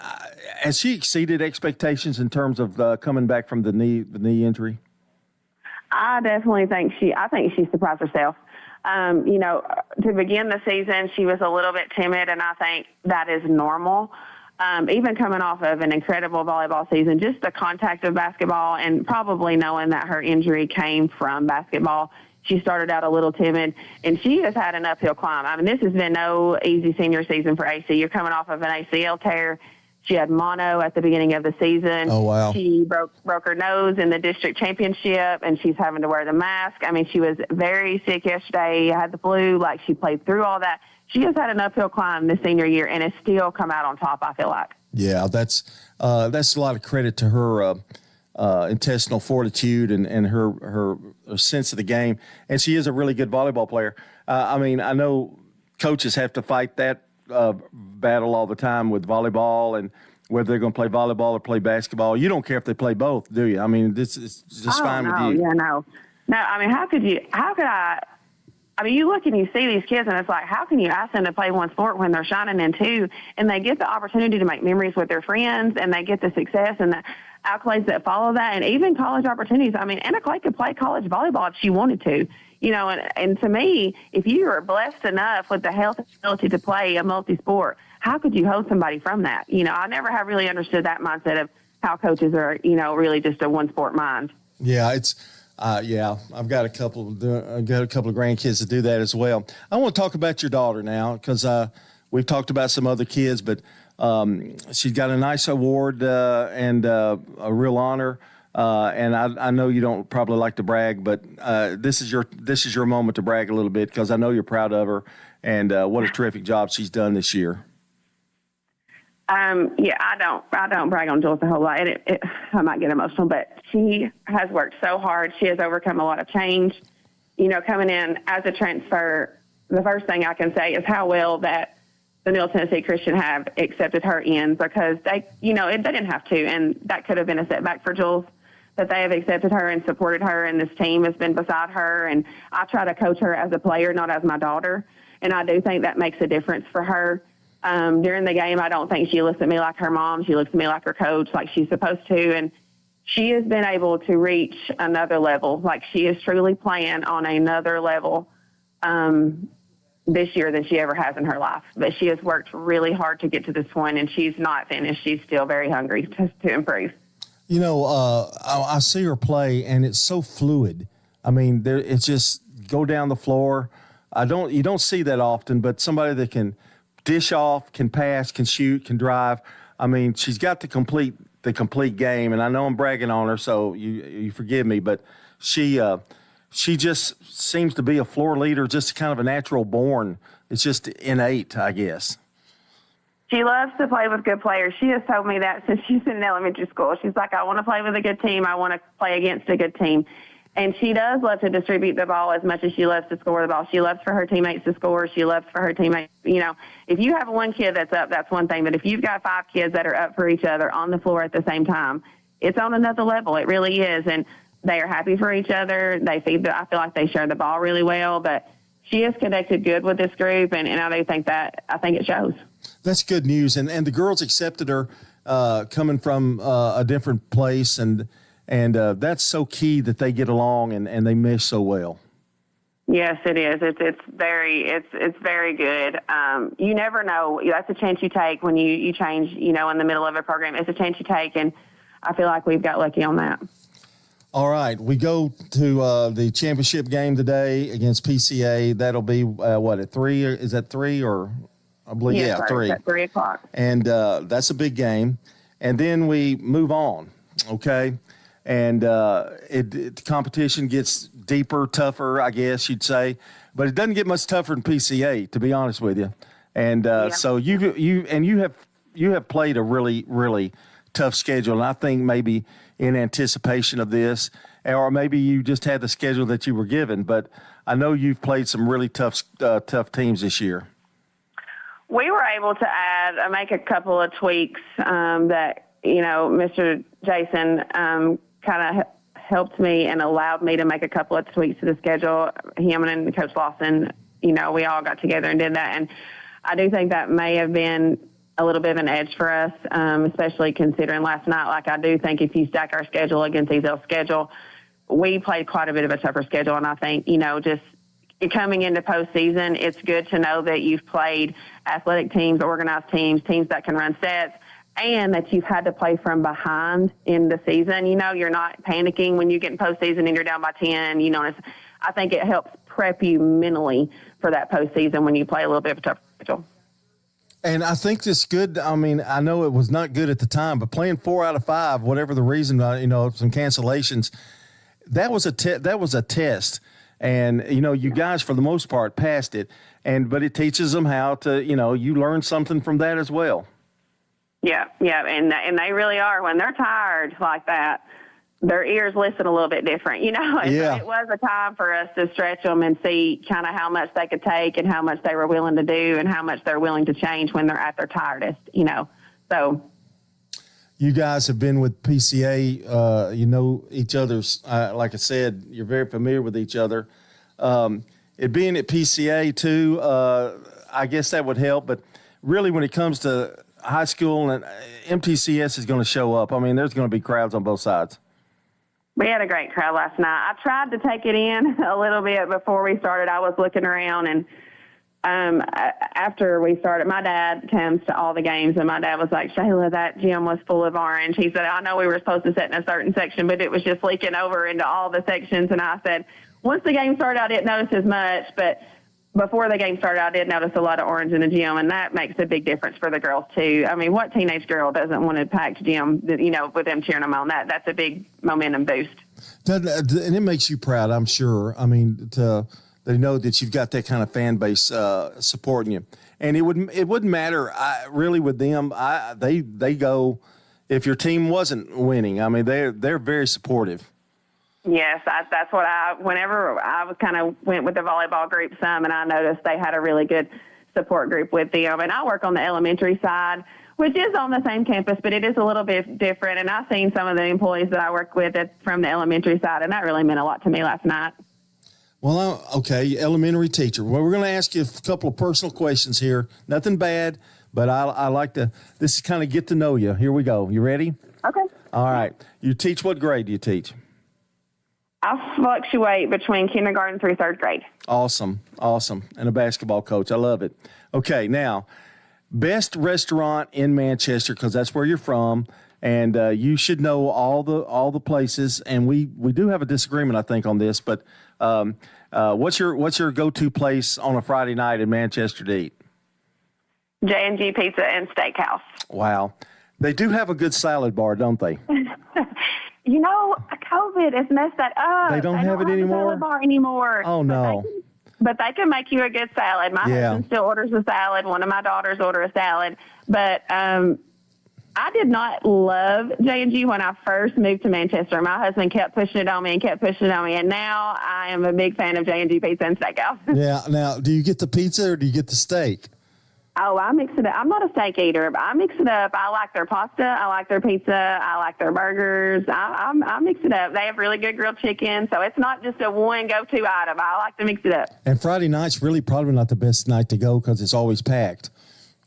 has she exceeded expectations in terms of coming back from the knee injury? I definitely think she surprised herself. To begin the season, she was a little bit timid, and I think that is normal. Even coming off of an incredible volleyball season, just the contact of basketball and probably knowing that her injury came from basketball, she started out a little timid, and she has had an uphill climb. I mean, this has been no easy senior season for AC. You're coming off of an ACL tear. She had mono at the beginning of the season. Oh, wow. She broke her nose in the district championship, and she's having to wear the mask. I mean, she was very sick yesterday, had the flu. Like, she played through all that. She has had an uphill climb this senior year and has still come out on top, I feel like. Yeah, that's a lot of credit to her intestinal fortitude and her sense of the game. And she is a really good volleyball player. I mean, I know coaches have to fight that battle all the time with volleyball, and whether they're going to play volleyball or play basketball. You don't care if they play both, do you? I mean, this is just fine with you. Yeah, no. I mean, how could you look and you see these kids, and it's like, how can you ask them to play one sport when they're shining in two, and they get the opportunity to make memories with their friends, and they get the success and the accolades that follow that, and even college opportunities. I mean, Anna Clay could play college volleyball if she wanted to. And to me, if you are blessed enough with the health and ability to play a multi-sport, how could you hold somebody from that? I never have really understood that mindset of how coaches are, really just a one-sport mind. Yeah, it's I've got a couple of grandkids that do that as well. I want to talk about your daughter now, because we've talked about some other kids, but she's got a nice award and a real honor. And I know you don't probably like to brag, but this is your moment to brag a little bit, because I know you're proud of her, and what a terrific job she's done this year. I don't brag on Jules a whole lot. I might get emotional, but she has worked so hard. She has overcome a lot of change. Coming in as a transfer, the first thing I can say is how well that the Middle Tennessee Christian have accepted her in, because they didn't have to, and that could have been a setback for Jules. That they have accepted her and supported her, and this team has been beside her. And I try to coach her as a player, not as my daughter. And I do think that makes a difference for her. During the game, I don't think she looks at me like her mom. She looks at me like her coach, like she's supposed to. And she has been able to reach another level. Like, she is truly playing on another level this year than she ever has in her life. But she has worked really hard to get to this point, and she's not finished. She's still very hungry to improve. I see her play, and it's so fluid. I mean, it's just go down the floor. You don't see that often, but somebody that can dish off, can pass, can shoot, can drive. I mean, she's got the complete game, and I know I'm bragging on her, so you forgive me, but she just seems to be a floor leader, just kind of a natural born. It's just innate, I guess. She loves to play with good players. She has told me that since she's been in elementary school. She's like, I want to play with a good team. I want to play against a good team. And she does love to distribute the ball as much as she loves to score the ball. She loves for her teammates to score. She loves for her teammates. If you have one kid that's up, that's one thing. But if you've got 5 kids that are up for each other on the floor at the same time, it's on another level. It really is. And they are happy for each other. I feel like they share the ball really well. But she has connected good with this group, and I do think it shows. That's good news. And the girls accepted her coming from a different place, and that's so key that they get along and they mesh so well. Yes, it is. It's very good. You never know. That's a chance you take when you change, in the middle of a program. It's a chance you take, and I feel like we've got lucky on that. All right, we go to the championship game today against PCA. That'll be at 3? Is that 3 or? I believe, yes, 3. At 3 o'clock. And that's a big game. And then we move on, okay? And the competition gets deeper, tougher, I guess you'd say. But it doesn't get much tougher than PCA, to be honest with you. And so you have played a really, really tough schedule. And I think maybe in anticipation of this, or maybe you just had the schedule that you were given, but I know you've played some really tough teams this year. We were able to make a couple of tweaks that, Mr. Jason kind of helped me and allowed me to make a couple of tweaks to the schedule. Him and Coach Lawson, we all got together and did that. And I do think that may have been a little bit of an edge for us, especially considering last night. Like, I do think if you stack our schedule against Ezel's schedule, we played quite a bit of a tougher schedule. And I think, just coming into postseason, it's good to know that you've played athletic teams, organized teams that can run sets, and that you've had to play from behind in the season. You're not panicking when you get in postseason and you're down by 10. I think it helps prep you mentally for that postseason when you play a little bit of a tougher schedule. And I think it's good. I mean, I know it was not good at the time, but playing 4 out of 5, whatever the reason, some cancellations, that was a test. And, you guys, for the most part, passed it. But it teaches them how to, you learn something from that as well. Yeah. And they really are. When they're tired like that, their ears listen a little bit different, So it was a time for us to stretch them and see kind of how much they could take and how much they were willing to do and how much they're willing to change when they're at their tiredest, So you guys have been with PCA, you know each other's, like I said, you're very familiar with each other. It being at PCA too, I guess that would help. But really when it comes to high school, and MTCS is going to show up. I mean, there's going to be crowds on both sides. We had a great crowd last night. I tried to take it in a little bit before we started. I was looking around, and after we started, my dad comes to all the games, and my dad was like, Shayla, that gym was full of orange. He said, I know we were supposed to sit in a certain section, but it was just leaking over into all the sections. And I said, once the game started, I didn't notice as much, but before the game started, I did notice a lot of orange in the gym, and that makes a big difference for the girls, too. I mean, what teenage girl doesn't want a packed gym, with them cheering them on? That's a big momentum boost. And it makes you proud, I'm sure. I mean, they know that you've got that kind of fan base supporting you. And it wouldn't matter really with them. They go if your team wasn't winning. I mean, they're very supportive. Yes, that's what whenever I was kind of went with the volleyball group some, and I noticed they had a really good support group with them. And I work on the elementary side, which is on the same campus, but it is a little bit different. And I've seen some of the employees that I work with from the elementary side, and that really meant a lot to me last night. Well, okay, elementary teacher. Well, we're going to ask you a couple of personal questions here. Nothing bad, but I like to, this is kind of get to know you. Here we go. You ready? Okay. All right. You teach, what grade do you teach? I fluctuate between kindergarten through third grade. Awesome. And a basketball coach. I love it. Okay, now, best restaurant in Manchester, because that's where you're from, and you should know all the places. And we do have a disagreement, I think, on this. But what's your go-to place on a Friday night in Manchester to eat? J&G Pizza and Steakhouse. Wow, they do have a good salad bar, don't they? COVID has messed that up. They don't have it anymore? Salad bar anymore. Oh, no. But they can make you a good salad. My husband still orders a salad. One of my daughters order a salad. But I did not love J&G when I first moved to Manchester. My husband kept pushing it on me, and now I am a big fan of J&G Pizza and Steakhouse. Yeah. Now, do you get the pizza or do you get the steak? Oh, I mix it up. I'm not a steak eater, but I mix it up. I like their pasta. I like their pizza. I like their burgers. I mix it up. They have really good grilled chicken, so it's not just a one go-to item. I like to mix it up. And Friday night's really probably not the best night to go because it's always packed.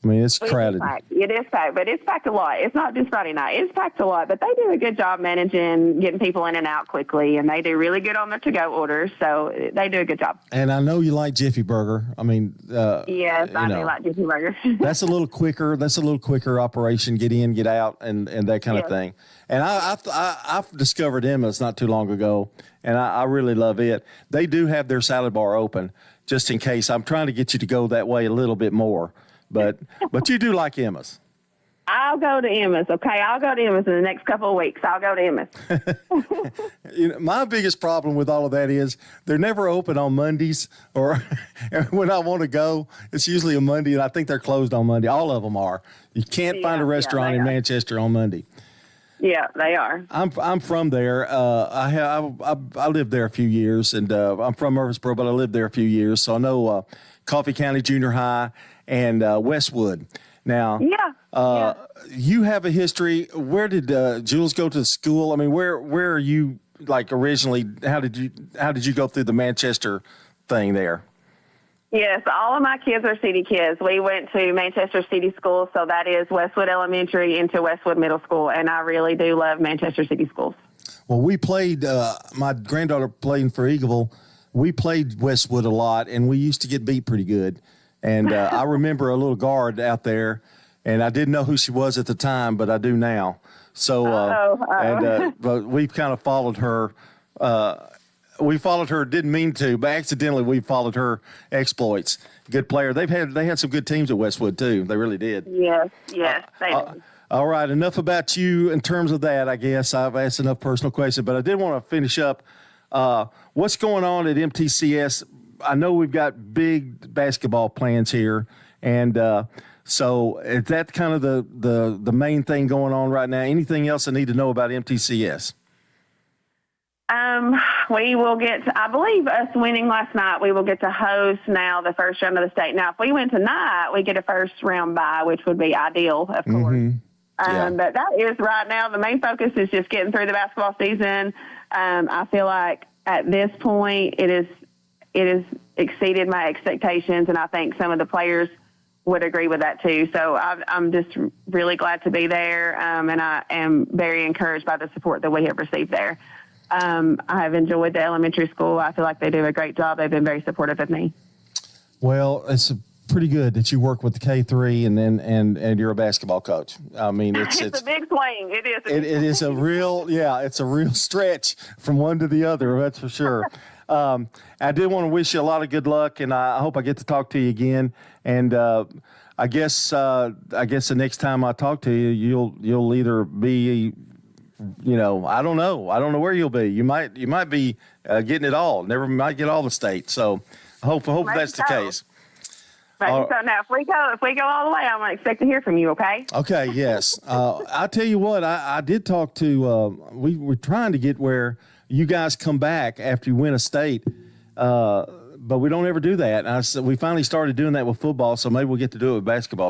I mean, it's crowded. It is packed, but it's packed a lot. It's not just Friday night. It's packed a lot, but they do a good job managing, getting people in and out quickly, and they do really good on their to-go orders, so they do a good job. And I know you like Jiffy Burger. I mean, yes, I do like Jiffy Burger. That's a little quicker. That's a little quicker operation. Get in, get out, and that kind of thing. And I've discovered Emma's not too long ago, and I really love it. They do have their salad bar open, just in case. I'm trying to get you to go that way a little bit more. But you do like Emma's. I'll go to Emma's, okay? I'll go to Emma's in the next couple of weeks. I'll go to Emma's. My biggest problem with all of that is they're never open on Mondays, or when I want to go, it's usually a Monday, and I think they're closed on Monday. All of them are. You can't find a restaurant in Manchester on Monday. Yeah, they are. I'm from there. I lived there a few years, and I'm from Murfreesboro, but I lived there a few years, so I know Coffee County Junior High and Westwood. Now, you have a history. Where did Jules go to school? I mean, where are you like originally? How did you go through the Manchester thing there? Yes, all of my kids are city kids. We went to Manchester City Schools, so that is Westwood Elementary into Westwood Middle School, and I really do love Manchester City Schools. Well, we played, my granddaughter playing for Eagleville, we played Westwood a lot, and we used to get beat pretty good. And I remember a little guard out there, and I didn't know who she was at the time, but I do now. So, but we've kind of followed her. We followed her, didn't mean to, but accidentally we followed her exploits. Good player. They had some good teams at Westwood too. They really did. Yes, they did. All right, enough about you in terms of that, I guess. I've asked enough personal questions, but I did want to finish up. What's going on at MTCS? I know we've got big basketball plans here, and so is that kind of the main thing going on right now? Anything else I need to know about MTCS? We will get to, I believe us winning last night, we will get to host now the first round of the state. Now, if we win tonight, we get a first round bye, which would be ideal, of course. But that is right now, the main focus is just getting through the basketball season. I feel like at this point, it has exceeded my expectations, and I think some of the players would agree with that too. So I'm just really glad to be there, and I am very encouraged by the support that we have received there. I have enjoyed the elementary school. I feel like they do a great job. They've been very supportive of me. Well, it's pretty good that you work with the K3 and you're a basketball coach. I mean, it's a big swing. It is. It is a real, it's a real stretch from one to the other. That's for sure. I did want to wish you a lot of good luck, and I hope I get to talk to you again. And I guess the next time I talk to you, you'll either be, I don't know where you'll be. You might be getting it all. Might get all the states. So I hope that's the case. So now, if we go all the way, I'm going to expect to hear from you. Okay. Okay. Yes. I'll tell you what. I did talk to. We were trying to get where you guys come back after you win a state, but we don't ever do that. And we finally started doing that with football. So maybe we'll get to do it with basketball.